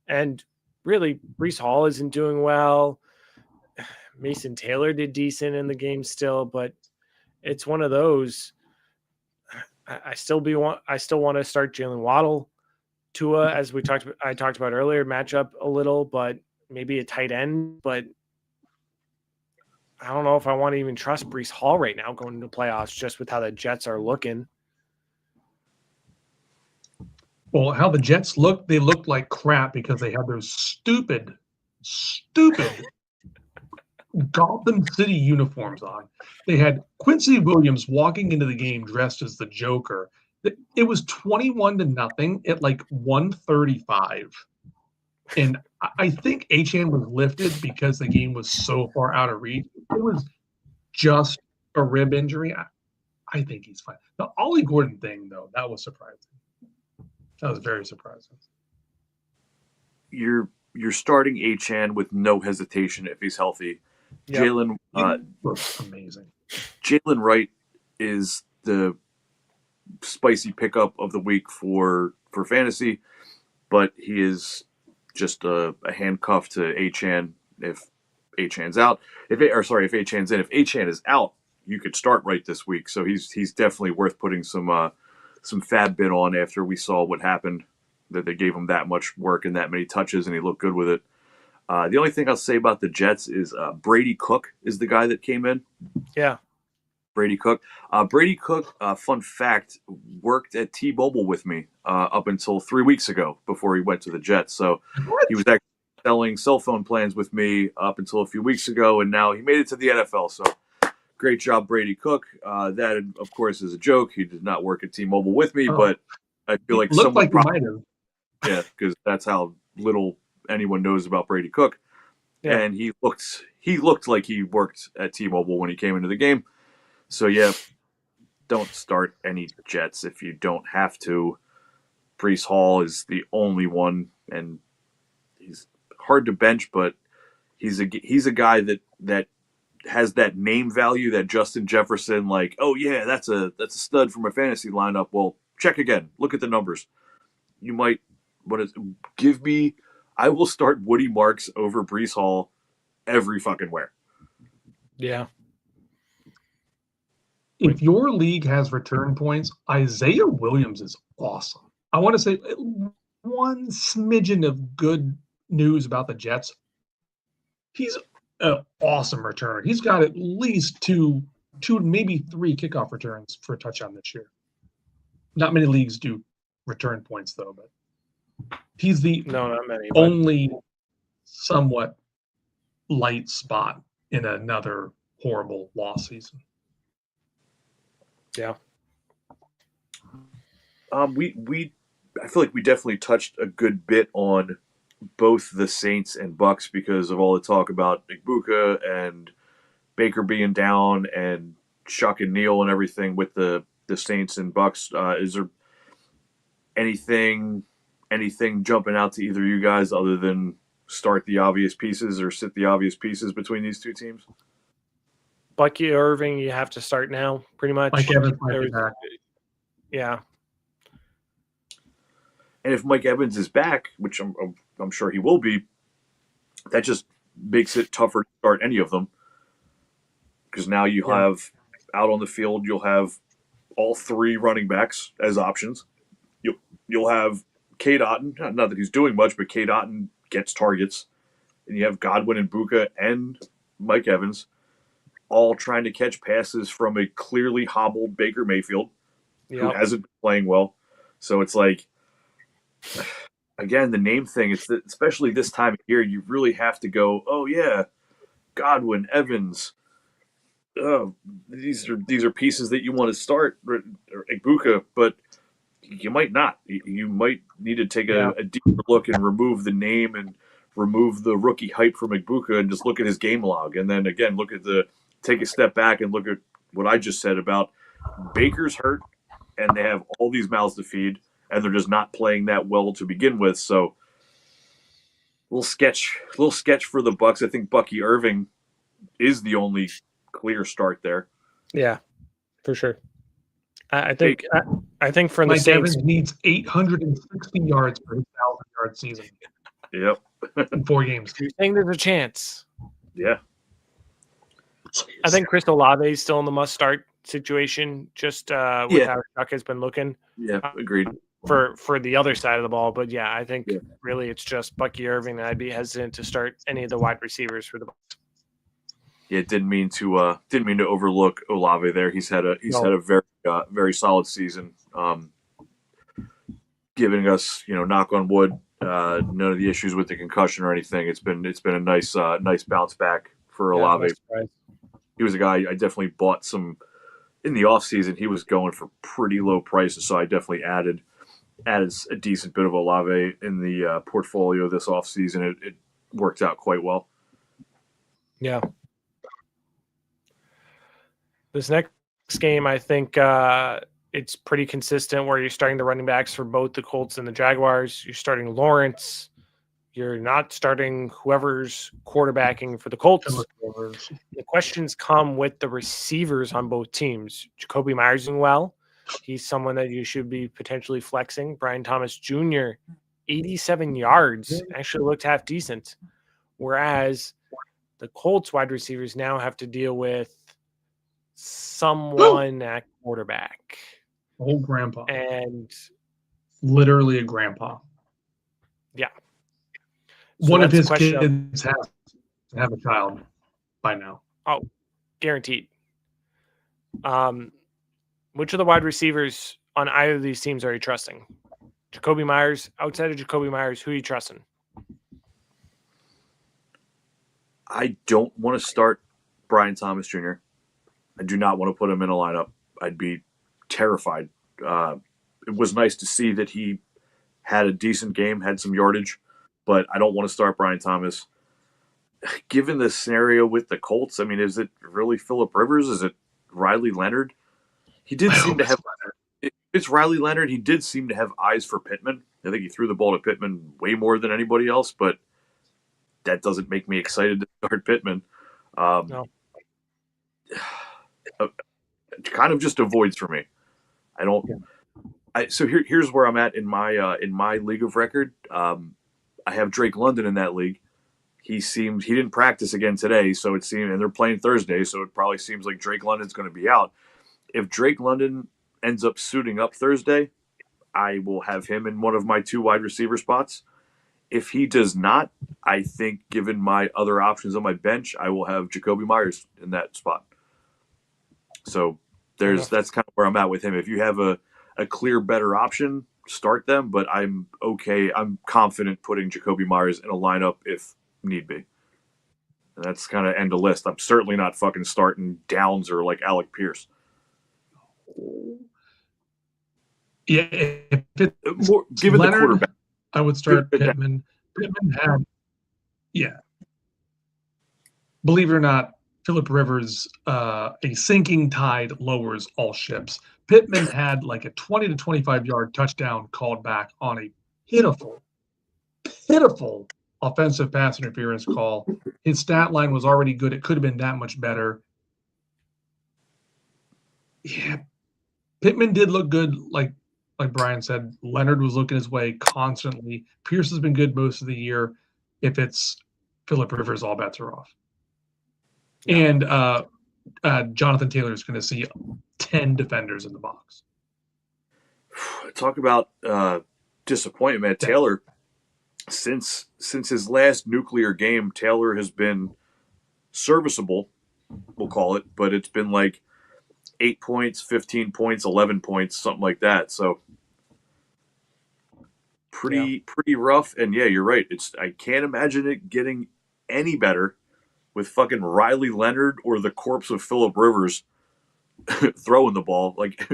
And really, Breece Hall isn't doing well. Mason Taylor did decent in the game still, but it's one of those. I still want to start Jalen Waddle. Tua, as I talked about earlier, match up a little, but maybe a tight end. But I don't know if I want to even trust Breece Hall right now going into playoffs just with how the Jets are looking. Well, how the Jets look, they looked like crap because they had those stupid Gotham City uniforms on. They had Quincy Williams walking into the game dressed as the Joker. It was 21-0 at like 1:35. And I think Achane was lifted because the game was so far out of reach. It was just a rib injury. I think he's fine. The Ollie Gordon thing, though, that was surprising. That was very surprising. You're starting Achane with no hesitation if he's healthy. Yep. Jalen looks amazing. Jalen Wright is the spicy pickup of the week for fantasy, but he is just a handcuff to Achane if Achane's out. If Achane's in, if Achane is out, you could start Wright this week. So he's definitely worth putting some some fab bit on after we saw what happened, that they gave him that much work and that many touches, and he looked good with it. The only thing I'll say about the Jets is Brady Cook is the guy that came in. Yeah. Brady Cook. Brady Cook, fun fact, worked at T-Mobile with me up until 3 weeks ago before he went to the Jets. So he was actually selling cell phone plans with me up until a few weeks ago, and now he made it to the NFL. So great job, Brady Cook. That, of course, is a joke. He did not work at T-Mobile with me, but I feel like looked someone like he might have. yeah, because that's how little anyone knows about Brady Cook. Yeah. And he looked like he worked at T-Mobile when he came into the game. So, yeah, don't start any Jets if you don't have to. Breece Hall is the only one, and he's hard to bench, but he's a guy that has that name value that Justin Jefferson, like, oh yeah, that's a stud from a fantasy lineup. Well, check again. Look at the numbers. You might I will start Woody Marks over Breece Hall every fucking where. Yeah. If your league has return points, Isaiah Williams is awesome. I want to say one smidgen of good news about the Jets. He's an awesome returner. He's got at least two, maybe three kickoff returns for a touchdown this year. Not many leagues do return points, though, but he's the not many, only somewhat light spot in another horrible loss season. Yeah. I feel like we definitely touched a good bit on both the Saints and Bucks because of all the talk about Igbuka and Baker being down and Shuck and Neal and everything with the Saints and Bucks. Is there anything jumping out to either of you guys other than start the obvious pieces or sit the obvious pieces between these two teams? Bucky Irving, you have to start now, pretty much. Mike Evans might be back. Yeah. And if Mike Evans is back, which I'm sure he will be, that just makes it tougher to start any of them. Because now you have out on the field, you'll have all three running backs as options. You'll have Cade Otton, not that he's doing much, but Cade Otton gets targets. And you have Godwin and Buka and Mike Evans all trying to catch passes from a clearly hobbled Baker Mayfield who hasn't been playing well. So it's like, again, the name thing, especially this time of year, you really have to go, oh, yeah, Godwin, Evans. These are pieces that you want to start, or Igbuka, but you might not. You might need to take a deeper look and remove the name and remove the rookie hype from Igbuka and just look at his game log. And then, again, take a step back and look at what I just said about Baker's hurt and they have all these mouths to feed and they're just not playing that well to begin with. So little sketch for the Bucks. I think Bucky Irving is the only clear start there. Yeah, for sure. I think for the Mike Saints, Evans needs 860 yards for his 1,000-yard season. Yep. In 4 games. You're saying there's a chance. Yeah. I think Chris Olave is still in the must-start situation, just with how Chuck has been looking. Yeah, agreed. For the other side of the ball, but I think really it's just Bucky Irving, and I'd be hesitant to start any of the wide receivers for the Bucs. Yeah, didn't mean to overlook Olave there. He's had a very very solid season, giving us, knock on wood, none of the issues with the concussion or anything. It's been a nice bounce back for Olave. He was a guy I definitely bought some in the offseason. He was going for pretty low prices, so I definitely added a decent bit of Olave in the portfolio this offseason. It worked out quite well. Yeah. This next game, I think it's pretty consistent where you're starting the running backs for both the Colts and the Jaguars. You're starting Lawrence. You're not starting whoever's quarterbacking for the Colts. The questions come with the receivers on both teams. Jacoby Myers doing well. He's someone that you should be potentially flexing. Brian Thomas Jr., 87 yards, actually looked half decent. Whereas the Colts wide receivers now have to deal with someone at quarterback. Old grandpa. And literally a grandpa. yeah. So One of that's his the question kids has to have a child by now. Oh, guaranteed. Which of the wide receivers on either of these teams are you trusting? Jacoby Myers, outside of Jacoby Myers, who are you trusting? I don't want to start Brian Thomas Jr. I do not want to put him in a lineup. I'd be terrified. It was nice to see that he had a decent game, had some yardage, but I don't want to start Brian Thomas. Given the scenario with the Colts, I mean, is it really Phillip Rivers? Is it Riley Leonard? He did seem to have. It's Riley Leonard. He did seem to have eyes for Pittman. I think he threw the ball to Pittman way more than anybody else, but that doesn't make me excited to start Pittman. No. Kind of just avoids for me. I don't. So here's where I'm at in my league of record. I have Drake London in that league. He didn't practice again today, so it seemed, and they're playing Thursday, so it probably seems like Drake London's going to be out. If Drake London ends up suiting up Thursday, I will have him in one of my 2 wide receiver spots. If he does not, I think given my other options on my bench, I will have Jacoby Myers in that spot. So that's kind of where I'm at with him. If you have a clear better option, start them, but I'm okay. I'm confident putting Jacoby Myers in a lineup if need be. And that's kind of end of list. I'm certainly not fucking starting Downs or like Alec Pierce. Yeah, if it's given Leonard, the quarterback, I would start Pittman. Pittman had, believe it or not, Phillip Rivers, a sinking tide lowers all ships. Pittman had like a 20 to 25 yard touchdown called back on a pitiful offensive pass interference call. His stat line was already good. It could have been that much better. Yeah, Pittman did look good, like Brian said. Leonard was looking his way constantly. Pierce has been good most of the year. If it's Phillip Rivers, all bets are off. Yeah. And Jonathan Taylor is going to see 10 defenders in the box. Talk about disappointment, man. Taylor, since his last nuclear game, Taylor has been serviceable, we'll call it, but it's been like 8 points, 15 points, 11 points, something like that. So pretty rough. And yeah, you're right. I can't imagine it getting any better with fucking Riley Leonard or the corpse of Phillip Rivers throwing the ball. Like,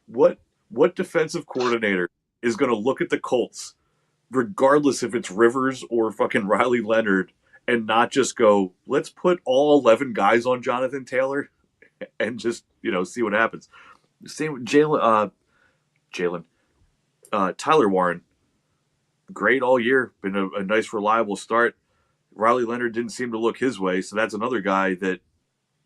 what defensive coordinator is going to look at the Colts, regardless if it's Rivers or fucking Riley Leonard, and not just go, let's put all 11 guys on Jonathan Taylor and just, see what happens. Same with Jalen. Tyler Warren, great all year, been a nice, reliable start. Riley Leonard didn't seem to look his way, so that's another guy that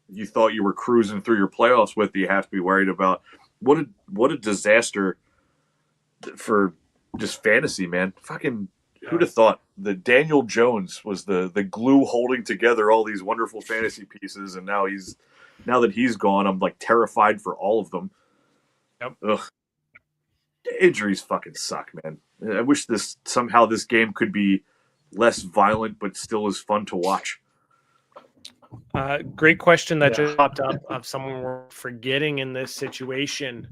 you thought you were cruising through your playoffs with that you have to be worried about. What a disaster for just fantasy, man. Fucking who'd have thought that Daniel Jones was the glue holding together all these wonderful fantasy pieces, and now that he's gone, I'm like terrified for all of them. Yep. Ugh. Injuries fucking suck, man. I wish this game could be less violent but still as fun to watch. Great question that just popped up of someone we're forgetting in this situation.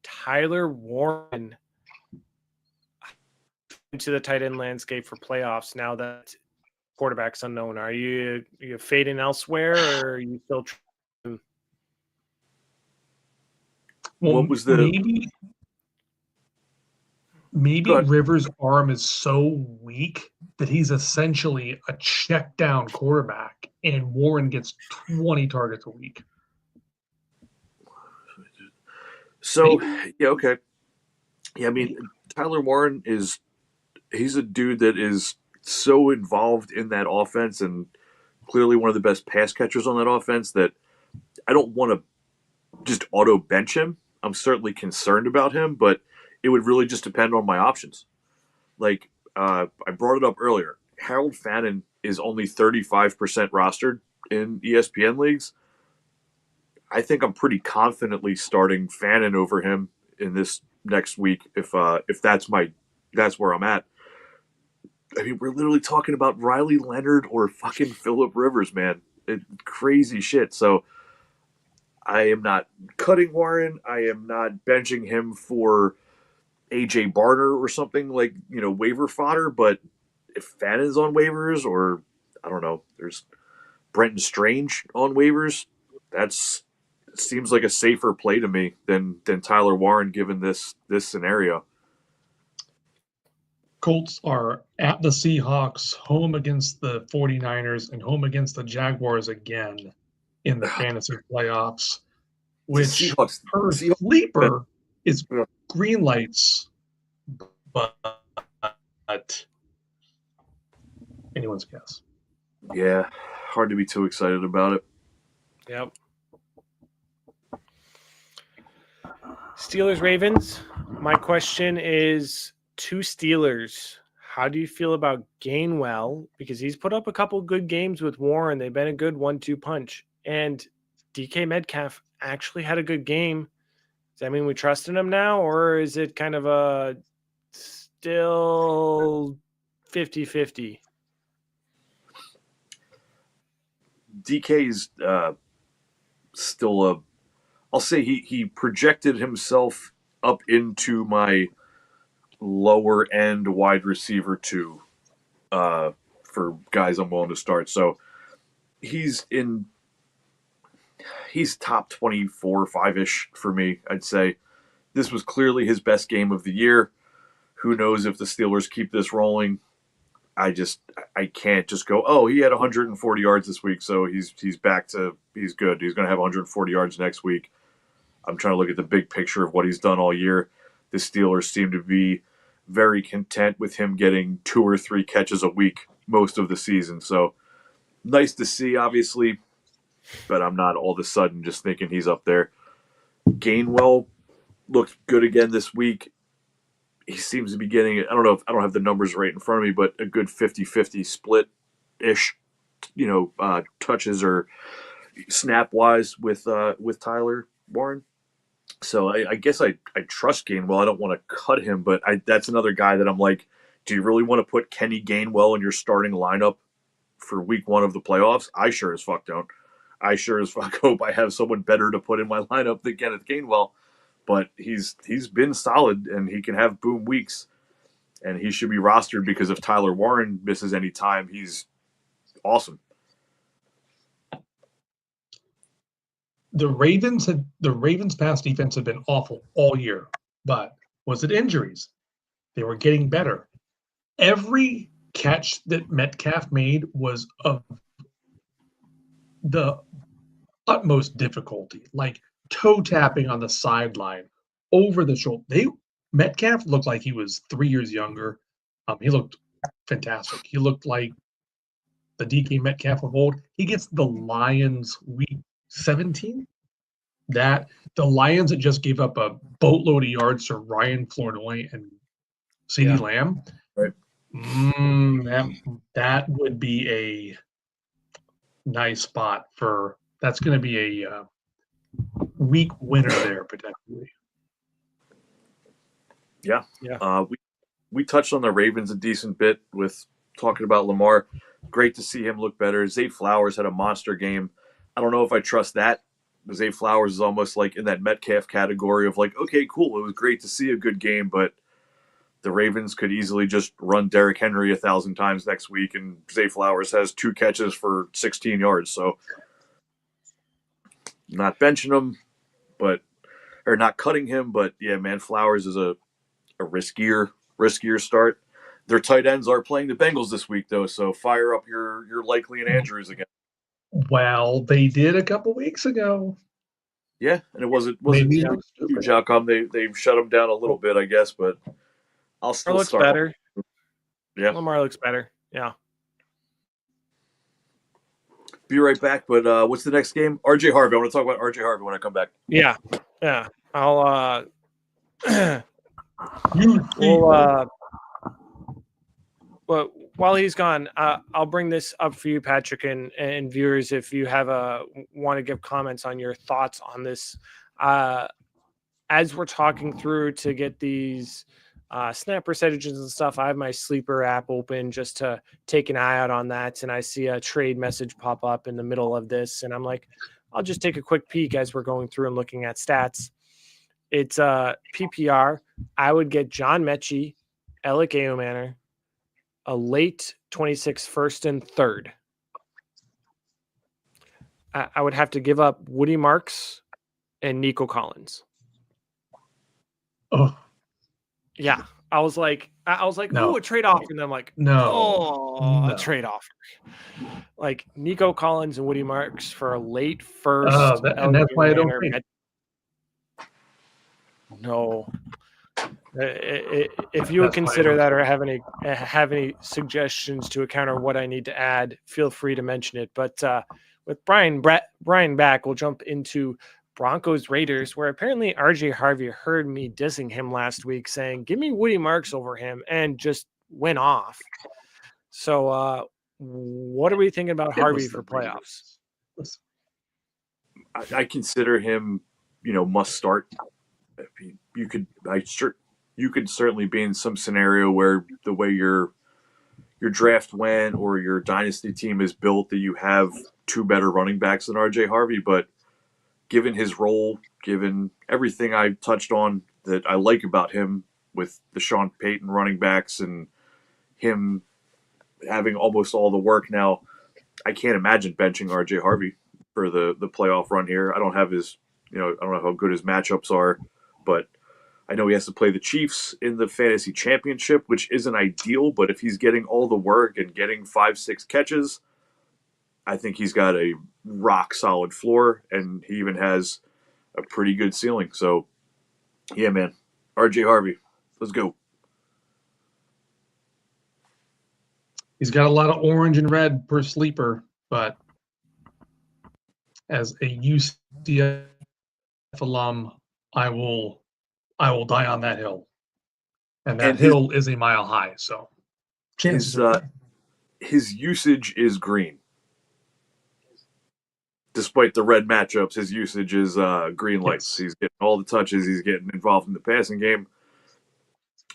Tyler Warren into the tight end landscape for playoffs now that quarterback's unknown. Are you fading elsewhere, or are you still trying? Well, what was the maybe Rivers' arm is so weak that he's essentially a check down quarterback, and Warren gets 20 targets a week. So yeah, okay. Yeah, I mean, Tyler Warren he's a dude that is so involved in that offense and clearly one of the best pass catchers on that offense that I don't want to just auto bench him. I'm certainly concerned about him, but it would really just depend on my options. Like I brought it up earlier, Harold Fannin is only 35% rostered in ESPN leagues. I think I'm pretty confidently starting Fannin over him in this next week if that's where I'm at. I mean, we're literally talking about Riley Leonard or fucking Phillip Rivers, man. Crazy shit. So I am not cutting Warren. I am not benching him for AJ Barner or something like, waiver fodder. But if Fannon's on waivers, or I don't know, there's Brenton Strange on waivers, seems like a safer play to me than Tyler Warren given this scenario. Colts are at the Seahawks, home against the 49ers, and home against the Jaguars again in the fantasy playoffs, which per sleeper is green lights, but anyone's guess. Yeah, hard to be too excited about it. Yep. Steelers Ravens. My question is to Steelers. How do you feel about Gainwell? Because he's put up a couple good games with Warren. They've been a good 1-2 punch. And DK Metcalf actually had a good game. Does that mean we trust in him now? Or is it kind of a still 50-50? DK's still I'll say he projected himself up into my lower end wide receiver 2 for guys I'm willing to start. So he's top 24, 5-ish for me, I'd say. This was clearly his best game of the year. Who knows if the Steelers keep this rolling? I can't just go, oh, he had 140 yards this week, so he's back to he's good. He's going to have 140 yards next week. I'm trying to look at the big picture of what he's done all year. The Steelers seem to be very content with him getting 2 or 3 catches a week most of the season. So nice to see, obviously, but I'm not all of a sudden just thinking he's up there. Gainwell looked good again this week. He seems to be getting, I don't have the numbers right in front of me, but a good 50-50 split-ish, touches or snap-wise with Tyler Warren. So I guess I trust Gainwell. I don't want to cut him, but that's another guy that I'm like, do you really want to put Kenny Gainwell in your starting lineup for week 1 of the playoffs? I sure as fuck don't. I sure as fuck hope I have someone better to put in my lineup than Kenneth Gainwell. But he's been solid, and he can have boom weeks, and he should be rostered because if Tyler Warren misses any time, he's awesome. The Ravens' pass defense had been awful all year, but was it injuries? They were getting better. Every catch that Metcalf made was of the utmost difficulty, like toe tapping on the sideline, over the shoulder. Metcalf looked like he was 3 years younger. He looked fantastic. He looked like the DK Metcalf of old. He gets the Lions week 17. That the Lions that just gave up a boatload of yards to Ryan Flournoy and CeeDee Lamb. Right. That would be a nice spot for. That's going to be a week winner there potentially. Yeah. We touched on the Ravens a decent bit with talking about Lamar. Great to see him look better. Zay Flowers had a monster game. I don't know if I trust that. Zay Flowers is almost like in that Metcalf category of like, okay, cool. It was great to see a good game, but the Ravens could easily just run Derrick Henry 1,000 times next week, and Zay Flowers has 2 catches for 16 yards. So not benching him, or not cutting him, but yeah, man, Flowers is a riskier start. Their tight ends are playing the Bengals this week, though, so fire up your Likely and Andrews again. Well, they did a couple weeks ago. Yeah, and it wasn't a huge outcome. They shut them down a little bit, I guess, but I'll still looks start. Better. Yeah, Lamar looks better. Yeah. Be right back. But what's the next game? RJ Harvey. I want to talk about RJ Harvey when I come back. Yeah. I'll but while he's gone, I'll bring this up for you, Patrick, and viewers, if you have want to give comments on your thoughts on this. as we're talking through to get these snap percentages and stuff, I have my sleeper app open just to take an eye out on that. And I see a trade message pop up in the middle of this. And I'm like, I'll just take a quick peek as we're going through and looking at stats. It's PPR. I would get John Mechie, Alec Aomanor, a late 26 first and third. I would have to give up Woody Marks and Nico Collins. Oh, yeah. I was like, no. oh, a trade offer. And I'm like, no. A trade offer. Like Nico Collins and Woody Marks for a late first. And that's why I don't think. No. If you would consider that or have any suggestions to account on what I need to add, feel free to mention it. But with Brian back, we'll jump into Broncos Raiders, where apparently RJ Harvey heard me dissing him last week, saying, give me Woody Marks over him, and just went off. So what are we thinking about Harvey for playoffs? I consider him, must start. You could certainly be in some scenario where the way your draft went or your dynasty team is built that you have two better running backs than RJ Harvey, but given his role, given everything I touched on that I like about him with the Sean Payton running backs and him having almost all the work now, I can't imagine benching RJ Harvey for the playoff run here. I don't have his, I don't know how good his matchups are, but I know he has to play the Chiefs in the fantasy championship, which isn't ideal, but if he's getting all the work and getting 5-6 catches, I think he's got a rock solid floor, and he even has a pretty good ceiling. So, yeah, man, RJ Harvey, let's go. He's got a lot of orange and red per sleeper, but as a UCF alum, I will die on that hill, and that hill is a mile high. So, his usage is green. Despite the red matchups, his usage is green lights. Yes. He's getting all the touches. He's getting involved in the passing game.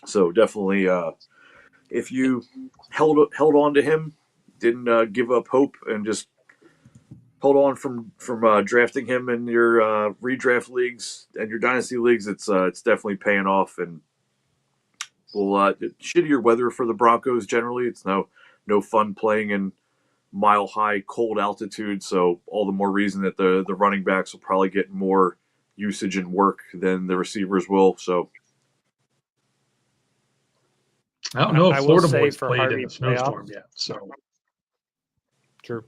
So definitely, if you held on to him, didn't give up hope, and just hold on from drafting him in your redraft leagues and your dynasty leagues, it's definitely paying off. And shittier weather for the Broncos generally. It's no fun playing in mile high cold altitude, so all the more reason that the running backs will probably get more usage and work than the receivers will. So I don't know if Florida boys played in the snowstorm yet. So true.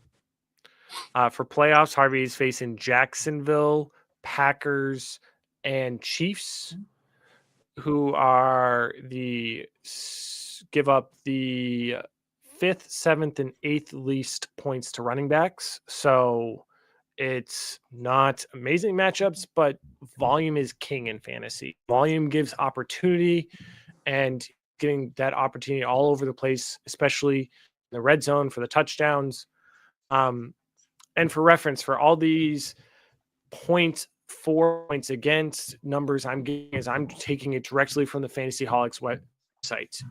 For playoffs, Harvey's facing Jacksonville, Packers, and Chiefs, who are give up the 5th, 7th, and 8th least points to running backs. So it's not amazing matchups, but volume is king in fantasy. Volume gives opportunity, and getting that opportunity all over the place, especially in the red zone for the touchdowns. And for reference, for all these 0.4 points against numbers I'm getting, is I'm taking it directly from the FantasyHolics website.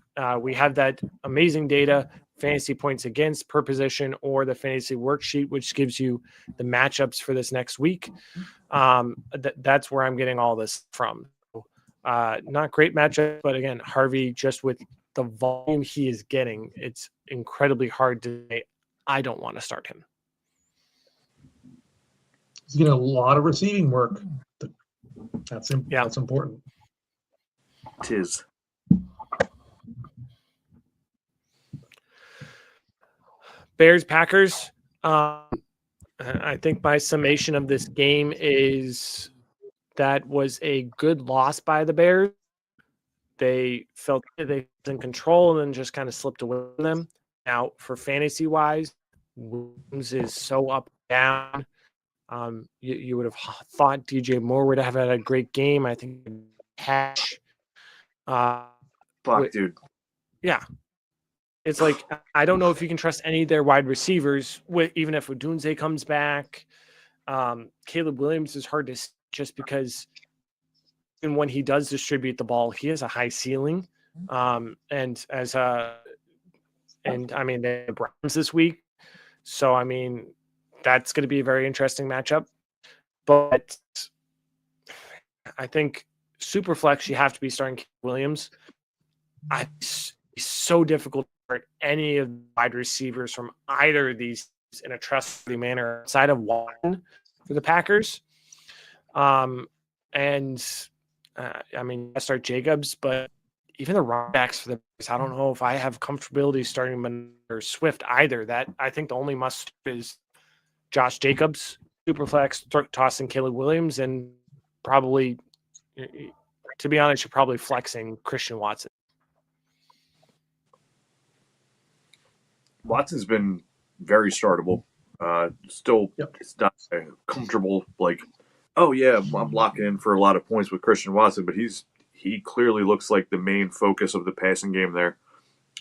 We have that amazing data, fantasy points against per position, or the fantasy worksheet, which gives you the matchups for this next week. That's where I'm getting all this from. Not great matchup, but again, Harvey, just with the volume he is getting, it's incredibly hard to say, I don't want to start him. He's getting a lot of receiving work. That's important. Tis. Bears, Packers. I think my summation of this game is that was a good loss by the Bears. They felt they in control and then just kind of slipped away from them. Now, for fantasy-wise, Williams is so up and down. You would have thought DJ Moore would have had a great game. I think catch. Dude. Yeah. It's like, I don't know if you can trust any of their wide receivers, even if Odunze comes back. Caleb Williams is hard to just because and when he does distribute the ball, he has a high ceiling. And I mean, the Browns this week. So, I mean, that's going to be a very interesting matchup. But I think Superflex, you have to be starting Williams. It's so difficult to start any of the wide receivers from either of these in a trustworthy manner outside of one for the Packers. I mean, I start Jacobs, but even the running backs for the Bears, I don't know if I have comfortability starting or Swift either. That I think the only must is Josh Jacobs, Superflex, tossing Caleb Williams, and probably, to be honest, you're probably flexing Christian Watson. Watson's been very startable. Still, It's not comfortable. Like, oh yeah, I'm locking in for a lot of points with Christian Watson, but he clearly looks like the main focus of the passing game there.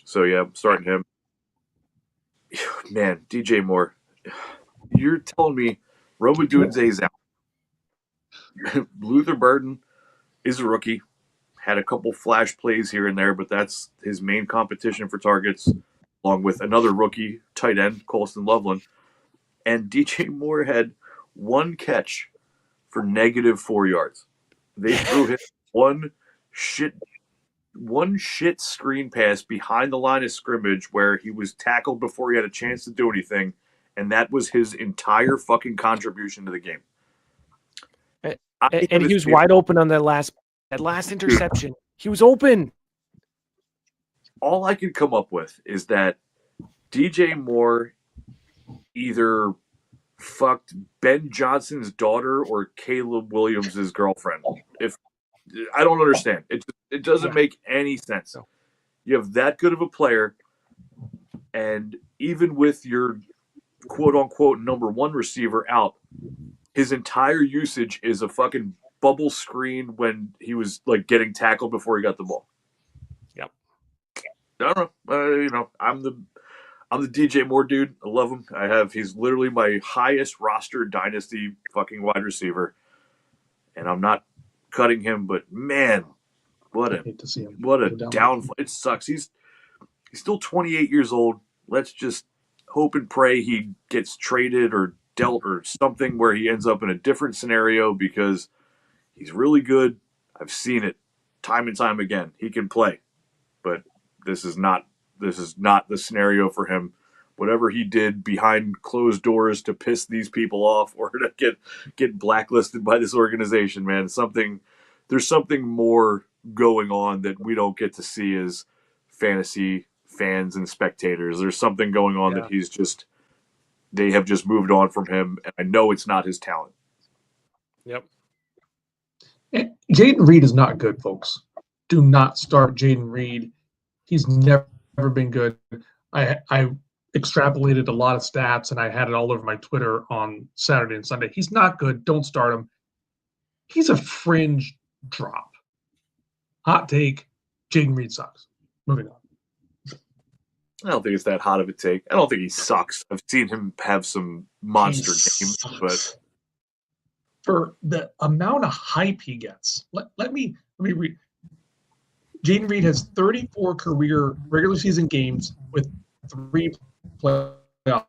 So yeah, I'm starting him. Man, DJ Moore, you're telling me Roma Dunze's out. Luther Burden is a rookie. Had a couple flash plays here and there, but that's his main competition for targets, along with another rookie tight end, Colston Loveland. And DJ Moore had one catch for -4 yards. They threw him one shit screen pass behind the line of scrimmage where he was tackled before he had a chance to do anything, and that was his entire fucking contribution to the game. And he was wide open on that last interception. He was open. All I could come up with is that DJ Moore either fucked Ben Johnson's daughter or Caleb Williams' girlfriend. If I don't understand, it doesn't make any sense. You have that good of a player, and even with your quote unquote number one receiver out, his entire usage is a fucking bubble screen when he was like getting tackled before he got the ball. Yep. I don't know. I'm the DJ Moore dude. I love him. He's literally my highest roster dynasty fucking wide receiver, and I'm not cutting him. But man, what a downfall! It sucks. He's still 28 years old. Let's just hope and pray he gets traded or dealt or something where he ends up in a different scenario, because he's really good. I've seen it time and time again. He can play, but this is not the scenario for him. Whatever he did behind closed doors to piss these people off or to get blacklisted by this organization, man, there's something more going on that we don't get to see as fantasy fans and spectators. There's something going on that they have just moved on from him, and I know it's not his talent. Yep. Jaden Reed is not good, folks. Do not start Jaden Reed. He's never been good. I extrapolated a lot of stats, and I had it all over my Twitter on Saturday and Sunday. He's not good. Don't start him. He's a fringe drop. Hot take, Jaden Reed sucks. Moving on. I don't think it's that hot of a take. I don't think he sucks. I've seen him have some monster games, but for the amount of hype he gets, let me read. Jaden Reed has 34 career regular season games with 3 playoff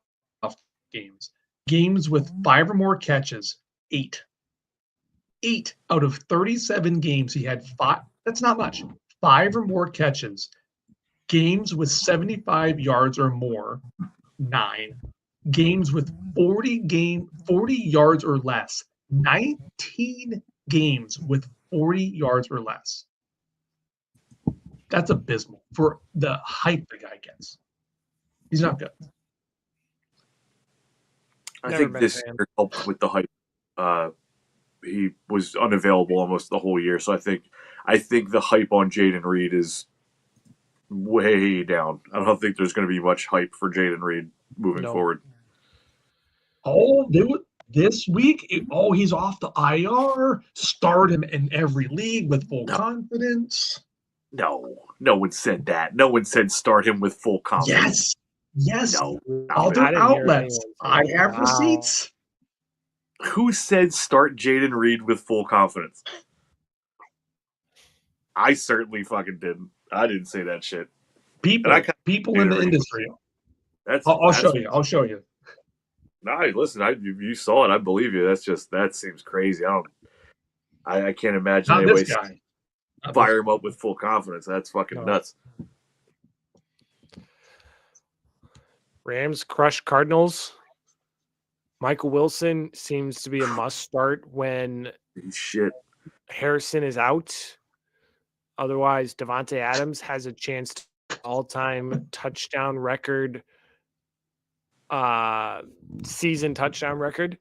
games. Games with 5 or more catches, 8. 8 out of 37 games he had 5. That's not much. 5 or more catches. Games with 75 yards or more, 9. Games with 40 yards or less, 19 games with 40 yards or less. That's abysmal for the hype the guy gets. He's not good. I think this year helped with the hype. He was unavailable almost the whole year, so I think the hype on Jaden Reed is way down. I don't think there's going to be much hype for Jaden Reed moving forward. Oh, this week? He's off the IR. Start him in every league with full confidence. No one said that. No one said start him with full confidence. Yes. No. Other outlets. I have receipts. Who said start Jaden Reed with full confidence? I certainly fucking didn't. I didn't say that shit. People in the industry. I'll show you. I'll show you. No, listen, you saw it. I believe you. That seems crazy. I can't imagine Not anybody this guy. fire him up with full confidence. That's fucking nuts. Rams crush Cardinals. Michael Wilson seems to be a must start when Harrison is out. Otherwise, Davante Adams has a chance to all-time touchdown record, season touchdown record.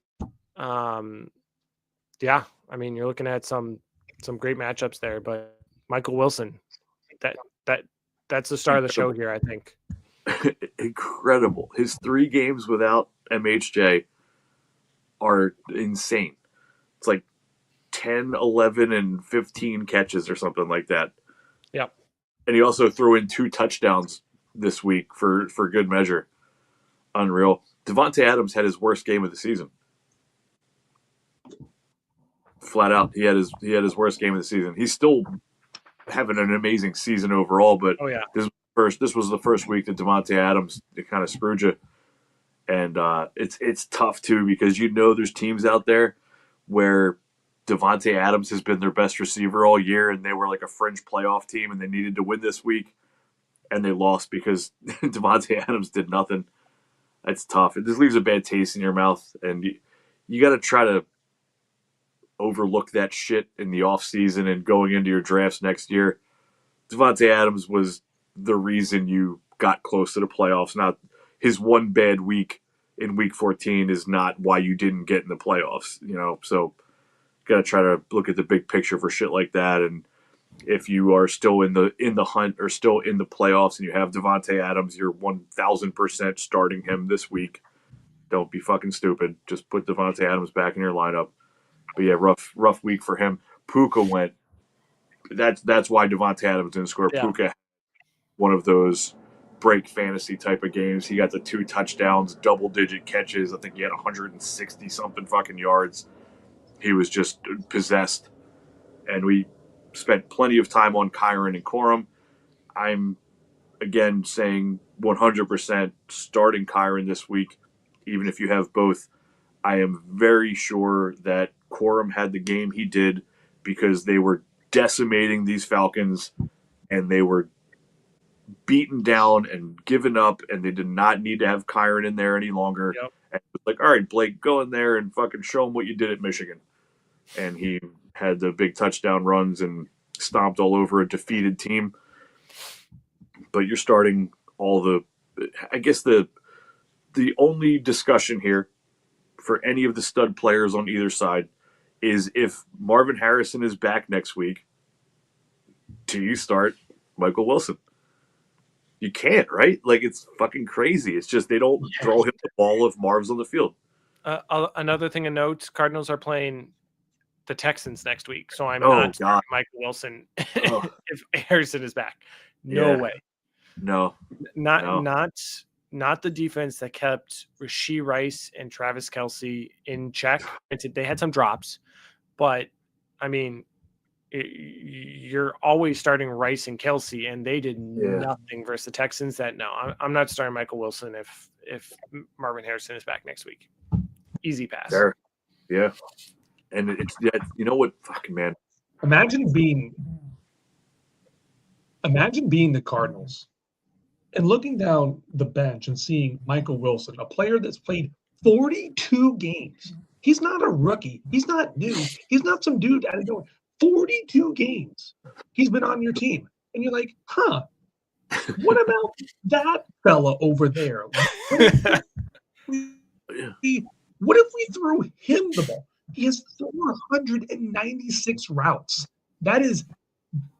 Yeah, I mean, you're looking at some great matchups there, but Michael Wilson, that's the star of the show here, I think. Incredible. His 3 games without MHJ are insane. It's like 10, 11, and 15 catches or something like that. Yep. And he also threw in 2 touchdowns this week for good measure. Unreal. Davante Adams had his worst game of the season. Flat out, he had his worst game of the season. He's still having an amazing season overall, but this was the first week that Davante Adams kind of screwed you. And it's tough too, because there's teams out there where Davante Adams has been their best receiver all year, and they were like a fringe playoff team, and they needed to win this week, and they lost because Davante Adams did nothing. That's tough. It just leaves a bad taste in your mouth, and you got to try to overlook that shit in the offseason and going into your drafts next year. Davante Adams was the reason you got close to the playoffs. Not his one bad week in week 14 is not why you didn't get in the playoffs, so got to try to look at the big picture for shit like that. And if you are still in the hunt or still in the playoffs and you have Davante Adams, you're 1,000% starting him this week. Don't be fucking stupid. Just put Davante Adams back in your lineup. But yeah, rough week for him. Puka went. That's why Davante Adams didn't score. Yeah. Puka had one of those break fantasy type of games. He got the 2 touchdowns, double-digit catches. I think he had 160-something fucking yards. He was just possessed. And we spent plenty of time on Kyren and Corum. I'm, again, saying 100% starting Kyren this week, even if you have both. I am very sure that Corum had the game he did because they were decimating these Falcons and they were beaten down and given up, and they did not need to have Kyren in there any longer. Yep. And it was like, all right, Blake, go in there and fucking show them what you did at Michigan. And he had the big touchdown runs and stomped all over a defeated team. But you're starting I guess the only discussion here for any of the stud players on either side is if Marvin Harrison is back next week, do you start Michael Wilson? You can't, right? Like, it's fucking crazy. It's just they don't throw him the ball if Marv's on the field. Another thing to note, Cardinals are playing the Texans next week, so I'm not starting Michael Wilson if Harrison is back. No way. No. Not the defense that kept Rashee Rice and Travis Kelce in check. They had some drops, but, I mean, you're always starting Rice and Kelce, and they did nothing versus the Texans. I'm not starting Michael Wilson if Marvin Harrison is back next week. Easy pass. Fair. Yeah. And it's you know what? Fucking man. Imagine being the Cardinals and looking down the bench and seeing Michael Wilson, a player that's played 42 games. He's not a rookie. He's not new. He's not some dude out of nowhere. 42 games he's been on your team. And you're like, what about that fella over there? What if we threw him the ball? He has 496 routes. That is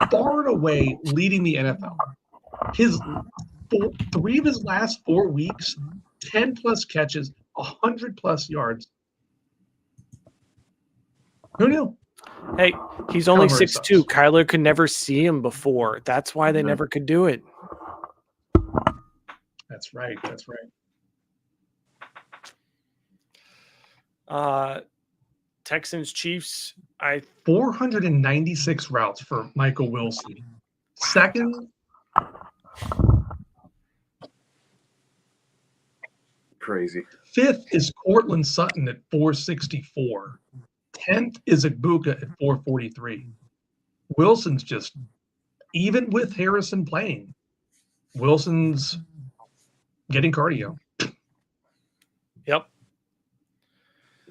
far and away leading the NFL. His 3 of his last 4 weeks, 10-plus catches, 100-plus yards. Who knew? Hey, he's only 6'2". Kyler could never see him before. That's why they never could do it. That's right. Texans Chiefs. 496 routes for Michael Wilson. Second, Crazy. fifth is Cortland Sutton at 464. 10th is Igbuka at 443. Wilson's just, even with Harrison playing, Wilson's getting cardio. Yep.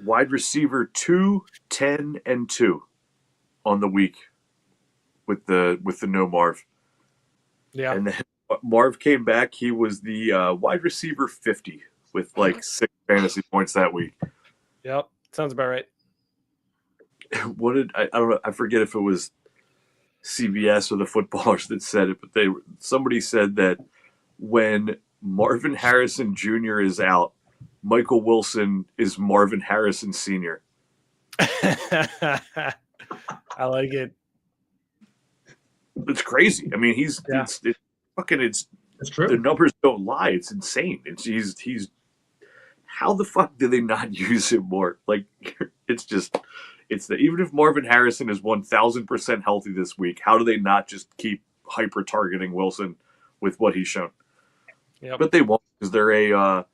Wide receiver 2, 10, and 2 on the week with the no Marv. Yeah. And then Marv came back. He was the wide receiver 50 with like 6 fantasy points that week. Yep. Sounds about right. What did I don't know, I forget if it was CBS or the footballers that said it, but somebody said that when Marvin Harrison Jr. is out, Michael Wilson is Marvin Harrison Sr. I like it. It's crazy. I mean, it's true. The numbers don't lie. It's insane. He's how the fuck did they not use him more? Like, even if Marvin Harrison is 1,000% healthy this week, how do they not just keep hyper targeting Wilson with what he's shown? Yep. But they won't, because they're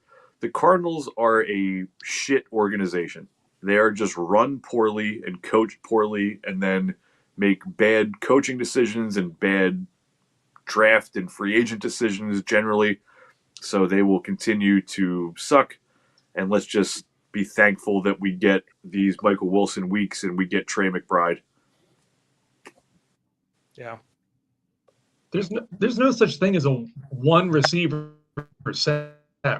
the Cardinals are a shit organization. They are just run poorly and coached poorly, and then make bad coaching decisions and bad draft and free agent decisions generally. So they will continue to suck. And let's just be thankful that we get these Michael Wilson weeks and we get Trey McBride. Yeah. There's no such thing as a one receiver set,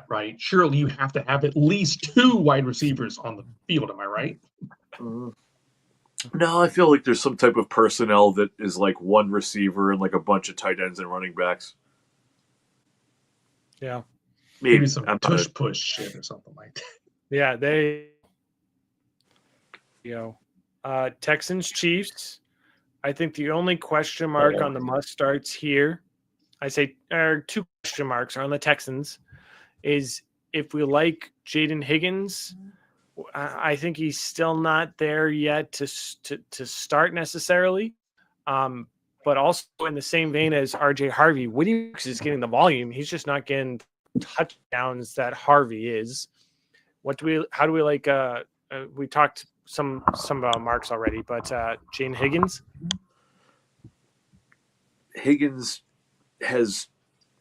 right? Surely you have to have at least 2 wide receivers on the field. Am I right? No, I feel like there's some type of personnel that is like one receiver and like a bunch of tight ends and running backs. Yeah. Maybe some push shit or something like that. Yeah, Texans Chiefs. I think the only question mark on the must starts here, I say, or 2 question marks are on the Texans, is if we like Jaden Higgins. I think he's still not there yet to start necessarily. But also in the same vein as RJ Harvey, Woody is getting the volume. He's just not getting touchdowns that Harvey is. How do we like, we talked some about Marks already, but Jane Higgins? Higgins has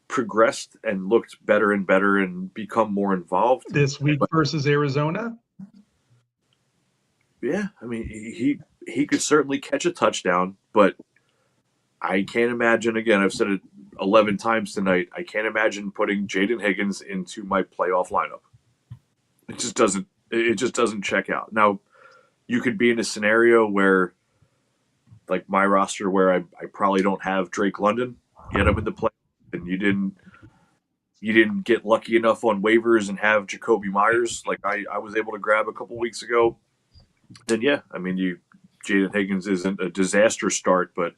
progressed and looked better and better and become more involved. This week versus Arizona? Yeah, I mean, he could certainly catch a touchdown, but I can't imagine, again, I've said it 11 times tonight, I can't imagine putting Jaden Higgins into my playoff lineup. It just doesn't check out. Now, you could be in a scenario where, like my roster, where I probably don't have Drake London yet up in the play, and you didn't get lucky enough on waivers and have Jacoby Myers like I was able to grab a couple weeks ago. Then yeah, I mean, Jaden Higgins isn't a disaster start, but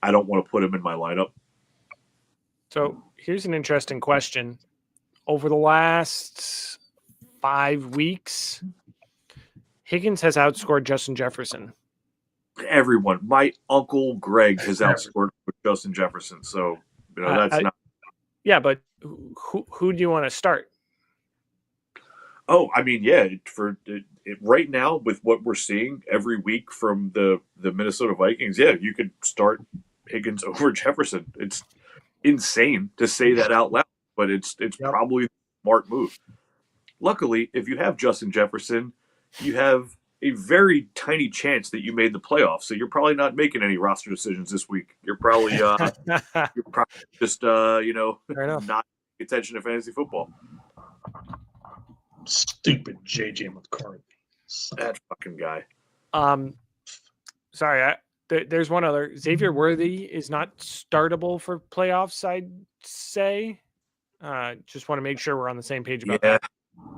I don't want to put him in my lineup. So here's an interesting question. Over the last 5 weeks, Higgins has outscored Justin Jefferson. Everyone, my uncle Greg has outscored Justin Jefferson, so that's not. Yeah, but who do you want to start? Oh, I mean, yeah. Right now, with what we're seeing every week from the Minnesota Vikings, yeah, you could start Higgins over Jefferson. It's insane to say that out loud, but it's probably the smart move. Luckily, if you have Justin Jefferson, you have a very tiny chance that you made the playoffs. So you're probably not making any roster decisions this week. You're probably just not paying attention to fantasy football. Stupid JJ McCarthy. That fucking guy. Sorry, there's one other. Xavier Worthy is not startable for playoffs, I'd say. Just want to make sure we're on the same page about that.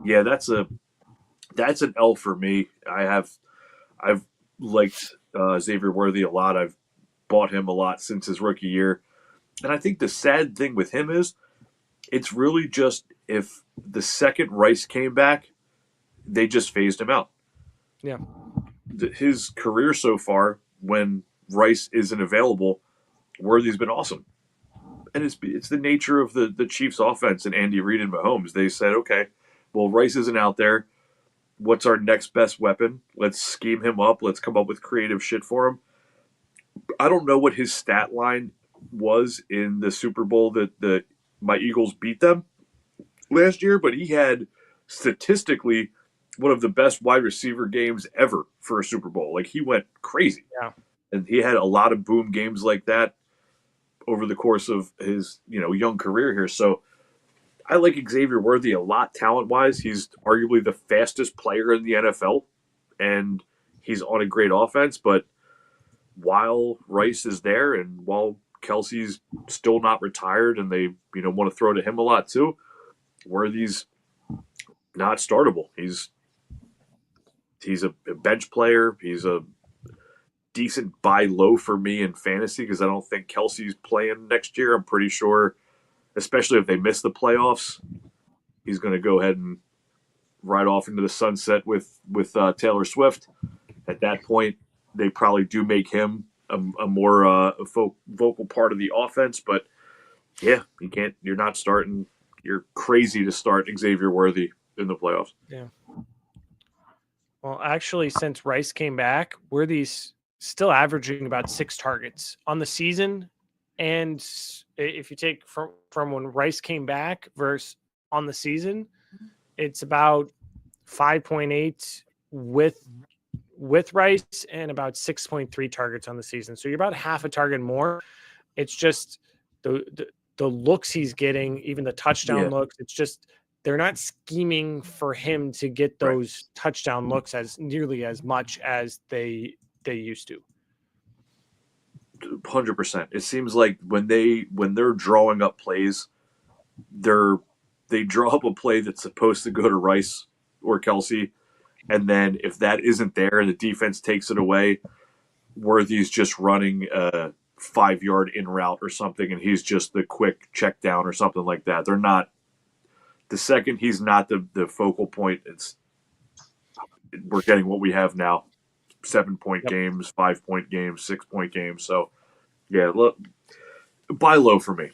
Yeah, that's an L for me. I've liked Xavier Worthy a lot. I've bought him a lot since his rookie year. And I think the sad thing with him is it's really just if the second Rice came back, they just phased him out. Yeah. his career so far, when Rice isn't available, Worthy's been awesome. And it's the nature of the Chiefs offense and Andy Reid and Mahomes. They said, okay, well, Rice isn't out there. What's our next best weapon? Let's scheme him up. Let's come up with creative shit for him. I don't know what his stat line was in the Super Bowl that my Eagles beat them last year, but he had statistically one of the best wide receiver games ever for a Super Bowl. Like, he went crazy. Yeah. And he had a lot of boom games like that over the course of his, young career here. So I like Xavier Worthy a lot talent-wise. He's arguably the fastest player in the NFL, and he's on a great offense. But while Rice is there and while Kelsey's still not retired and they, want to throw to him a lot too, Worthy's not startable. He's a bench player. He's a decent buy low for me in fantasy because I don't think Kelsey's playing next year. I'm pretty sure, especially if they miss the playoffs, he's going to go ahead and ride off into the sunset with Taylor Swift. At that point, they probably do make him a more vocal part of the offense. But yeah, you're not starting. You're crazy to start Xavier Worthy in the playoffs. Yeah. Well, actually, since Rice came back, Worthy's still averaging about 6 targets on the season. And if you take from when Rice came back versus on the season, it's about 5.8 with Rice and about 6.3 targets on the season. So you're about half a target more. It's just the looks he's getting, even the touchdown looks. It's just they're not scheming for him to get those touchdown looks as nearly as much as they used to. 100%. It seems like when they're drawing up plays, they draw up a play that's supposed to go to Rice or Kelsey, and then if that isn't there and the defense takes it away, Worthy's just running a 5-yard in route or something, and he's just the quick check down or something like that. They're not the second he's not the focal point. We're getting what we have now. 7-point games, 5-point games, 6-point games. So, yeah, look, buy low for me.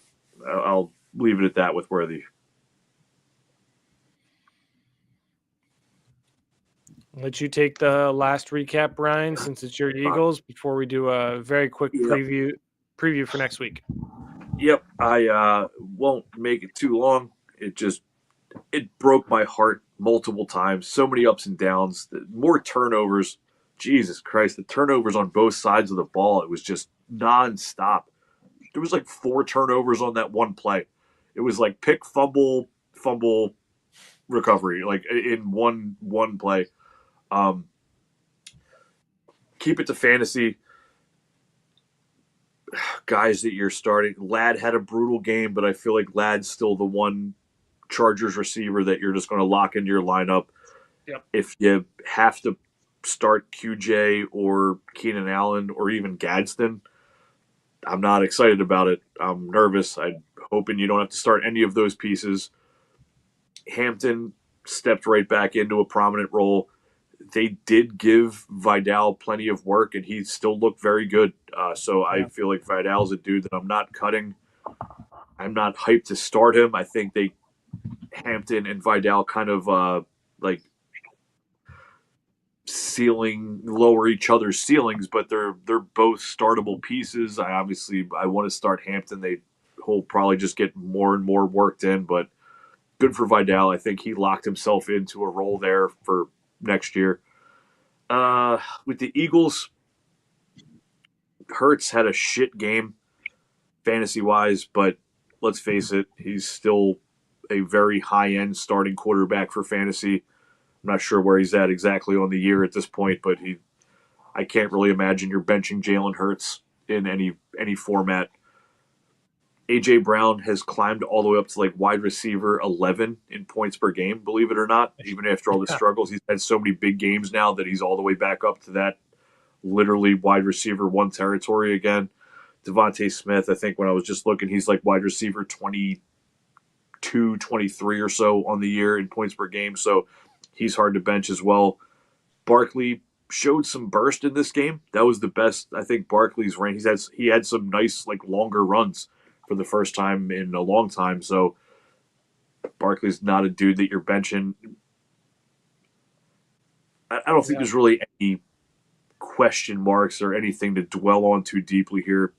I'll leave it at that with Worthy. Let you take the last recap, Brian, since it's your Eagles, before we do a very quick preview for next week. Yep, I won't make it too long. It broke my heart multiple times. So many ups and downs, more turnovers. Jesus Christ, the turnovers on both sides of the ball, it was just nonstop. There was like 4 turnovers on that one play. It was like pick, fumble, recovery, like in one play. Keep it to fantasy. Guys that you're starting. Ladd had a brutal game, but I feel like Ladd's still the one Chargers receiver that you're just going to lock into your lineup. Yep. If you have to start QJ or Keenan Allen or even Gadsden, I'm not excited about it. I'm nervous. I'm hoping you don't have to start any of those pieces. Hampton stepped right back into a prominent role. They did give Vidal plenty of work, and he still looked very good. So I feel like Vidal's a dude that I'm not cutting. I'm not hyped to start him. I think Hampton and Vidal kind of lower each other's ceilings, but they're both startable pieces. I want to start Hampton. He'll probably just get more and more worked in, but good for Vidal. I think he locked himself into a role there for next year. With the Eagles, Hurts had a shit game fantasy-wise, but let's face it, he's still a very high-end starting quarterback for fantasy. I'm not sure where he's at exactly on the year at this point, but I can't really imagine you're benching Jalen Hurts in any format. A.J. Brown has climbed all the way up to like wide receiver 11 in points per game, believe it or not. Even after all the struggles, he's had so many big games now that he's all the way back up to that literally wide receiver 1 territory again. Devontae Smith, I think when I was just looking, he's like wide receiver 22, 23 or so on the year in points per game. So he's hard to bench as well. Barkley showed some burst in this game. That was the best I think Barkley's ran. He had some nice longer runs for the first time in a long time. So Barkley's not a dude that you're benching. I don't think there's really any question marks or anything to dwell on too deeply here.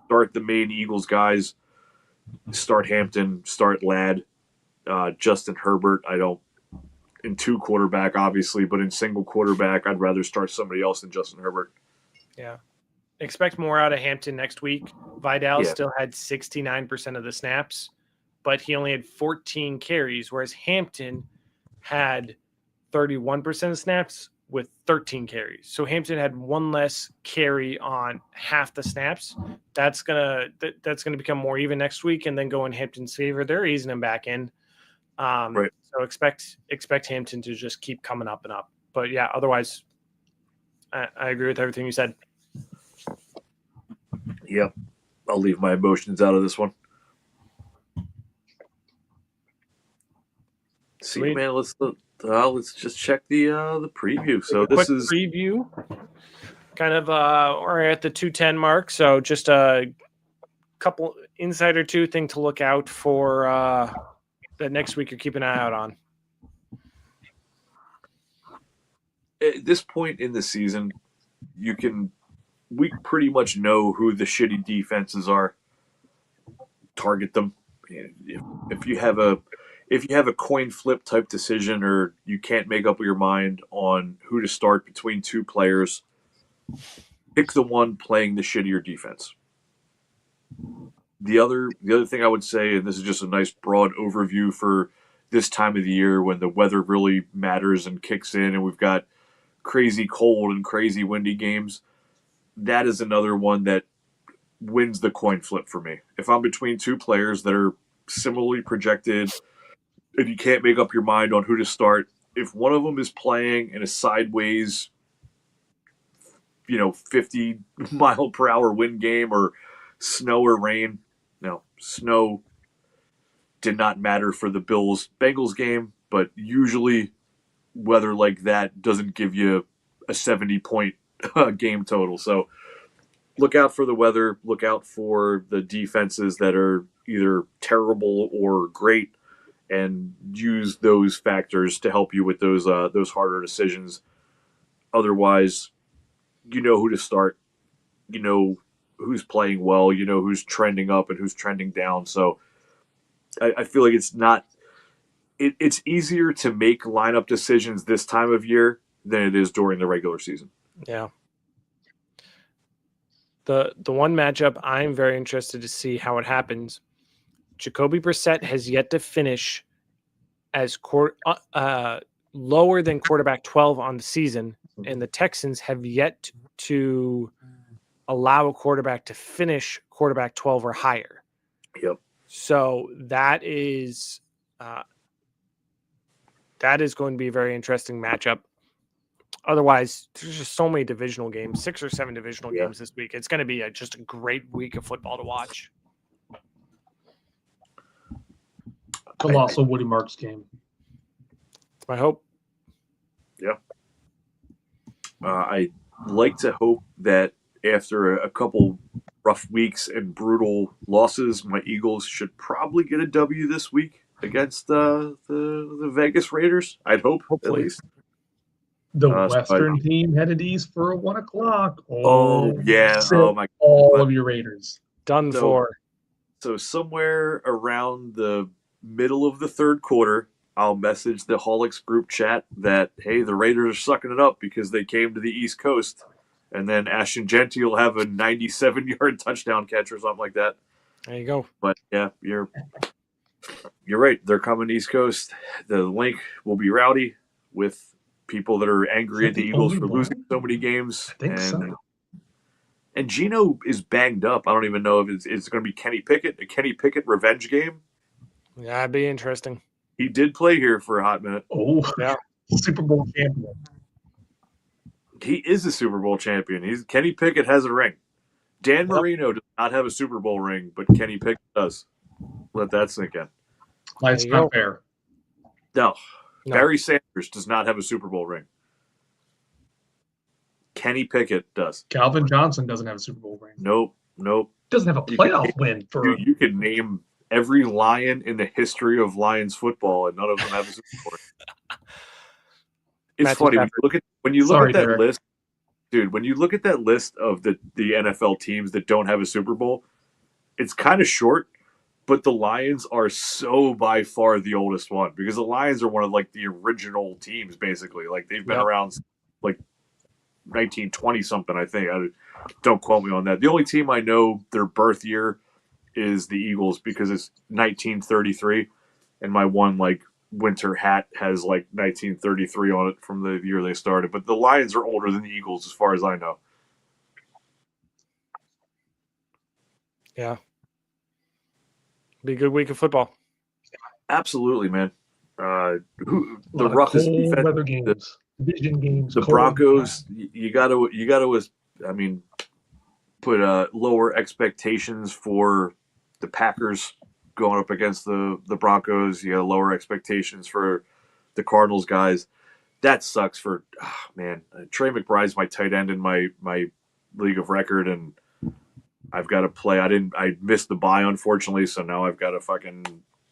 Start the main Eagles guys. Start Hampton. Start Ladd. Justin Herbert. In 2 quarterback, obviously, but in single quarterback, I'd rather start somebody else than Justin Herbert. Yeah. Expect more out of Hampton next week. Vidal still had 69% of the snaps, but he only had 14 carries, whereas Hampton had 31% of snaps with 13 carries. So Hampton had one less carry on half the snaps. That's gonna become more even next week, and then go in Hampton's favor. They're easing him back in. Right. So expect Hampton to just keep coming up and up. But yeah, otherwise, I agree with everything you said. Yep. I'll leave my emotions out of this one. See, man, let's just check the preview. So this is preview. Kind of we're at the 210 mark, so just a couple insider thing to look out for that next week you're keeping an eye out on. At this point in the season, we pretty much know who the shitty defenses are. Target them. If you have a coin flip type decision, or you can't make up your mind on who to start between 2 players, pick the one playing the shittier defense. The other thing I would say, and this is just a nice broad overview for this time of the year when the weather really matters and kicks in, and we've got crazy cold and crazy windy games, that is another one that wins the coin flip for me. If I'm between 2 players that are similarly projected and you can't make up your mind on who to start, if one of them is playing in a sideways 50 mile per hour wind game or snow or rain. No, snow did not matter for the Bills-Bengals game, but usually weather like that doesn't give you a 70-point game total. So look out for the weather. Look out for the defenses that are either terrible or great, and use those factors to help you with those harder decisions. Otherwise, you know who to start. You know who's playing well. You know who's trending up and who's trending down. So I feel like it's easier to make lineup decisions this time of year than it is during the regular season. Yeah. The one matchup I'm very interested to see how it happens. Jacoby Brissett has yet to finish as lower than quarterback 12 on the season, and the Texans have yet to allow a quarterback to finish quarterback 12 or higher. Yep. So that is going to be a very interesting matchup. Otherwise, there's just so many divisional games, 6 or 7 divisional games this week. It's going to be just a great week of football to watch. Colossal Woody Marks game. It's my hope. Yeah. I like to hope that after a couple rough weeks and brutal losses, my Eagles should probably get a W this week against the Vegas Raiders. I'd hope, hopefully. at least. The Western team headed east for 1 o'clock. Oh yeah. Oh my God. All of your Raiders. Done for. So somewhere around the middle of the 3rd quarter, I'll message the Holics group chat that, hey, the Raiders are sucking it up because they came to the East Coast. And then Ashton Genty will have a 97-yard touchdown catch or something like that. There you go. But yeah, you're right. They're coming East Coast. The link will be rowdy with people that are angry at the Eagles for losing so many games. I think so. And Geno is banged up. I don't even know if it's going to be Kenny Pickett, a Kenny Pickett revenge game. Yeah, that'd be interesting. He did play here for a hot minute. Oh, yeah. Super Bowl champion. He is a Super Bowl champion. Kenny Pickett has a ring. Dan Marino does not have a Super Bowl ring, but Kenny Pickett does. Let that sink in. That's not fair. No. Barry Sanders does not have a Super Bowl ring. Kenny Pickett does. Calvin Johnson doesn't have a Super Bowl ring. Nope. Doesn't have a playoff win for. You can name every Lion in the history of Lions football, and none of them have a Super Bowl ring. It's Matthew funny Stafford. when you look at that Derek. list, dude. When you look at that list of the NFL teams that don't have a Super Bowl, it's kind of short. But the Lions are so by far the oldest one because the Lions are one of like the original teams, basically. Like they've been around like 1920 something, I think. Don't quote me on that. The only team I know their birth year is the Eagles because it's 1933, and my one like winter hat has like 1933 on it from the year they started. But the Lions are older than the Eagles as far as I know. Yeah. Be a good week of football. Absolutely, man. The roughest defense, weather games, division games, the Broncos. You got to. I mean, put lower expectations for the Packers going up against the Broncos. You got lower expectations for the Cardinals guys. That sucks for man. Trey McBride's my tight end in my league of record, and I've got to play. I missed the bye, unfortunately, so now I've got to fucking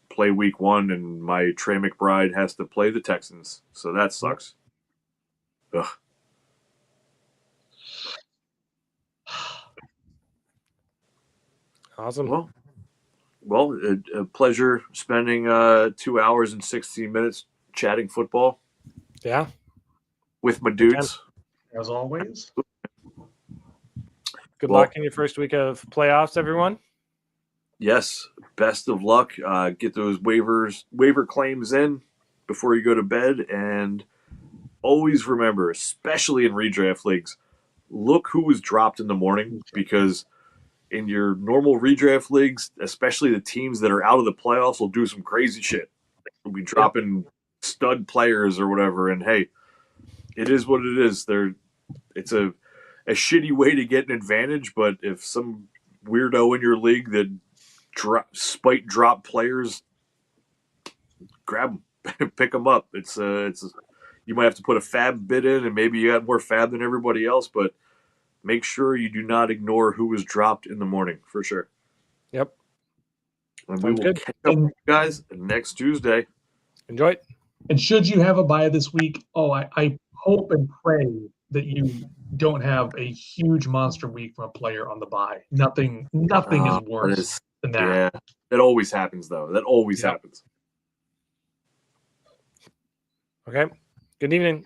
play week 1, and my Trey McBride has to play the Texans. So that sucks. Ugh. Awesome. Well, a pleasure spending 2 hours and 16 minutes chatting football. Yeah. With my dudes. As always. Good luck in your first week of playoffs, everyone. Yes. Best of luck. Get those waiver claims in before you go to bed. And always remember, especially in redraft leagues, look who was dropped in the morning, because in your normal redraft leagues, especially the teams that are out of the playoffs, will do some crazy shit. We'll be dropping stud players or whatever. And hey, it is what it is. It's a shitty way to get an advantage, but if some weirdo in your league that drop players, grab them, pick them up. It's you might have to put a fab bid in, and maybe you got more fab than everybody else, but make sure you do not ignore who was dropped in the morning for sure. Yep. And we will catch up with you guys next Tuesday. Enjoy it. And should you have a bye this week, I hope and pray that you don't have a huge monster week from a player on the bye. Nothing is worse than that. Yeah, that always happens, though. That always happens. Okay. Good evening.